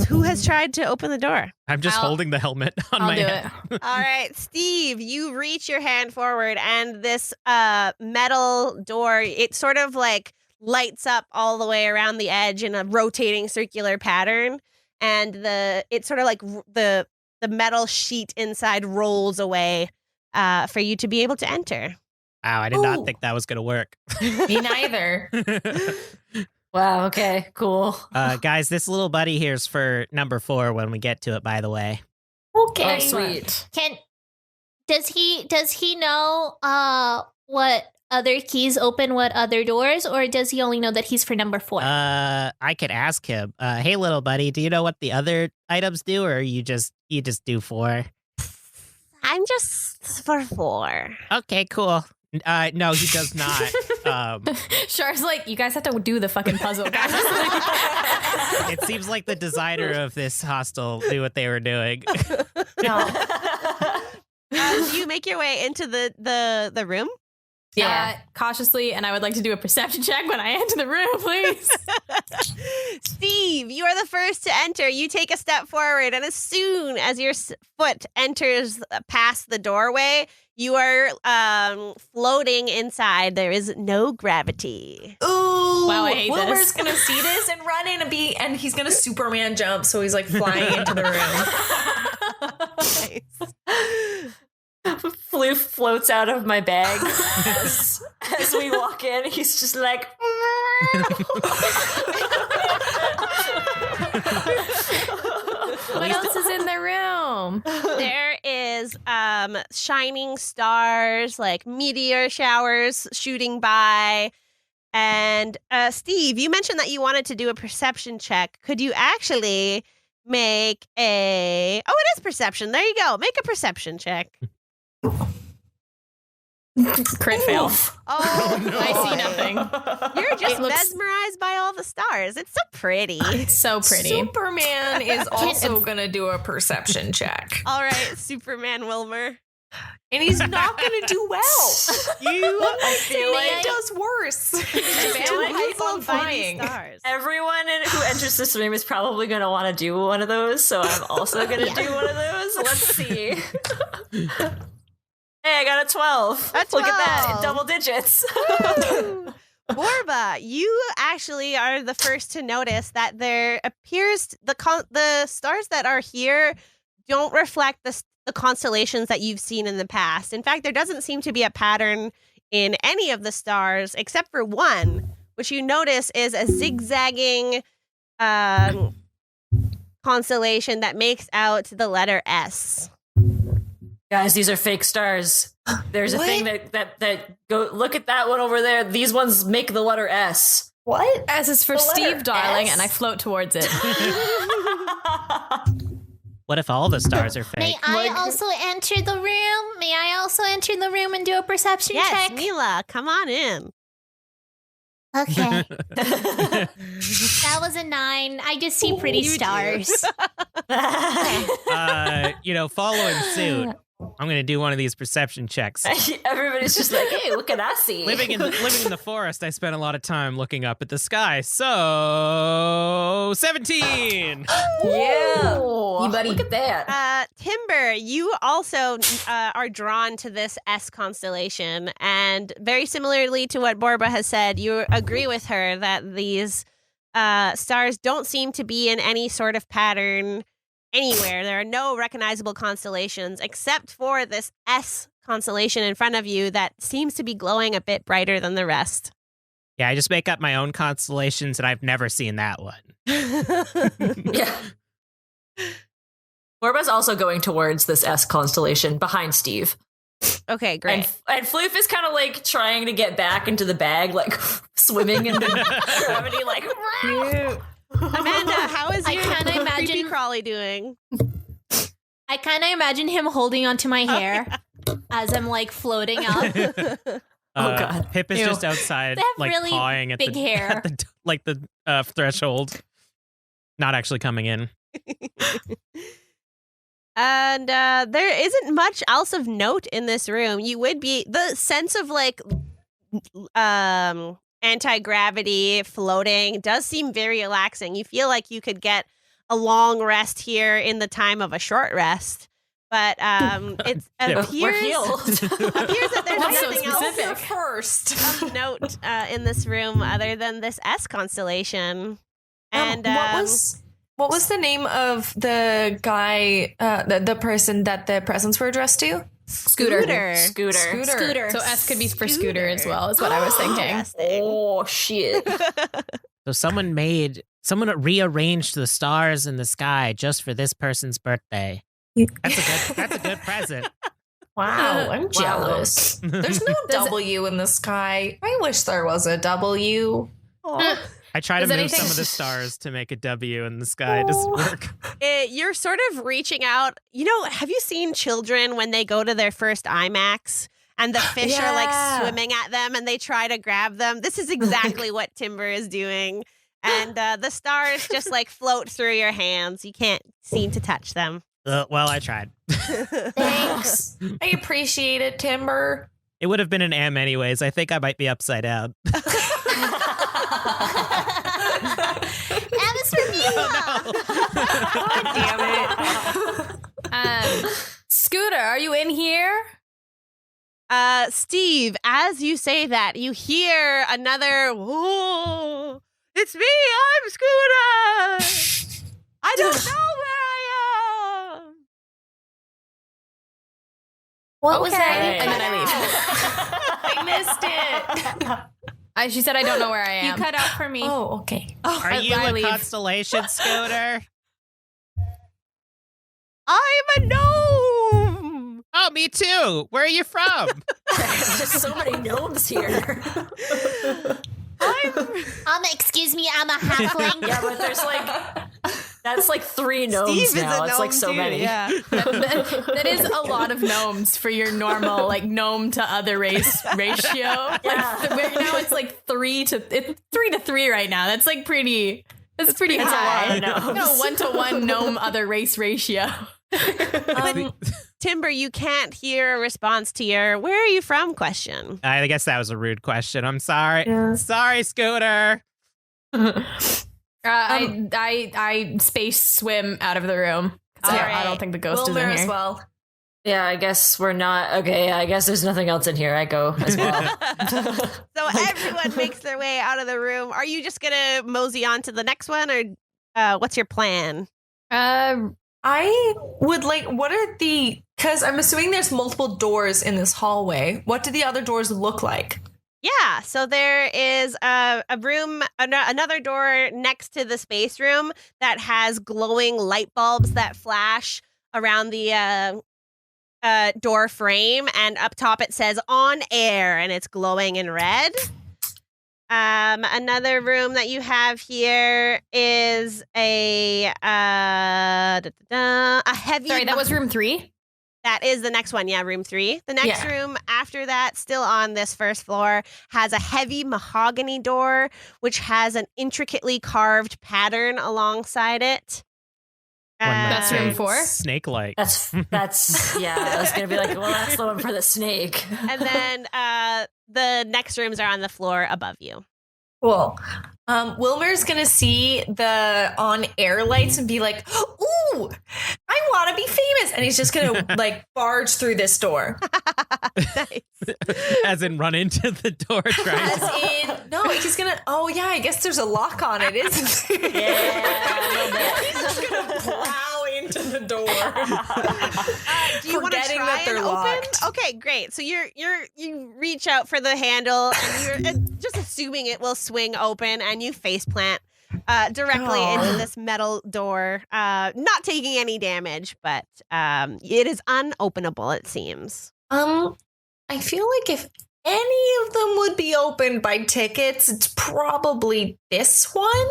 Who has tried to open the door? I'm just holding the helmet on I'll my do head. it. All right, Steve, you reach your hand forward, and this metal door, it sort of like lights up all the way around the edge in a rotating circular pattern, and it's sort of like the metal sheet inside rolls away for you to be able to enter. Wow, I did not think that was going to work. Me neither. Wow, okay, cool. Guys, this little buddy here's for number 4 when we get to it, by the way. Okay. Oh, sweet. Does he know what other keys open what other doors, or does he only know that he's for number 4? I could ask him. Hey, little buddy, do you know what the other items do, or you just do 4? I'm just for 4. Okay, cool. No, he does not. Char's like, you guys have to do the fucking puzzle, guys. It seems like the designer of this hostel knew what they were doing. Do you make your way into the room? Yeah, cautiously, and I would like to do a perception check when I enter the room, please. Steve, you are the first to enter. You take a step forward, and as soon as your foot enters past the doorway, you are floating inside. There is no gravity. Ooh, Wow, I hate Wilbur's this. gonna see this and run in and he's gonna Superman jump, so he's like flying into the room. Nice. Floof floats out of my bag as we walk in. He's just like, What else is in the room? There is shining stars, like meteor showers shooting by. And Steve, you mentioned that you wanted to do a perception check. Could you actually make it is perception. There you go. Make a perception check. Crit fail. Oh, no. I see nothing. You're just It looks- mesmerized by all the stars. It's so pretty. It's so pretty. Superman is also gonna do a perception check. All right, Superman Wilmer. And he's not gonna do well. I feel He like does worse. He's Man, too what hype people on by these flying. stars. everyone who enters this room is probably going to want to do one of those, so I'm also going to do one of those. Let's see. Hey, I got a 12. A Look at that, 12. in double digits. Woo! Borba, you actually are the first to notice that there appears the stars that are here don't reflect the constellations that you've seen in the past. In fact, there doesn't seem to be a pattern in any of the stars except for one, which you notice is a zigzagging constellation that makes out the letter S. Guys, these are fake stars. There's a thing that go look at that one over there. These ones make the letter S. What? S is for The letter Steve, darling, S? and I float towards it. What if all the stars are May fake? I also enter the room? May I also enter the room and do a perception Yes, check? Mila, come on in. Okay. That was a 9. I just see pretty stars. Following suit, I'm going to do one of these perception checks. Everybody's just like, hey, what can I see? Living in the forest, I spent a lot of time looking up at the sky. So 17. Yeah. You buddy. Look at that. Timber, you also are drawn to this S constellation, and very similarly to what Borba has said, you agree with her that these stars don't seem to be in any sort of pattern anywhere. There are no recognizable constellations except for this S constellation in front of you that seems to be glowing a bit brighter than the rest. Yeah, I just make up my own constellations, and I've never seen that one. Yeah. Borba's also going towards this S constellation behind Steve. Okay, great. And Floof is kind of like trying to get back into the bag, like swimming into gravity, like. Amanda, how is I your kinda creepy imagine- crawly doing? I kind of imagine him holding onto my hair as I'm like floating up. Oh, God. Pip is Ew. just outside, They have like really pawing at big the hair. at the threshold, not actually coming in. And there isn't much else of note in this room. You would be the sense of like anti-gravity floating does seem very relaxing. You feel like you could get a long rest here in the time of a short rest. But it Yeah. appears We're healed. that there's That's so nothing else specific. First. of note in this room other than this S constellation. And what was the name of the guy, the person that the presents were addressed to? Scooter. Scooter. So S could be for scooter as well, is what I was thinking. Interesting. Oh, shit. So someone rearranged the stars in the sky just for this person's birthday. That's a good present. Wow, I'm jealous. There's no W in the sky. I wish there was a W. I try to Does move anything- some of the stars to make a W in the sky. It doesn't work. You're sort of reaching out. You know, have you seen children when they go to their first IMAX and the fish are like Yeah. swimming at them and they try to grab them? This is exactly what Timber is doing. And the stars just like float through your hands. You can't seem to touch them. Well, I tried. Thanks. I appreciate it, Timber. It would have been an M anyways. I think I might be upside down. That was for me. Damn it. Scooter, are you in here? Steve, as you say that, you hear another, "Whoa, it's me, I'm Scooter. I don't know where I am." What was that? And then I leave. I missed it. She said, I don't know where I You am. cut out for me. Oh, okay. Are you I a leave. constellation, Scooter? I'm a gnome. Oh, me too. Where are you from? There's just so many gnomes here. Excuse me, I'm a halfling. Yeah, but there's that's like 3 gnomes Steve is now. a It's like gnome so too, many. Yeah. That is a lot of gnomes for your normal like gnome to other race ratio. Yeah. Right now it's like 3 to 3 right now. That's like pretty. That's pretty That's a high. lot of gnomes. 1-to-1 gnome other race ratio. Timber, you can't hear a response to your "where are you from" question. I guess that was a rude question. I'm sorry. Sorry, Scooter. I space swim out of the room. All I right. don't think the ghost is Wilmer in as here. well. Yeah, I guess we're not. Okay, I guess there's nothing else in here. I go as well. So everyone makes their way out of the room. Are you just gonna mosey on to the next one, or what's your plan? I would like, what are because I'm assuming there's multiple doors in this hallway. What do the other doors look like? Yeah, so there is a room, another door next to the space room that has glowing light bulbs that flash around the door frame, and up top it says "on air" and it's glowing in red. Another room that you have here is a heavy. Sorry, that was room 3. That is the next one. Yeah, room 3. The next room after that, still on this first floor, has a heavy mahogany door, which has an intricately carved pattern alongside it. That's room 4? Snake-like. That's yeah. I was gonna be like, well, that's the one for the snake. And then the next rooms are on the floor above you. Cool. Wilmer's gonna see the on-air lights and be like, "Ooh, I want to be famous!" And he's just gonna like barge through this door. Nice. As in run into the door. As in, no, he's gonna. Oh yeah, I guess there's a lock on it, isn't there? Yeah, He's just gonna plow into the door. Do you want to Forgetting try that they're and open? locked. Okay, great. So you reach out for the handle, and you're just assuming it will swing open, and you faceplant directly into this metal door, not taking any damage, but it is unopenable. It seems. I feel like if any of them would be opened by tickets, it's probably this one.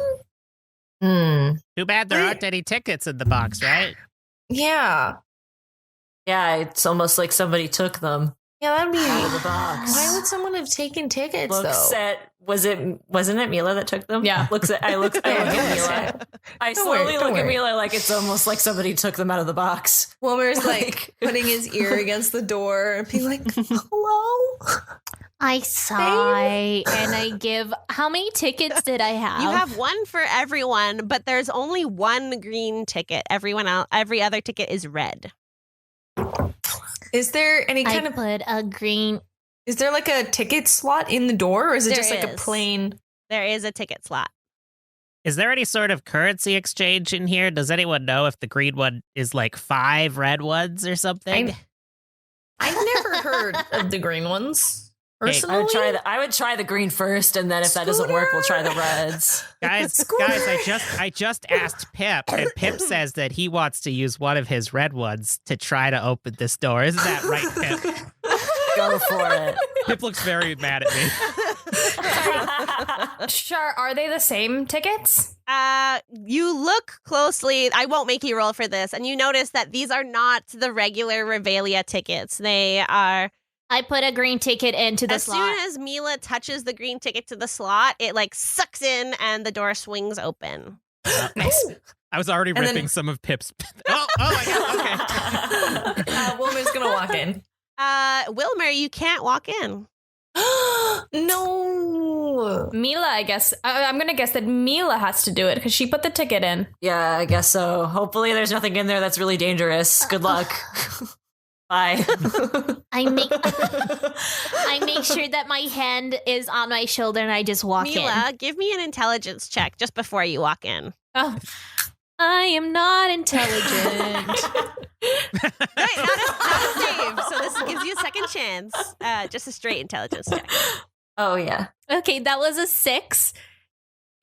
Too bad there aren't any tickets in the box, right? Yeah. Yeah, it's almost like somebody took them Yeah, that'd be. out of the box. Why would someone have taken tickets Looks though? at wasn't it Mila that took them? Yeah. I look at Mila. I Don't worry, slowly don't look at worry. Mila like it's almost like somebody took them out of the box. Wilmer's like putting his ear against the door and being like, "Hello." I sigh and I give. How many tickets did I have? You have one for everyone, but there's only one green ticket. Every other ticket is red. Is there any I kind of? put a green. Is there like a ticket slot in the door, or is it There just like a is. plain? There is a ticket slot. Is there any sort of currency exchange in here? Does anyone know if the green one is like 5 red ones or something? I've never heard of the green ones. Personally, I would try the green first, and then if that doesn't work, we'll try the reds. Guys, I just asked Pip, and Pip says that he wants to use one of his red ones to try to open this door. Isn't that right, Pip? Go for it. Pip looks very mad at me. Sure. Are they the same tickets? You look closely. I won't make you roll for this, and you notice that these are not the regular Revelia tickets. They are. I put a green ticket into the As slot. soon as Mila touches the green ticket to the slot, it like sucks in, and the door swings open. nice. I was already And then- ripping some of Pip's. Oh my god! Okay. Wilmer's gonna walk in. Wilmer, you can't walk in. No. Mila, I guess. I'm going to guess that Mila has to do it because she put the ticket in. Yeah, I guess so. Hopefully there's nothing in there that's really dangerous. Good luck. Bye. I make sure that my hand is on my shoulder and I just walk Mila, in. give me an intelligence check just before you walk in. Oh, I am not intelligent. Right, not a save. So this gives you a second chance. Just a straight intelligence check. Oh, yeah. Okay, that was a 6.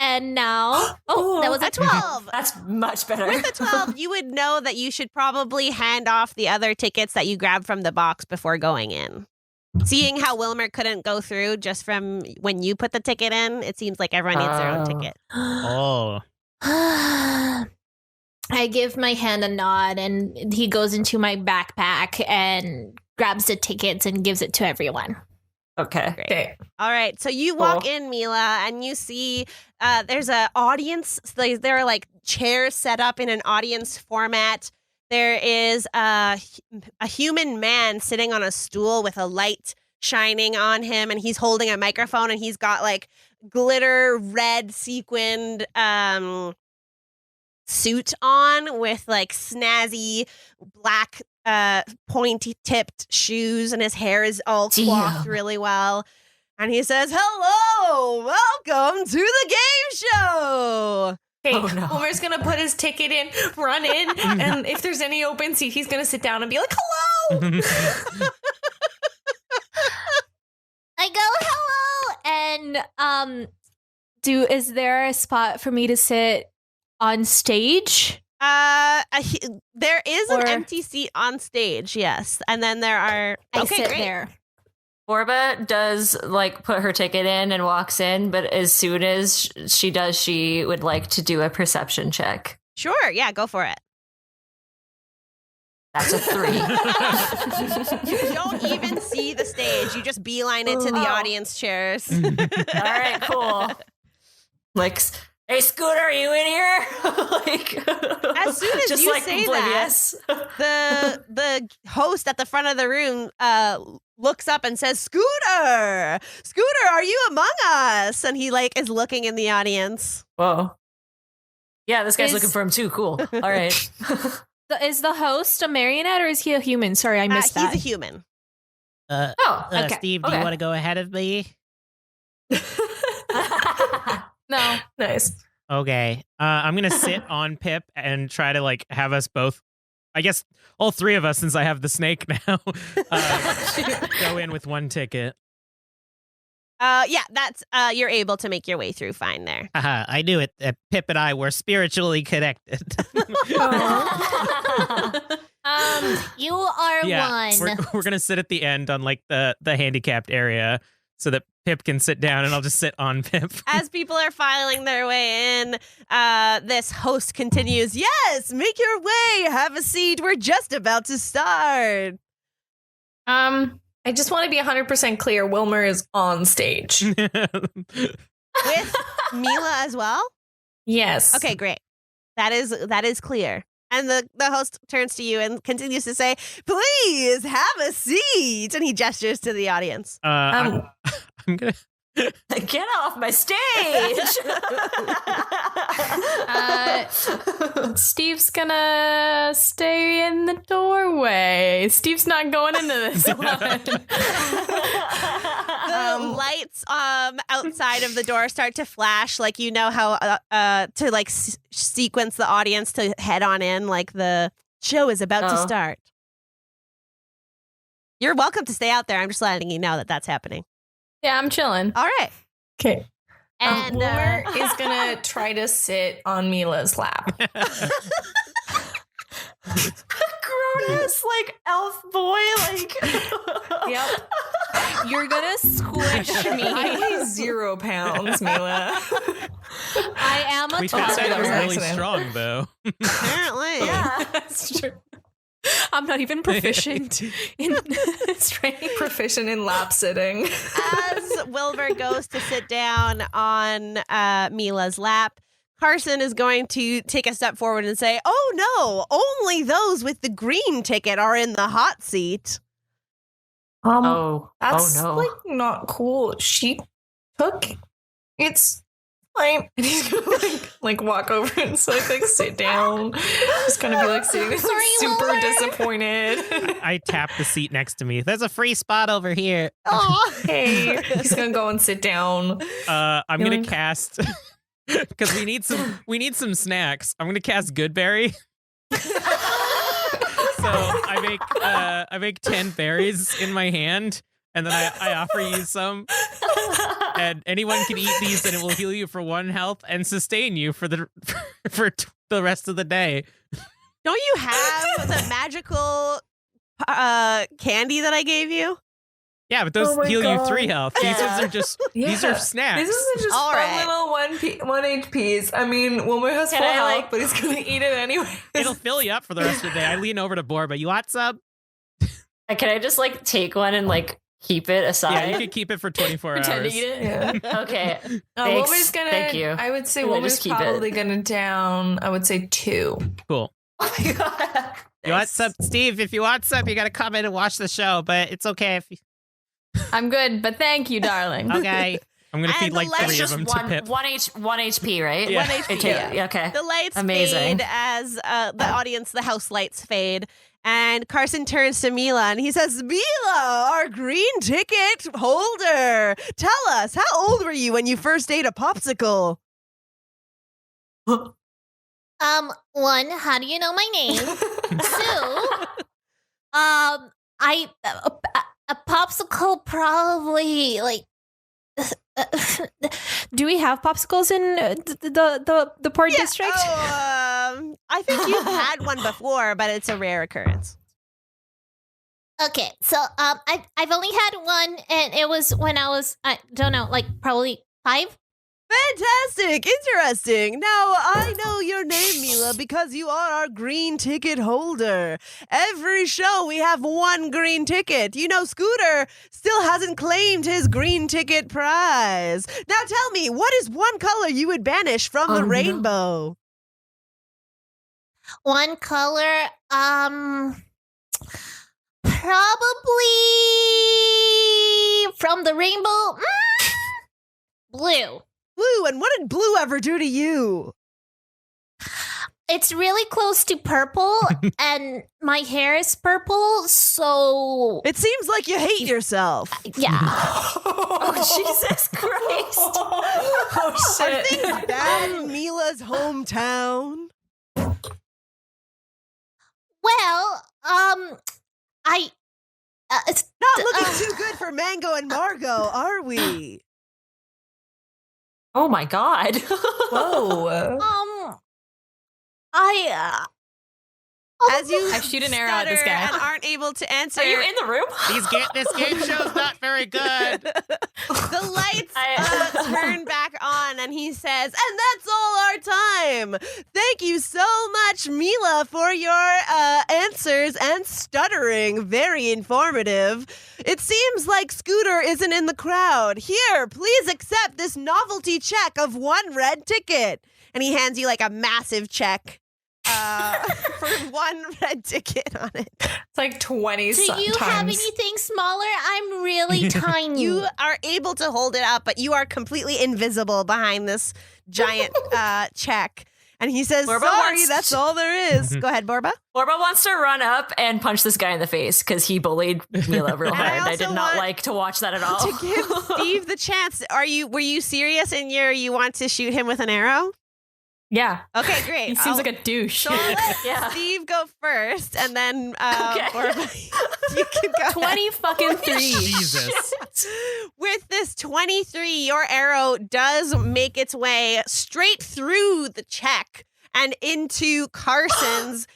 And now, that was a 12. That's much better. With a 12, you would know that you should probably hand off the other tickets that you grabbed from the box before going in. Seeing how Wilmer couldn't go through just from when you put the ticket in, it seems like everyone needs their own ticket. Oh. I give my hand a nod and he goes into my backpack and grabs the tickets and gives it to everyone. Okay. Okay. All right, so you walk in, Mila, and you see there's an audience. So there are like chairs set up in an audience format. There is a human man sitting on a stool with a light shining on him, and he's holding a microphone, and he's got like glitter red sequined suit on with like snazzy black pointy tipped shoes, and his hair is all coiffed really well. And he says, "Hello, welcome to the game show." Okay, Oh, no. Wilmer's gonna put his ticket in, run in, and if there's any open seat, he's gonna sit down and be like, "Hello." I go, hello, and Is there a spot for me to sit on stage? There is Or- an empty seat on stage, yes, and then there are. I Okay, sit great. there. Borba does like put her ticket in and walks in, but as soon as she does, she would like to do a perception check. Sure, yeah, go for it. That's a 3. You don't even see the stage; you just beeline it to the audience chairs. All right, cool. Like, hey, Scooter, are you in here? Like, As soon as just you like say oblivious. the host at the front of the room looks up and says, Scooter, are you among us?" And he like is looking in the audience. Whoa. Yeah, this guy's Is- looking for him too. Cool. All right. Is the host a marionette or is he a human? Sorry, I missed that. He's a human. Oh, okay. Steve, do you want to go ahead of me? No. Nice. Okay. I'm gonna sit on Pip and try to like have us both. I guess all 3 of us, since I have the snake now, go in with one ticket. Yeah, that's you're able to make your way through fine there. Haha, I knew it. Pip and I were spiritually connected. You are Yeah, one. we're gonna sit at the end on like the handicapped area, so that Pip can sit down, and I'll just sit on Pip. As people are filing their way in, this host continues, yes, make your way, have a seat, we're just about to start. I just want to be 100% clear. Wilmer is on stage. With Mila as well? Yes. Okay, great. That is clear. And the host turns to you and continues to say, please have a seat. And he gestures to the audience. I'm gonna Get off my stage! Steve's gonna stay in the doorway. Steve's not going into this one. The lights outside of the door start to flash, like you know how to like sequence the audience to head on in, like the show is about to start. You're welcome to stay out there. I'm just letting you know that that's happening. Yeah, I'm chilling. All right. Okay. And Wilmer is gonna try to sit on Mila's lap. Grown-ass, like, elf boy, like... Yep. You're gonna squish me. I weigh 0 pounds, Mila. I am a we found Sorry, out that you're was an really accident. strong, though. apparently. Yeah. That's true. I'm not even proficient in strength. Proficient in lap sitting. As Wilbur goes to sit down on Mila's lap, Carson is going to take a step forward and say, oh no, only those with the green ticket are in the hot seat. That's no. like not cool. She took it's fine. And he's gonna like walk over and so like sit down. Just gonna be like sitting there like, super Wilbur. disappointed. I tap the seat next to me. There's a free spot over here. Aw. Hey, he's gonna go and sit down. I'm Feeling- gonna cast because we need some snacks. I'm gonna cast Goodberry. So I make 10 berries in my hand, and then I offer you some. And anyone can eat these, and it will heal you for 1 health and sustain you for the rest of the day. Don't you have the magical candy that I gave you? Yeah, but those Oh my heal God. you 3 health. These ones are just these are snacks. This is just All fun right. little 1 HPs. I mean, Wilmer has Can full I, health, like- but he's gonna eat it anyway. It'll fill you up for the rest of the day. I lean over to Borba. You want some? Can I just, like, take one and, like, keep it aside? Yeah, you can keep it for 24 Pretend hours. to eat it. Yeah. Okay. Wilmer's Thanks. gonna. Thank you. I would say I'm gonna Wilmer's just keep probably it. gonna down. I would say 2. Cool. Oh my god. You want some, Steve? If you want some, you gotta come in and watch the show. But it's okay if you. I'm good, but thank you, darling. Okay. I'm gonna And feed the like lights 3 of Just them to Pip. one HP, right? Yeah. 1 HP. Yeah. Okay. The lights Amazing. fade as the audience, the house lights fade. And Carson turns to Mila and he says, Mila, our green ticket holder. Tell us, how old were you when you first ate a popsicle? 1, how do you know my name? 2, a popsicle probably like. Do we have popsicles in the port district? Oh, I think you've had one before, but it's a rare occurrence. Okay, so I've only had one, and it was when I was don't know, like probably 5. Fantastic. Interesting. Now, I know your name, Mila, because you are our green ticket holder. Every show, we have 1 green ticket. You know, Scooter still hasn't claimed his green ticket prize. Now, tell me, what is 1 color you would banish from the rainbow? 1 color, probably from the rainbow, blue. Blue, and what did blue ever do to you? It's really close to purple, and my hair is purple, so It seems like you hate yourself. yeah. Oh, Jesus Christ. Oh Are shit! things bad in Mila's hometown? Well, it's Not looking too good for Mango and Margot, are we? Oh my god. Whoa! As you I shoot an arrow at this stutter guy. and aren't able to answer, Are you in the room? This game show's not very good. the lights turn back on, and he says, "And that's all our time. Thank you so much, Mila, for your answers and stuttering. Very informative. It seems like Scooter isn't in the crowd. Here, please accept this novelty check of 1 red ticket." And he hands you like a massive check for 1 red ticket on it. It's like 20 Do you have anything smaller? I'm really tiny. You are able to hold it up, but you are completely invisible behind this giant check. And he says, Borba "Sorry, wants that's to- all there is." Go ahead, Borba. Borba wants to run up and punch this guy in the face because he bullied Mila real And I hard. I also did not want like to watch that at all. To give Steve the chance, were you serious in you want to shoot him with an arrow? Yeah. Okay, great. He seems like a douche. So I'll let Yeah. Steve go first, and then Okay. Borba, you can go. 20 fucking 3. Jesus. With this 23, your arrow does make its way straight through the check and into Carson's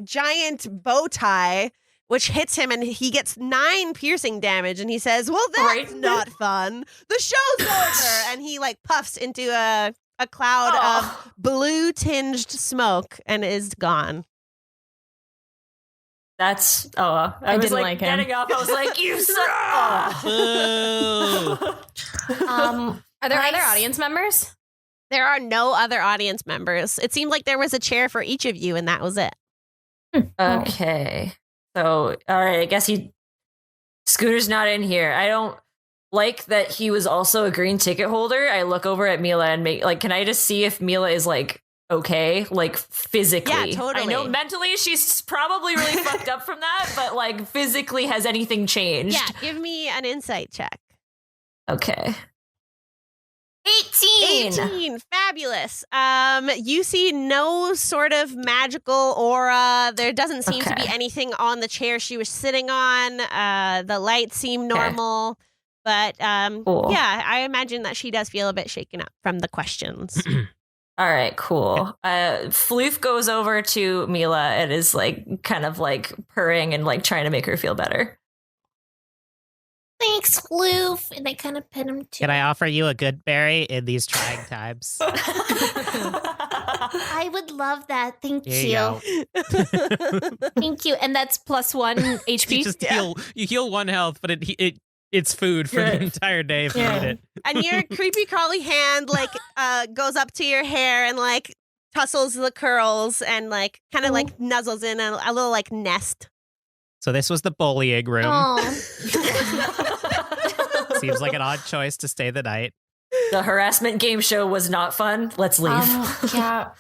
giant bow tie, which hits him, and he gets 9 piercing damage. And he says, "Well, that's Right. not fun. The show's over." And he like puffs into a cloud of blue tinged smoke and is gone. That's I was didn't like like him. getting up. I was like, "You suck." Boo. Are there other audience members? There are no other audience members. It seemed like there was a chair for each of you, and that was it. Okay. So, all right. I guess Scooter's not in here. I don't like that he was also a green ticket holder. I look over at Mila and can I just see if Mila is like okay, like physically? Yeah, totally. I know mentally she's probably really fucked up from that, but like physically, has anything changed? Yeah, give me an insight check. Okay. 18. Fabulous. You see no sort of magical aura. There doesn't seem to be Okay. anything on the chair she was sitting on. The lights seem normal. But Cool. yeah, I imagine that she does feel a bit shaken up from the questions. All right, cool. Floof goes over to Mila and is like kind of like purring and like trying to make her feel better. Thanks, Clove. And I kind of pet him too. Can I offer you a good berry in these trying times? I would love that. Thank Here you. you go. Thank you. And that's +1 HP. You just heal 1 health, but it's food for the Good. entire day if you Yeah. need it. And your creepy crawly hand like goes up to your hair and like tussles the curls and like kind of like nuzzles in a little like nest. So this was the bullying room. Oh. Seems like an odd choice to stay the night. The harassment game show was not fun. Let's leave. Yeah.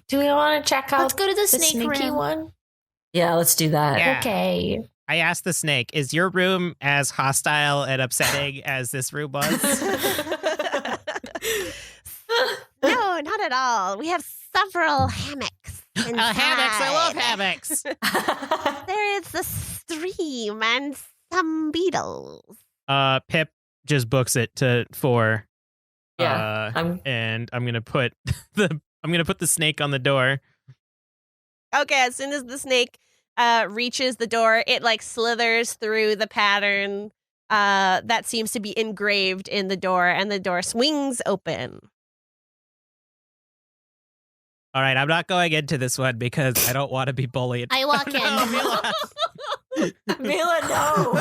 Do we want to check out Let's go to the snake sneaky room. one? Yeah, let's do that. Yeah. Okay. I asked the snake, is your room as hostile and upsetting as this room was? No, not at all. We have several hammocks. Hammocks, I love inside. hammocks. There is the stream and some beetles. Pip just books it to 4. Yeah, And I'm gonna put the snake on the door. Okay, as soon as the snake reaches the door, it like slithers through the pattern that seems to be engraved in the door, and the door swings open. All right, I'm not going into this one because I don't want to be bullied. I walk in. Mila, no.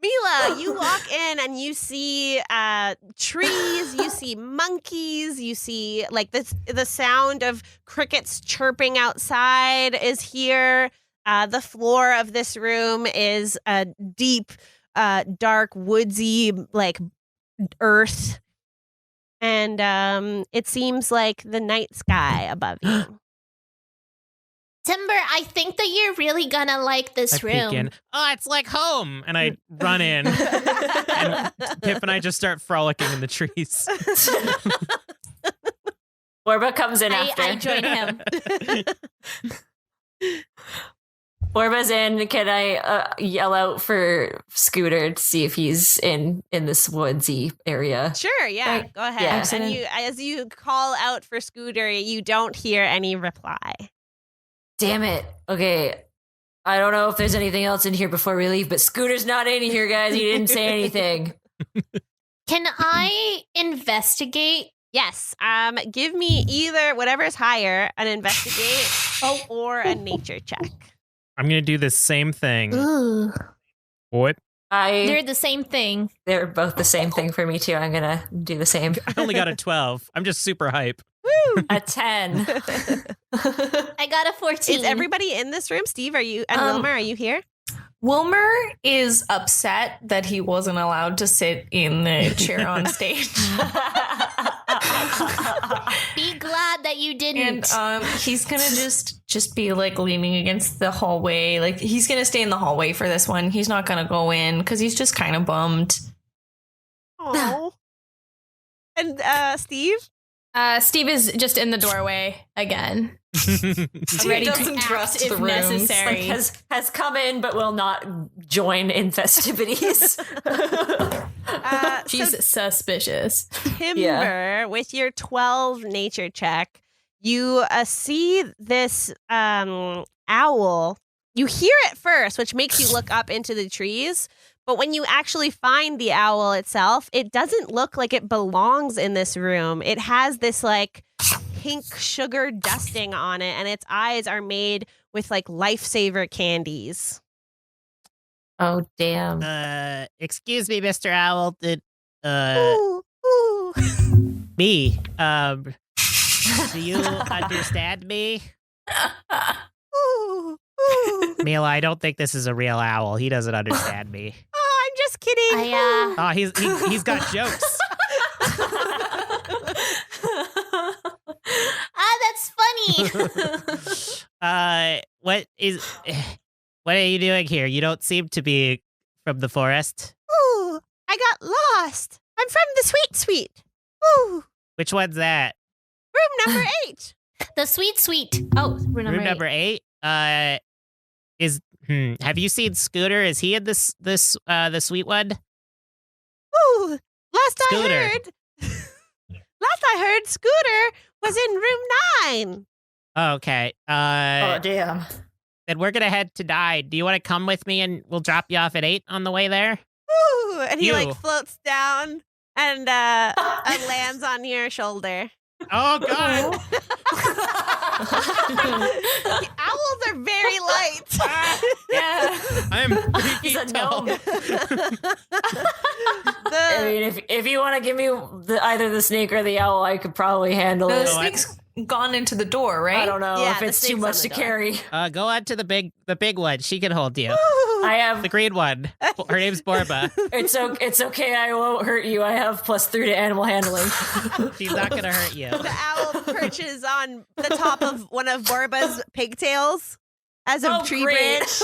Mila, you walk in and you see trees, you see monkeys, you see like the sound of crickets chirping outside is here. The floor of this room is a deep, dark, woodsy like earth. And it seems like the night sky above you. Timber, I think that you're really gonna like this I peek room. in. Oh, it's like home, and I run in, and Pip and I just start frolicking in the trees. Borba comes in after. I join him. Borba's in. Can I yell out for Scooter to see if he's in this woodsy area? Sure, yeah, Right. go ahead. Yeah. And as you call out for Scooter, you don't hear any reply. Damn it. Okay. I don't know if there's anything else in here before we leave, but Scooter's not in here, guys. He didn't say anything. Can I investigate? Yes. Give me either whatever is higher, an investigate or a nature check. I'm gonna do the same thing. Ugh. What? They're the same thing. They're both the same thing for me, too. I'm going to do the same. I only got a 12. I'm just super hype. Woo! A 10. I got a 14. Is everybody in this room? Steve, are you? And Wilmer, are you here? Wilmer is upset that he wasn't allowed to sit in the chair on stage. Be glad that you didn't. And he's gonna just be like leaning against the hallway. Like he's gonna stay in the hallway for this one. He's not gonna go in because he's just kind of bummed. Oh. And Steve? Steve is just in the doorway again. Ready doesn't to trust act if the rooms. necessary. Like has come in but will not join in festivities. She's suspicious. Timber, with your 12 nature check, you see this owl. You hear it first, which makes you look up into the trees. But when you actually find the owl itself, it doesn't look like it belongs in this room. It has this like pink sugar dusting on it, and its eyes are made with like lifesaver candies. Oh, damn. Excuse me, Mr. Owl. Did Ooh, ooh. me? Do you understand me? Ooh, ooh. Mila, I don't think this is a real owl. He doesn't understand me. Oh, I'm just kidding. Oh, he's got jokes. That's funny. What are you doing here? You don't seem to be from the forest. Ooh, I got lost. I'm from the Sweet Suite. Ooh, Which one's that? room number 8. The sweet. Oh, Room number 8. Have you seen Scooter? Is he in the sweet one? Ooh, Scooter. Last I heard, Scooter was in room 9. Oh, okay. Oh, damn. Then we're gonna head to 9. Do you want to come with me and we'll drop you off at 8 on the way there? Ooh, and he like floats down and lands on your shoulder. Oh God! Owls are very light. Yeah. I'm 3 He's a feet tall. gnome. I mean, if you want to give me either the snake or the owl, I could probably handle The it. snake's gone into the door, right? I don't know Yeah, if the it's too snake's much on to the door. carry. Go on to the big one. She can hold you. I have. The green one. Her name's Borba. It's okay. I won't hurt you. I have +3 to animal handling. She's not gonna hurt you. The owl perches on the top of one of Borba's pigtails as a tree branch.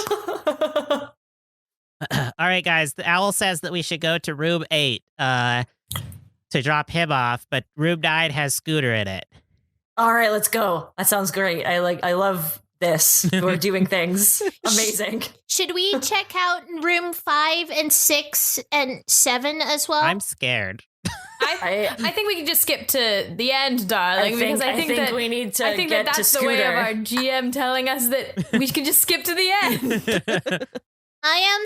All right, guys. The owl says that we should go to room 8 to drop him off, but room 9 has Scooter in it. All right, let's go. That sounds great. I love this. We're doing things. Amazing. Should we check out room 5 and 6 and 7 as well? I'm scared. I think we can just skip to the end, darling, because I think that we need to I think get that to that's the way of Scooter. our GM telling us that we can just skip to the end. I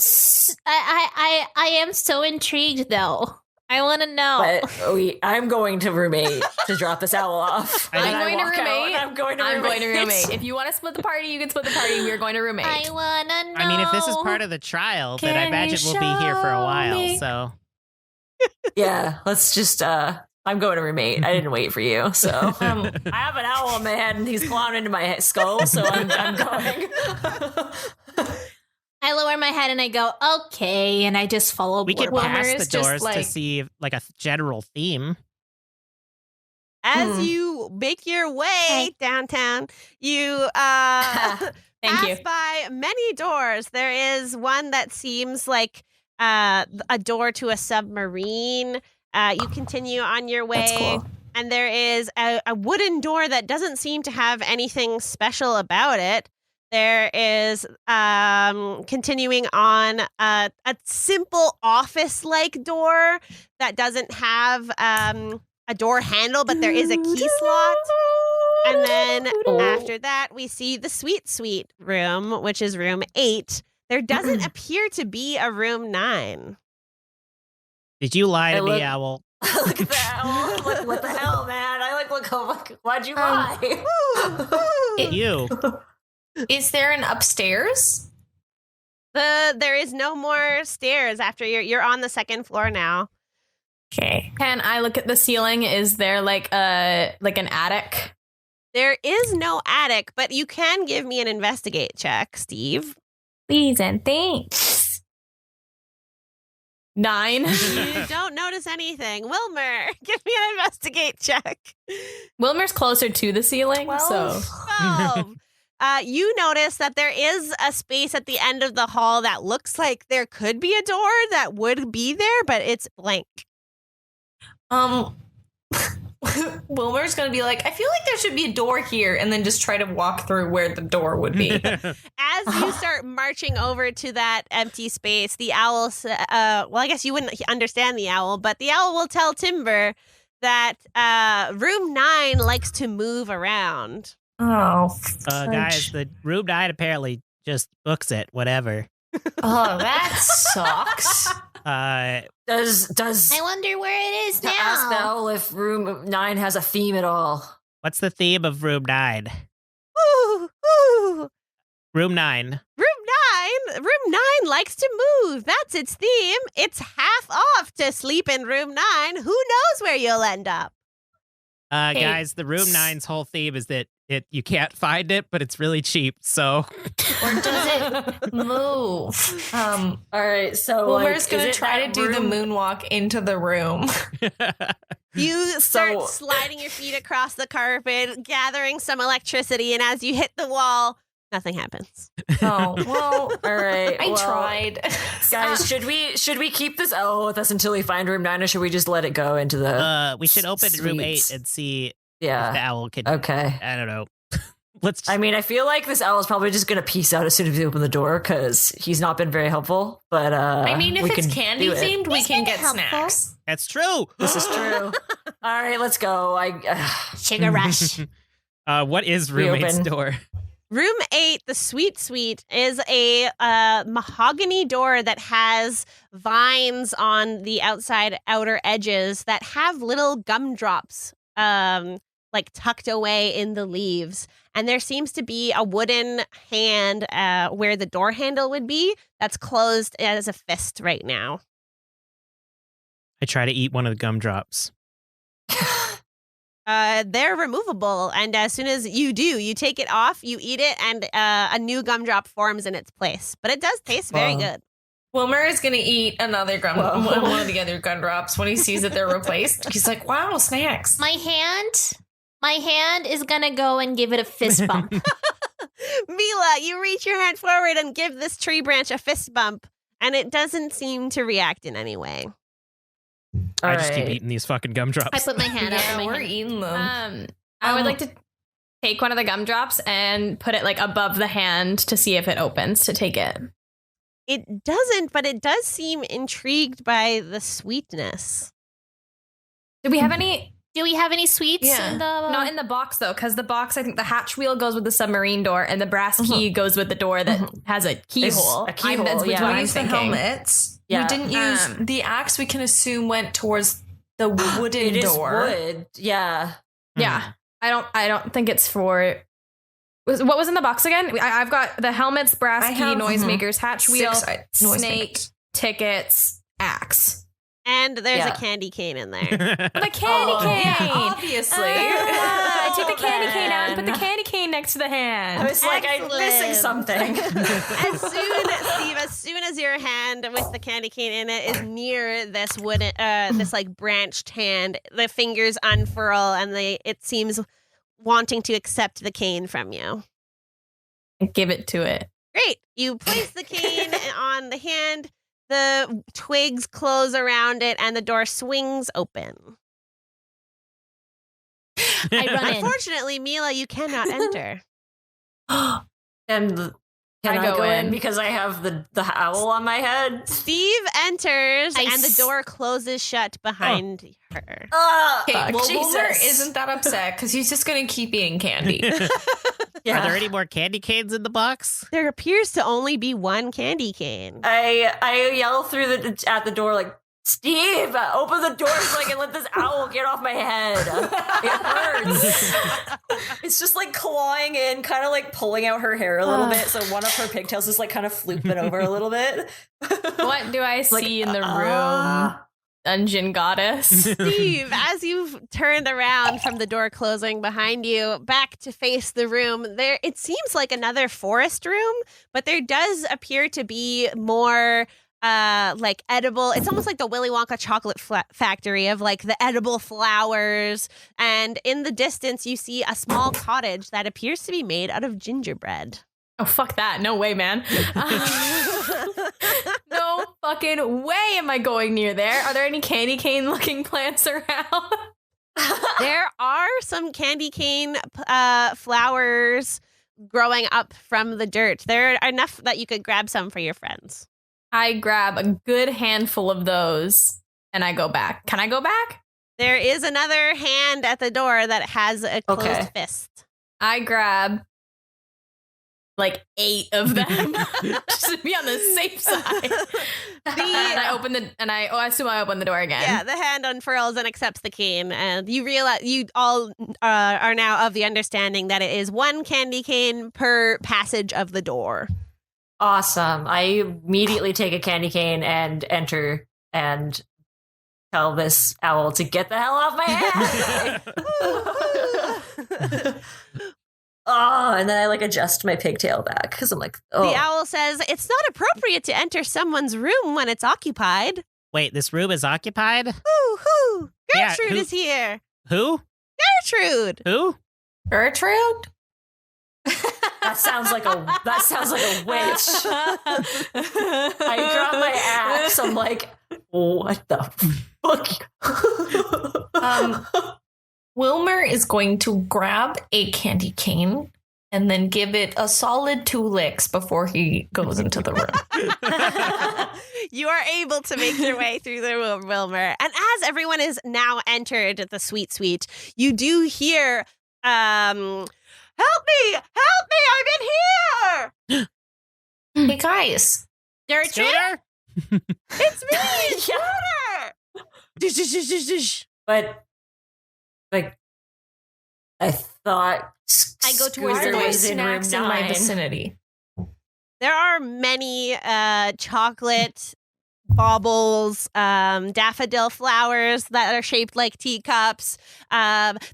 am so intrigued though. I want to know. But I'm going to room 8 to drop this owl off. I'm going to room 8. I'm going to room 8. If you want to split the party, you can split the party. We're going to room 8. I want to know. I mean, if this is part of the trial, then I Can imagine you we'll be here for a show while. me? So Yeah, let's just. I'm going to room 8. I didn't wait for you, so I have an owl in my head and he's clawing into my skull, so I'm going. I lower my head and I go, okay, and I just follow. we could Borba. pass Wilmer the is just doors to like- see like a general theme. As you make your way downtown, you Thank pass you. by many doors. There is one that seems like a door to a submarine. You continue on your way, That's cool. and there is a wooden door that doesn't seem to have anything special about it. There is continuing on a simple office-like door that doesn't have a door handle, but there is a key slot. And then after that, we see the sweet room, which is room 8. There doesn't appear to be a room 9. Did you lie to me, Owl? Look at that. Oh, what the hell, man? Why'd you lie? You. Is there an upstairs? There is no more stairs after you're on the second floor now. Okay. Can I look at the ceiling? Is there like an attic? There is no attic, but you can give me an investigate check, Steve. Please and thanks. 9. You don't notice anything. Wilmer, give me an investigate check. Wilmer's closer to the ceiling, so 12. You notice that there is a space at the end of the hall that looks like there could be a door that would be there, but it's blank. Wilmer's gonna be like, I feel like there should be a door here, and then just try to walk through where the door would be. As you start marching over to that empty space, the owl, well, I guess you wouldn't understand the owl, but the owl will tell Timber that room 9 likes to move around. Oh, Guys, the room 9 apparently just books it, whatever. Oh, that sucks. Does I wonder where it is to now. ask the owl if room 9 has a theme at all? What's the theme of room 9? Ooh, ooh. Room 9. Room 9 likes to move. That's its theme. It's half off to sleep in room 9. Who knows where you'll end up? Guys, the room 9's whole theme is that you can't find it, but it's really cheap. So, Or does it move? All right, so Wilmer's gonna is it try to that do the room- moonwalk into the room. You start So- sliding your feet across the carpet, gathering some electricity, and as you hit the wall, nothing happens. Oh, well, All right, I well, tried. guys. Should we keep this owl with us until we find room 9, or should we just let it go into the? we should open room 8 Sweet. and see if the Yeah. owl can. Okay. I don't know. Let's. I mean, I feel like this owl is probably just gonna peace out as soon as we open the door because he's not been very helpful. But I mean, if we it's can candy do it. themed, we can get helpful. snacks. That's true. This is true. All right, let's go. Sugar rush. What is room 8's Reopen. door? Room 8, the sweet, is a mahogany door that has vines on the outer edges that have little gumdrops like tucked away in the leaves. And there seems to be a wooden hand where the door handle would be that's closed as a fist right now. I try to eat one of the gumdrops. They're removable, and as soon as you do, you take it off, you eat it, and a new gumdrop forms in its place. But it does taste very good. Wilmer is going to eat another one of the other gumdrops when he sees that they're replaced. He's like, wow, snacks. My hand is gonna go and give it a fist bump. Mila, you reach your hand forward and give this tree branch a fist bump, and it doesn't seem to react in any way. I just keep eating these fucking gumdrops. I put my hand up. Yeah, in my we're hand. eating them. I would like to take one of the gumdrops and put it like above the hand to see if it opens to take it. It doesn't, but it does seem intrigued by the sweetness. Do we have any? Do we have any sweets Yeah. in the? Not in the box though, because the box, I think the hatch wheel goes with the submarine door, and the brass key goes with the door that has a keyhole. a keyhole, That's yeah. what We I'm used the thinking. helmets. Yeah. We didn't use Um, the axe. We can assume went towards the wooden It is door. wood. Yeah. Yeah, I don't think it's for. What was in the box again? I've got the helmets, brass I key, have, noisemakers, hatch wheel, noisemakers. snake, tickets, axe. And there's Yeah. a candy cane in there. The candy cane. Yeah, obviously. I took the candy cane out and put the candy cane next to the I hand. was like, I'm missing Excellent. something. As soon as your hand with the candy cane in it is near this wooden, this like branched hand, the fingers unfurl and it seems wanting to accept the cane from you. Give it to it. Great. You place the cane on the hand, the twigs close around it, and the door swings open. I run in. Unfortunately, Mila, you cannot enter. And Can I go go in in. because I have the owl on my head? Steve enters, I and the s- door closes shut behind her. Okay, Fuck, well, Jesus. Wilmer isn't that upset because he's just gonna keep eating candy. Yeah. Are there any more candy canes in the box? There appears to only be one candy cane. I yell at the door like, Steve, open the door so I can let this owl get off my head. It hurts. It's just like clawing in, kind of like pulling out her hair a little bit. So one of her pigtails is like kind of flooping over a little bit. What do I Like, see in the room? Dungeon goddess. Steve, as you've turned around from the door closing behind you, back to face the room, there it seems like another forest room, but there does appear to be more like edible. It's almost like the Willy Wonka chocolate factory of like the edible flowers. And in the distance, you see a small cottage that appears to be made out of gingerbread. Oh, fuck that. No way, man. No fucking way am I going near there. Are there any candy cane looking plants around? There are some candy cane flowers growing up from the dirt. There are enough that you could grab some for your friends. I grab a good handful of those and I go back. Can I go back? There is another hand at the door that has a closed Okay. fist. I grab like 8 of them just to be on the safe side. And I open I assume I open the door again. Yeah, the hand unfurls and accepts the cane, and you realize you all are now of the understanding that it is one candy cane per passage of the door. Awesome. I immediately take a candy cane and enter and tell this owl to get the hell off my head. Oh, and then I like adjust my pigtail back because I'm like, oh. The owl says, "It's not appropriate to enter someone's room when it's occupied." Wait, this room is occupied? Hoo! Yeah, Gertrude who- is here. Who? Gertrude. Who? Gertrude? That sounds like a witch. I drop my axe. I'm like, what the fuck? Wilmer is going to grab a candy cane and then give it a solid 2 licks before he goes into the room. You are able to make your way through the room, Wilmer. And as everyone is now entered the sweet suite, you do hear, help me, I'm in here. Hey guys. Gertrude, it's me, Shooter. Dish, dish, dish, dish, dish. But like, I thought I go towards Are the there was in room snacks in my 9. vicinity? There are many chocolate baubles, daffodil flowers that are shaped like teacups,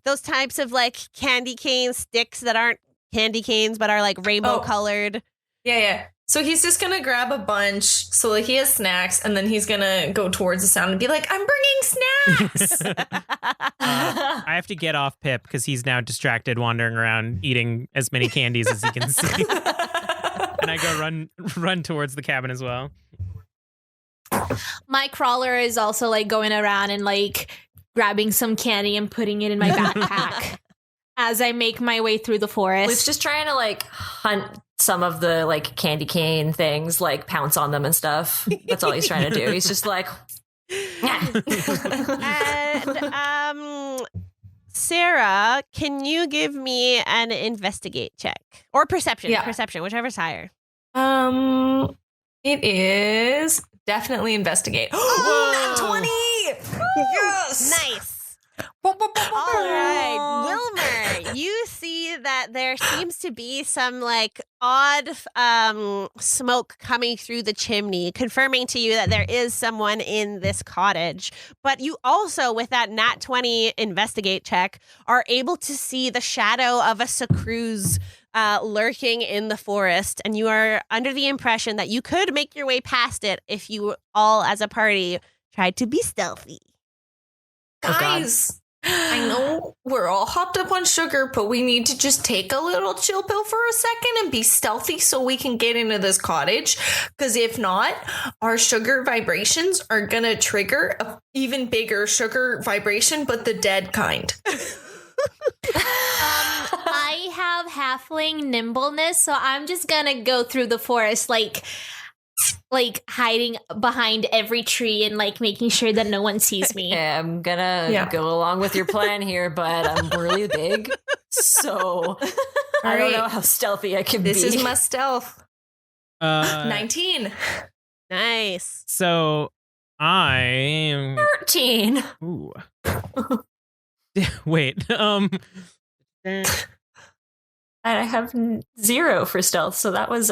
those types of like candy cane sticks that aren't candy canes but are like rainbow colored. Yeah. So he's just gonna grab a bunch so that he has snacks, and then he's gonna go towards the sound and be like, "I'm bringing snacks." I have to get off Pip because he's now distracted, wandering around, eating as many candies as he can see. And I go run towards the cabin as well. My crawler is also like going around and like grabbing some candy and putting it in my backpack as I make my way through the forest. Luke's just trying to like hunt some of the like candy cane things, like pounce on them and stuff. That's all he's trying to do. He's just like, And Sarah, can you give me an investigate check or perception? Yeah. Perception, whichever's higher. It is definitely investigate. Oh, Nat 20! Yes! Nice. All right, Wilmer, you see that there seems to be some like odd smoke coming through the chimney, confirming to you that there is someone in this cottage. But you also, with that Nat 20 investigate check, are able to see the shadow of a Sacruz lurking in the forest, and you are under the impression that you could make your way past it if you all, as a party, tried to be stealthy. Guys, I know we're all hopped up on sugar, but we need to just take a little chill pill for a second and be stealthy so we can get into this cottage. Because if not, our sugar vibrations are going to trigger an even bigger sugar vibration, but the dead kind. I have halfling nimbleness, so I'm just gonna go through the forest like hiding behind every tree and like making sure that no one sees me. Yeah, I'm gonna go along with your plan here, but I'm really big, so I don't know how stealthy I can be. This is my stealth. 19. Nice. So I'm 13. Ooh. Wait. I have 0 for stealth, so that was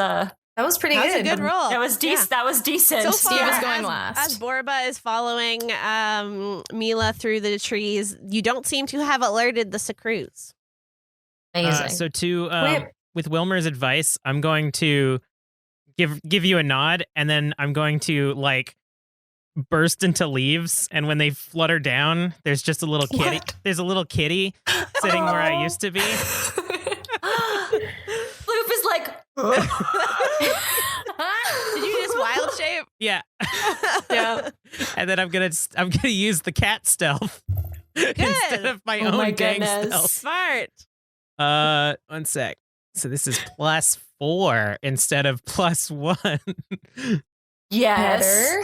pretty That was a good. good roll. That was decent. Yeah. That was decent. So Steve far, is going as, last. As Borba is following Mila through the trees, you don't seem to have alerted the Sacrews. Amazing. So with Wilmer's advice, I'm going to give you a nod, and then I'm going to like burst into leaves, and when they flutter down, there's just a little kitty. There's a little kitty sitting where I used to be. Floof is like, Did you just wild shape? Yeah. Yeah. And then I'm gonna use the cat stealth instead of my own my gang goodness. stealth. Smart. 1 sec. So this is +4 instead of +1. yes.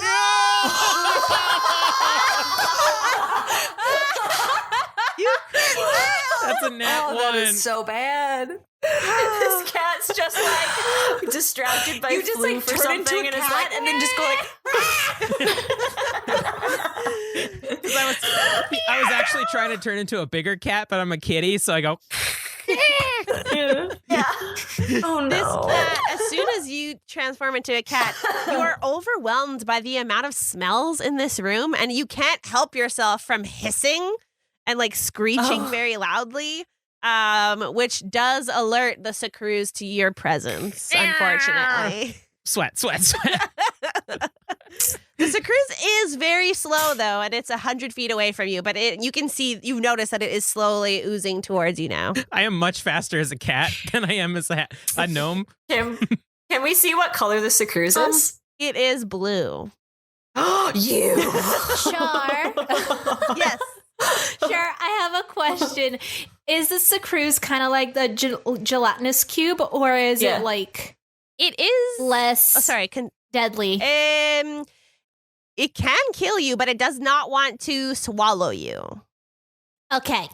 That's a nat 1. That is so bad. This cat's just like distracted by You just like Floof or turn into something, a and it's cat like, and then just go like. 'Cause I was actually trying to turn into a bigger cat, but I'm a kitty, so I go. yeah. Oh no. As soon as you transform into a cat, you are overwhelmed by the amount of smells in this room, and you can't help yourself from hissing and like screeching very loudly, which does alert the Sacrews to your presence, unfortunately. Sweat. The Sacrews is very slow, though, and it's 100 feet away from you, but you can see, you've noticed that it is slowly oozing towards you now. I am much faster as a cat than I am as a gnome. Can we see what color the Sacrews is? It is blue. You. Char. Yes. Sure, I have a question. Is the Sacrews kind of like the gelatinous cube, or is Yeah. it like It is less deadly? It can kill you, but it does not want to swallow you. Okay.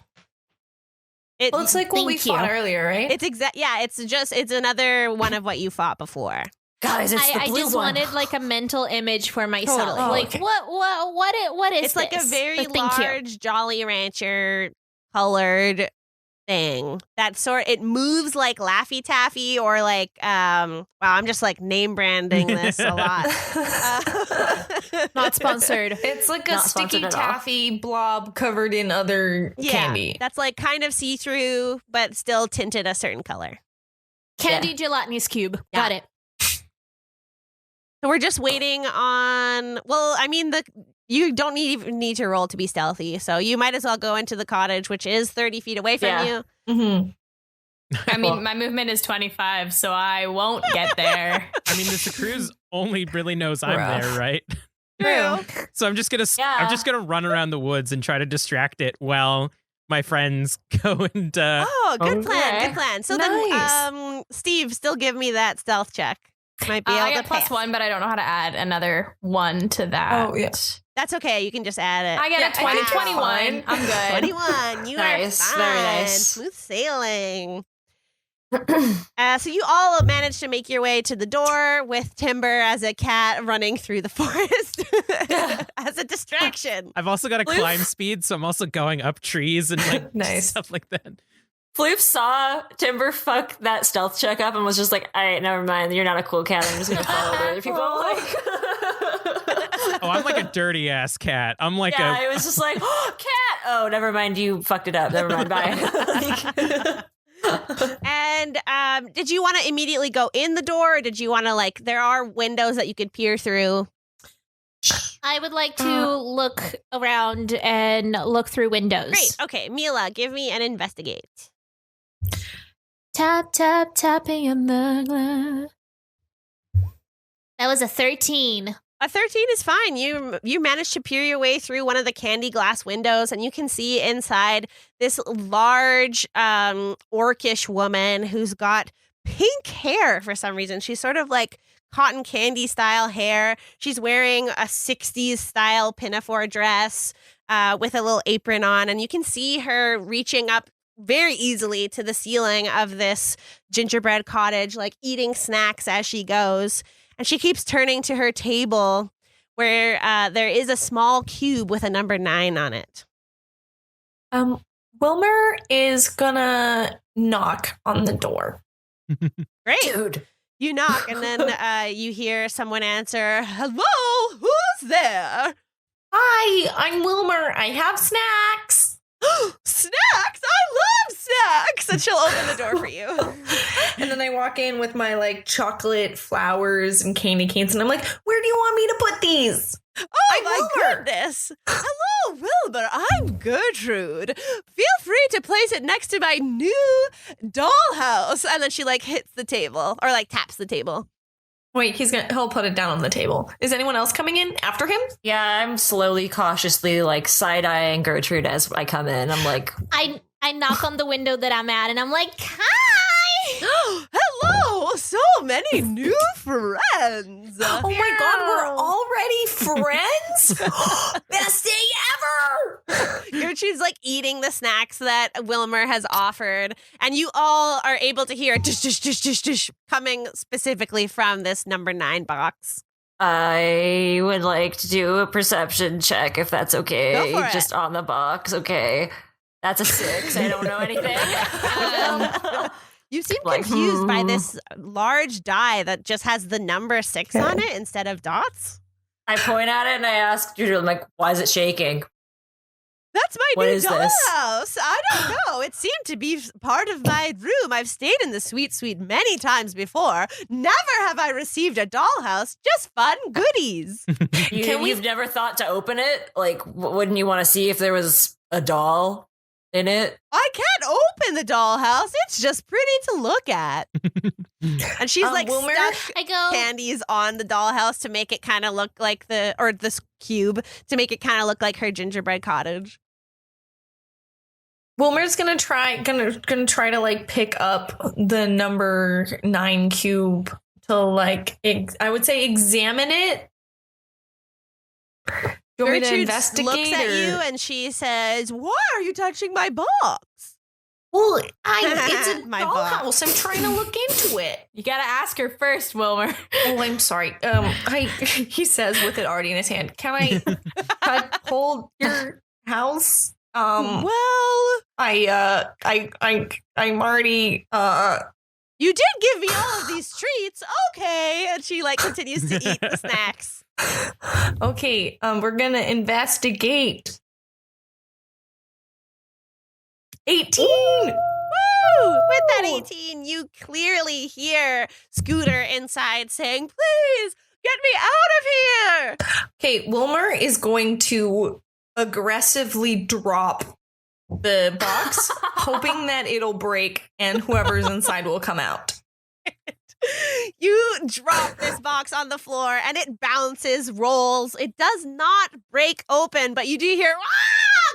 Well, it's like what we Thank you. fought earlier, right? It's another one of what you fought before. Guys, it's the I blue just one. wanted like a mental image for myself. Totally. Like okay. what is It's like a this? very Thank you. large Jolly Rancher colored thing. It moves like Laffy Taffy or like wow, I'm just like name branding this a lot. Not sponsored. It's like a Not sticky sponsored at all. taffy blob covered in other candy. That's like kind of see-through, but still tinted a certain color. Candy gelatinous cube. Yeah. Got it. So we're just waiting on. Well, I mean, you don't need to roll to be stealthy, so you might as well go into the cottage, which is 30 feet away from you. Mm-hmm. I mean, my movement is 25, so I won't get there. I mean, the Sacrews only really knows I'm Rough. there, right? True. So I'm just gonna run around the woods and try to distract it while my friends go and. Oh, good plan. Okay. Good plan. So Nice. then, Steve, still give me that stealth check. Might be able I to get plus pass. 1, but I don't know how to add another 1 to that. Oh, yeah. That's okay. You can just add it. I get Yeah, a 20, I think you're 21. fine. I'm good. 21. You Nice, are fine. very nice. Smooth sailing. So you all managed to make your way to the door with Timber as a cat running through the forest as a distraction. I've also got a climb speed, so I'm also going up trees and like Nice. stuff like that. Floof saw Timber fuck that stealth check up and was just like, all right, never mind. You're not a cool cat. I'm just going to follow the other people. Like, Oh, I'm like a dirty ass cat. I'm like yeah, it was just like, oh, cat. Oh, never mind. You fucked it up. Never mind. Bye. And did you want to immediately go in the door, or did you want to there are windows that you could peer through? I would like to look around and look through windows. Great. Okay, Mila, give me an investigate. Tap, tap, tapping in the glass. That was a 13. A 13 is fine. You managed to peer your way through one of the candy glass windows, and you can see inside this large orcish woman who's got pink hair for some reason. She's sort of like cotton candy style hair. She's wearing a 60s style pinafore dress with a little apron on, and you can see her reaching up very easily to the ceiling of this gingerbread cottage, like eating snacks as she goes. And she keeps turning to her table where there is a small cube with a number 9 on it. Wilmer is gonna knock on the door. Great. Dude. You knock, and then you hear someone answer, "Hello, who's there?" Hi, I'm Wilmer. I have snacks. Snacks? I love snacks! And she'll open the door for you. And then I walk in with my like chocolate flowers and candy canes, and I'm like, "Where do you want me to put these?" Oh, I'm my Wilmer. goodness. Hello, Wilbur. I'm Gertrude. Feel free to place it next to my new dollhouse. And then she like hits the table or like taps the table. Wait, he'll put it down on the table. Is anyone else coming in after him? Yeah, I'm slowly, cautiously, like, side-eyeing Gertrude as I come in. I'm like, I knock on the window that I'm at, and I'm like, hi! Hello, so many new friends. Oh my God, we're already friends? Best day ever! Gertrude's like eating the snacks that Wilmer has offered, and you all are able to hear dish, dish, dish, dish, dish coming specifically from this number 9 box. I would like to do a perception check, if that's okay. Go for it. Just on the box, okay. That's a 6. I don't know anything. You seem Like, confused by this large die that just has the number 6 on it instead of dots. I point at it and I ask Gertrude, I'm like, why is it shaking? That's my What new is this? dollhouse. I don't know. It seemed to be part of my room. I've stayed in the sweet suite many times before. Never have I received a dollhouse. Just fun goodies. You've never thought to open it? Like, wouldn't you want to see if there was a doll in it? I can't open the dollhouse. It's just pretty to look at. And she's like Wilmer, stuck I go, candies on the dollhouse to make it kind of look like this cube to make it kind of look like her gingerbread cottage. Wilmer's gonna try to like pick up the number 9 cube to like I would say examine it. Do you want me to Gertrude investigate? looks at or- you and she says, "Why are you touching my box?" Well, it's a My dollhouse. I'm trying to look into it. You gotta ask her first, Wilmer. Oh, I'm sorry. He says with it already in his hand. Can I hold your house? Well, I'm already you did give me all of these treats. Okay. And she like continues to eat the snacks. okay. We're gonna investigate. 18. Woo! With that 18, you clearly hear Scooter inside saying, "Please get me out of here." Okay, Wilmer is going to aggressively drop the box, hoping that it'll break and whoever's inside will come out. You drop this box on the floor and it bounces, rolls. It does not break open, but you do hear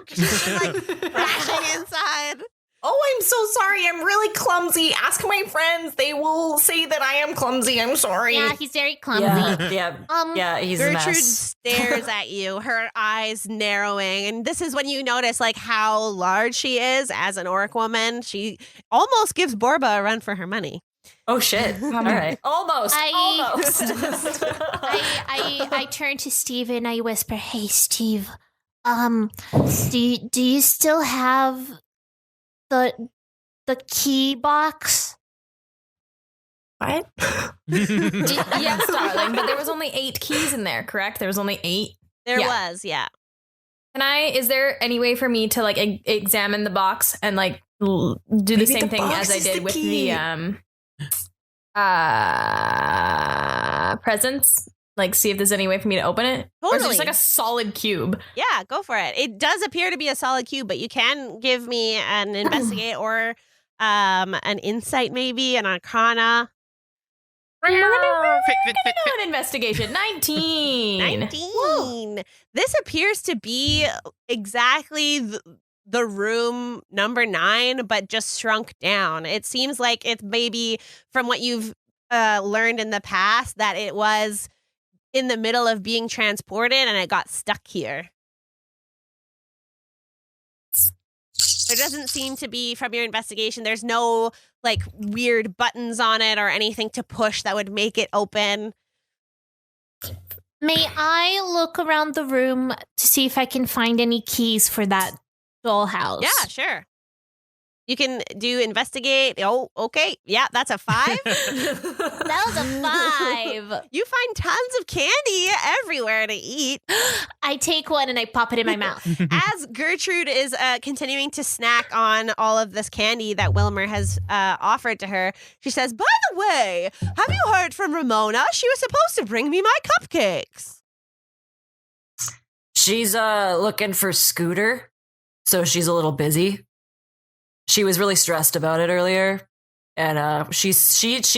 like crashing inside. Oh, I'm so sorry. I'm really clumsy. Ask my friends. They will say that I am clumsy. I'm sorry. yeah, he's very clumsy. Yeah, he's a Gertrude mess. stares at you, her eyes narrowing, and this is when you notice like how large she is as an orc woman. She almost gives Borba a run for her money. Oh shit! All right, almost. I turn to Steve and I whisper, "Hey, Steve, do you still have the key box?" What? Yes, darling, but there was only 8 keys in there, correct? There was only 8. There Yeah. was, yeah. Is there any way for me to like examine the box and like do the Maybe same the thing box as I is did the with key. the presents? Like, see if there's any way for me to open it? Or is it Totally. just like a solid cube? Yeah, go for it. It does appear to be a solid cube, but you can give me an investigate or an insight, maybe an arcana. We're gonna do an investigation. 19. 19. This appears to be exactly the room number 9, but just shrunk down. It seems like it's maybe from what you've learned in the past that it was in the middle of being transported and it got stuck here. There doesn't seem to be, from your investigation, there's no like weird buttons on it or anything to push that would make it open. May I look around the room to see if I can find any keys for that dollhouse? Yeah, sure. You can do investigate. Oh, okay. Yeah, that's a 5. That was a 5. You find tons of candy everywhere to eat. I take one and I pop it in my mouth. As Gertrude is continuing to snack on all of this candy that Wilmer has offered to her, she says, "By the way, have you heard from Ramona? She was supposed to bring me my cupcakes." She's looking for Scooter, so she's a little busy. She was really stressed about it earlier, and she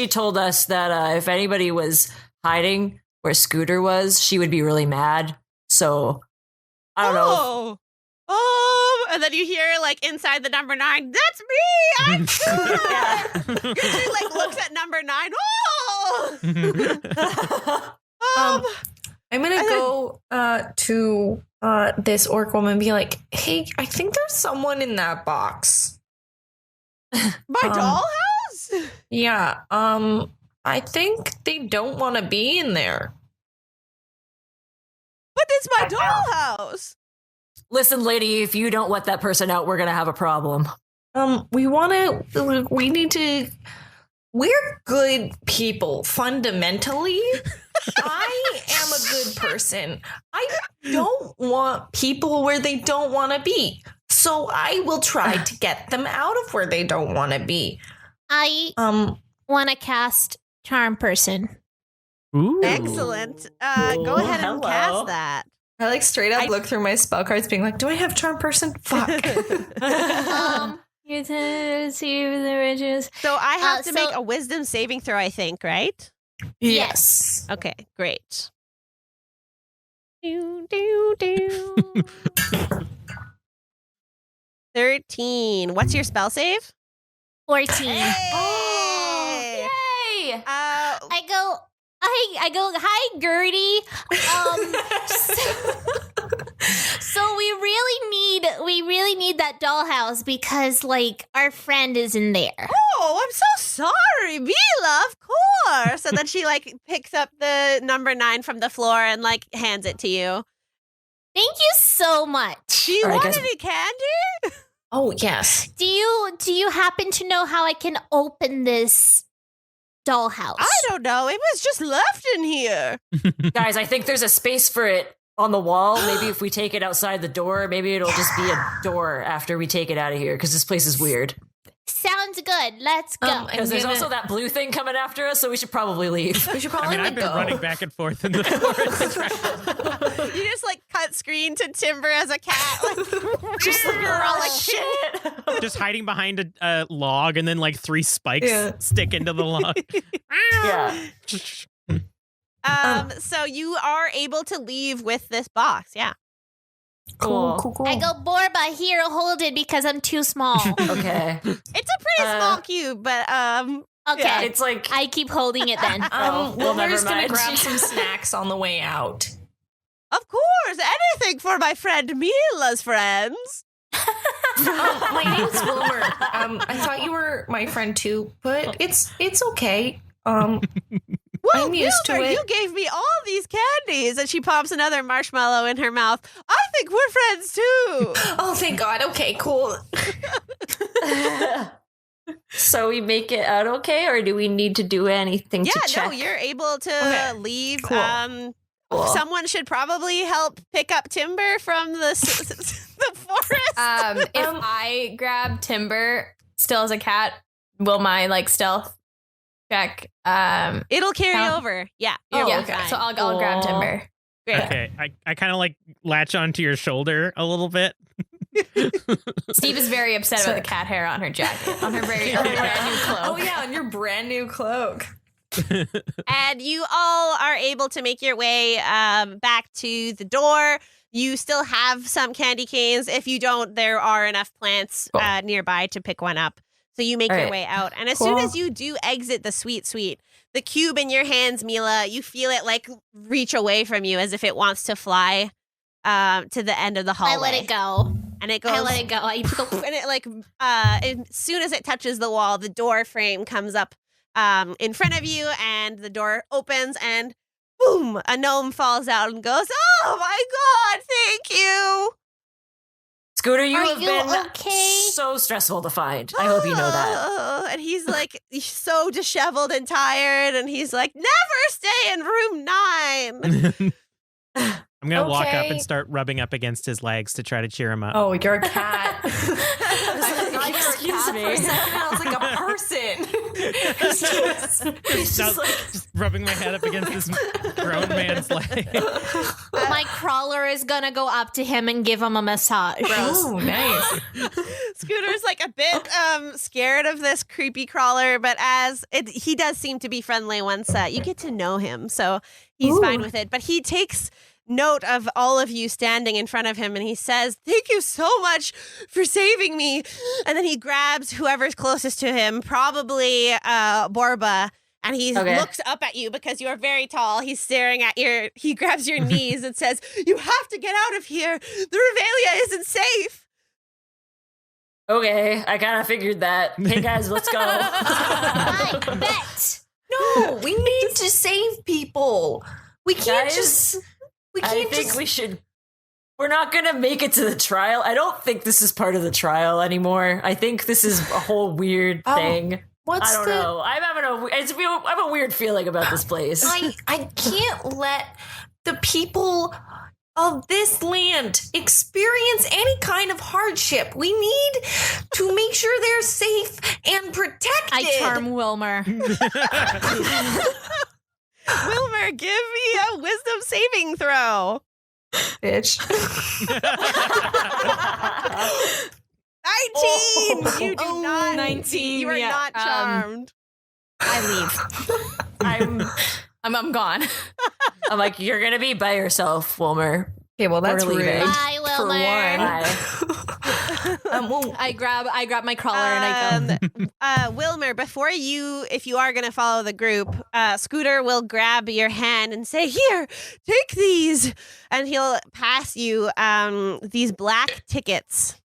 told us that if anybody was hiding where Scooter was, she would be really mad. So I don't know. Oh, and then you hear like inside the number 9, "That's me! I'm Scooter!" Gertrude like looks at number 9. Oh! I'm gonna go to this orc woman and be like, "Hey, I think there's someone in that box." My dollhouse? Yeah, I think they don't want to be in there. But it's my dollhouse. Listen, lady, if you don't let that person out, we're gonna have a problem. We need to. We're good people, fundamentally. I am a good person. I don't want people where they don't want to be. So I will try to get them out of where they don't want to be. I want to cast Charm Person. Ooh. Excellent. Go ahead and cast that. I like straight up look through my spell cards being like, do I have Charm Person? Fuck. You tend to see the riches. So I have to make a wisdom saving throw, I think, right? Yes. Okay, great. 13. What's your spell save? 14. Hey! Oh, yay! I go, "Hi, Gertie. So we really need that dollhouse because like our friend is in there." Oh, I'm so sorry, Mila, of course. And then she like picks up the number 9 from the floor and like hands it to you. Thank you so much. Do you All right, want guys. any candy? Oh, yes. Do you happen to know how I can open this dollhouse? I don't know. It was just left in here. Guys, I think there's a space for it on the wall. Maybe if we take it outside the door, maybe it'll just be a door after we take it out of here, because this place is weird. Sounds good. Let's go. Because there's also that blue thing coming after us, so we should probably leave. We should I probably mean, I've been go. running back and forth in the forest. You just like cut screen to Timber as a cat. Like, Just like, we're all like, shit. Just hiding behind a log, and then like 3 spikes Yeah. stick into the log. Yeah. So you are able to leave with this box. Yeah. Cool. I go, "Borba, here, hold it because I'm too small." Okay. It's a pretty small cube, but Okay. Yeah, it's like I keep holding it then. well, Wilmer's never gonna mind. grab some snacks on the way out. of course, anything for my friend Mila's friends. My name's Wilmer. I thought you were my friend too, but it's okay. Well, I'm used to Wilmer, it. you gave me all these candies, and she pops another marshmallow in her mouth. I think we're friends too. Oh, thank God. Okay, cool. So we make it out okay, or do we need to do anything to Yeah, check? no, you're able to Okay, leave. cool. Cool. Someone should probably help pick up Timber from the the forest. If I grab Timber still as a cat, will my like stealth check? It'll carry count? over. Yeah. Yeah. okay. So I'll grab Timber. Great. Okay, I kind of like latch onto your shoulder a little bit. Steve is very upset about the cat hair on her jacket, on her brand new cloak. Oh yeah, on your brand new cloak. And you all are able to make your way back to the door. You still have some candy canes. If you don't, there are enough plants nearby to pick one up. So you make your way out. And as soon as you do exit the sweet, the cube in your hands, Mila, you feel it like reach away from you as if it wants to fly to the end of the hallway. I let it go. And it goes. I let it go. And it like as soon as it touches the wall, the door frame comes up in front of you, and the door opens, and boom, a gnome falls out and goes, "Oh my god, thank you." Scooter, you Are have you been okay? so stressful to find. I hope you know that. And he's like so disheveled and tired, and he's like, "Never stay in room 9." I'm gonna walk up Okay. and start rubbing up against his legs to try to cheer him up. Oh, you're a cat. Excuse me. For a second, I was like a person. Just rubbing my head up against this grown man's leg. My crawler is gonna go up to him and give him a massage. Oh, nice. Scooter's like a bit scared of this creepy crawler, but he does seem to be friendly once you get to know him, so he's fine with it. But he takes note of all of you standing in front of him, and he says, "Thank you so much for saving me." And then he grabs whoever's closest to him, probably Borba, and he looks up at you because you are very tall. He's staring at he grabs your knees and says, "You have to get out of here. The Revelia isn't safe." Okay, I kind of figured that. Hey guys, let's go. I bet. No, we need to save people. We can't Guys, just. We I can't think just. we should. We're not gonna make it to the trial. I don't think this is part of the trial anymore. I think this is a whole weird thing. What's I don't know. I'm having I have a weird feeling about this place. I can't let the people of this land experience any kind of hardship. We need to make sure they're safe and protected. I charm Wilmer. Wilmer, give me a wisdom saving throw. Bitch. 19! You do not. 19, You are yeah, not charmed. I leave. I'm gone. I'm like, you're gonna be by yourself, Wilmer. Okay, well that's We're leaving. rude. Bye, For Wilmer. one. Well, I grab my crawler and I go. Wilmer, if you are going to follow the group, Scooter will grab your hand and say, "Here, take these." And he'll pass you these black tickets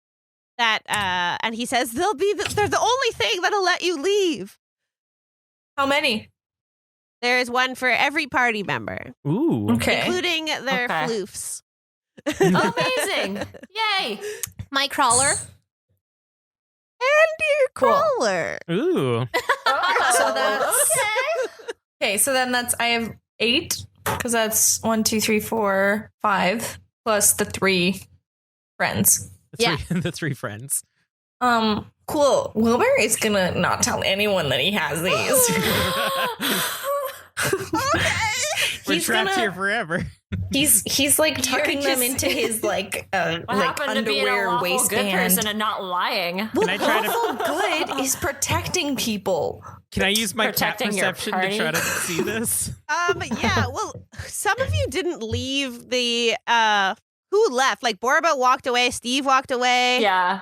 that, and he says, they're the only thing that'll let you leave. how many? There is one for every party member, Ooh. Okay. including their Okay. floofs. Amazing! Yay! My crawler. And your Cool. crawler. Ooh. So that's okay. So then I have 8 because that's 1, 2, 3, 4, 5 plus the 3 friends. The three friends. Cool. Wilbur is gonna not tell anyone that he has these. We're He's trapped gonna- here forever. He's like tucking them into his like What like happened to being a underwear lawful good waistband. person and not lying? Well, Can I try to- lawful good is protecting people. Can I use my cat Protecting your perception to try party. to see this? Yeah, well, some of you didn't leave the, who left? Like, Borba walked away, Steve walked away. Yeah.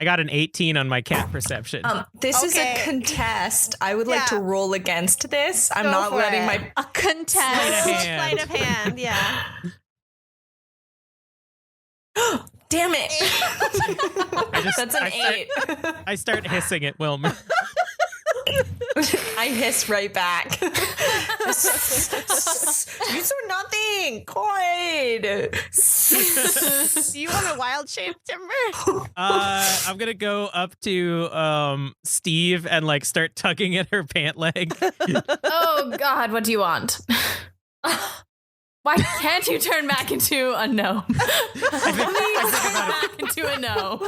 I got an 18 on my cat perception. This is a Okay. contest. I would like to Yeah. roll against this. I'm Go not for letting it. my A contest. Sleight of hand. Sleight of hand, yeah. damn it. That's an 8. I start hissing at Wilmer. I hiss right back. You saw nothing. Quiet. Do you want a wild shape, Timber? I'm gonna go up to Steve and like start tugging at her pant leg. Oh God, what do you want? Why can't you turn back into a gnome? Please turn back into a gnome.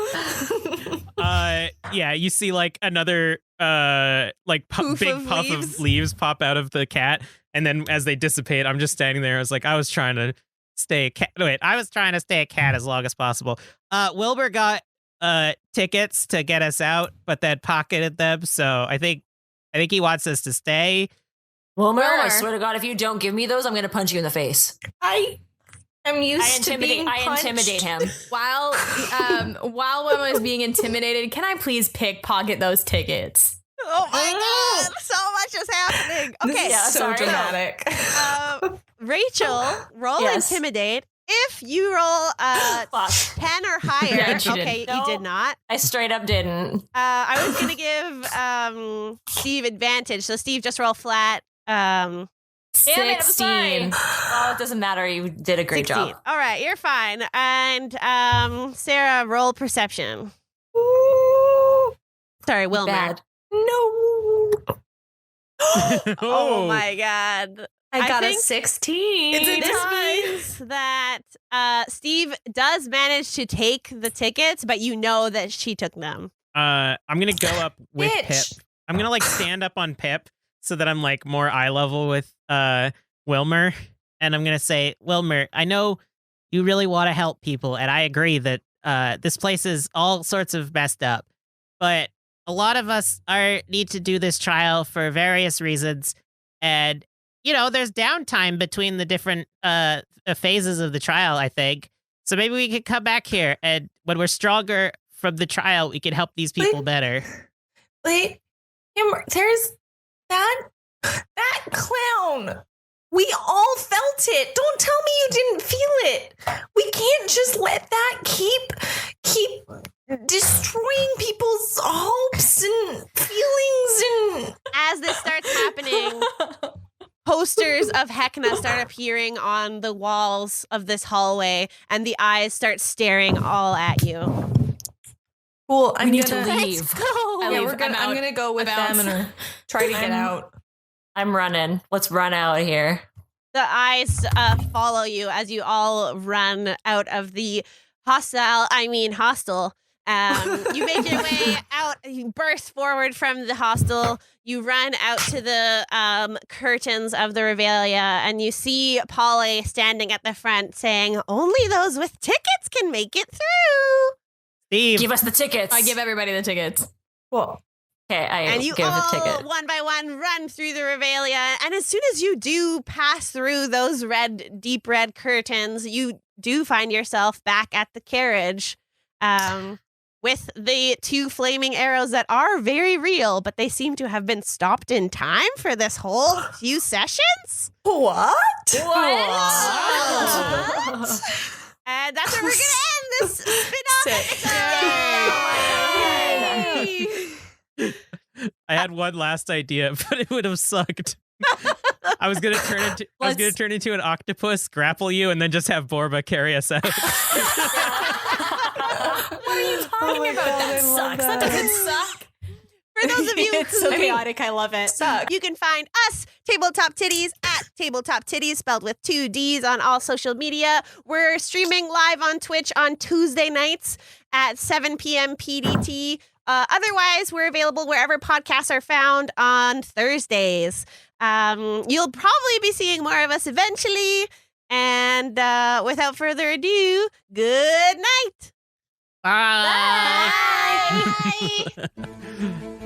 Yeah, you see like another like Poof big of puff leaves. of leaves pop out of the cat, and then as they dissipate, I'm just standing there. I was like, I was trying to stay a cat. Wait, I was trying to stay a cat as long as possible. Wilbur got tickets to get us out, but then pocketed them. So I think I think he wants us to stay. Wilmer, I Wilmer. swear to God, if you don't give me those, I'm going to punch you in the face. I am used to being I punched. intimidate him. While Wilma is being intimidated, can I please pickpocket those tickets? Oh my god, so much is happening. This Okay, is Yeah, so sorry. dramatic. Rachel, roll Yes. Intimidate. If you roll Fuck. 10 or higher, Yeah, she okay, did. you No. did not. I straight up didn't. I was gonna give Steve advantage, so Steve just roll flat. Damn it, I'm sorry. 16. Well, it doesn't matter. You did a great 16. job. All right, you're fine. And Sarah, roll perception. Sorry, Wilmer. Bad. No. Oh my god. I got a think 16. This means that Steve does manage to take the tickets, but you know that she took them. I'm gonna go up with Bitch. Pip. I'm gonna like stand up on Pip so that I'm like more eye level with Wilmer, and I'm gonna say, Wilmer, I know you really want to help people, and I agree that this place is all sorts of messed up, but a lot of us need to do this trial for various reasons, and there's downtime between the different phases of the trial, I think. So maybe we could come back here, and when we're stronger from the trial, we can help these people better. Wait, there's that clown. We all felt it. Don't tell me you didn't feel it. We can't just let that keep destroying people's hopes and feelings and As this starts happening, posters of Heckna start appearing on the walls of this hallway, and the eyes start staring all at you. cool. We need to leave. I Yeah, leave. I'm out. gonna go with I'm them out. and try to get I'm- out. I'm running. Let's run out of here. The eyes follow you as you all run out of the hostel. You make your way out. You burst forward from the hostel. You run out to the curtains of the Revelia, and you see Polly standing at the front saying, "Only those with tickets can make it through." Steve, Give us the tickets. I give everybody the tickets. Well, Okay, I And you give all, a ticket. one by one, run through the Revelia. And as soon as you do pass through those deep red curtains, you do find yourself back at the carriage with the two flaming arrows that are very real, but they seem to have been stopped in time for this whole few sessions. what? And that's where we're going to end this spin-off Sick. episode. Yay! I had one last idea, but it would have sucked. I was gonna turn into an octopus, grapple you, and then just have Borba carry us out. What are you talking about? That sucks. That doesn't suck. For those of you It's who so chaotic. I love it. you can find us, Tabletop Tiddies, at Tabletop Tiddies, spelled with 2 Ds, on all social media. We're streaming live on Twitch on Tuesday nights at 7 p.m. PDT. Otherwise, we're available wherever podcasts are found on Thursdays. You'll probably be seeing more of us eventually. And without further ado, good night. Bye. Bye.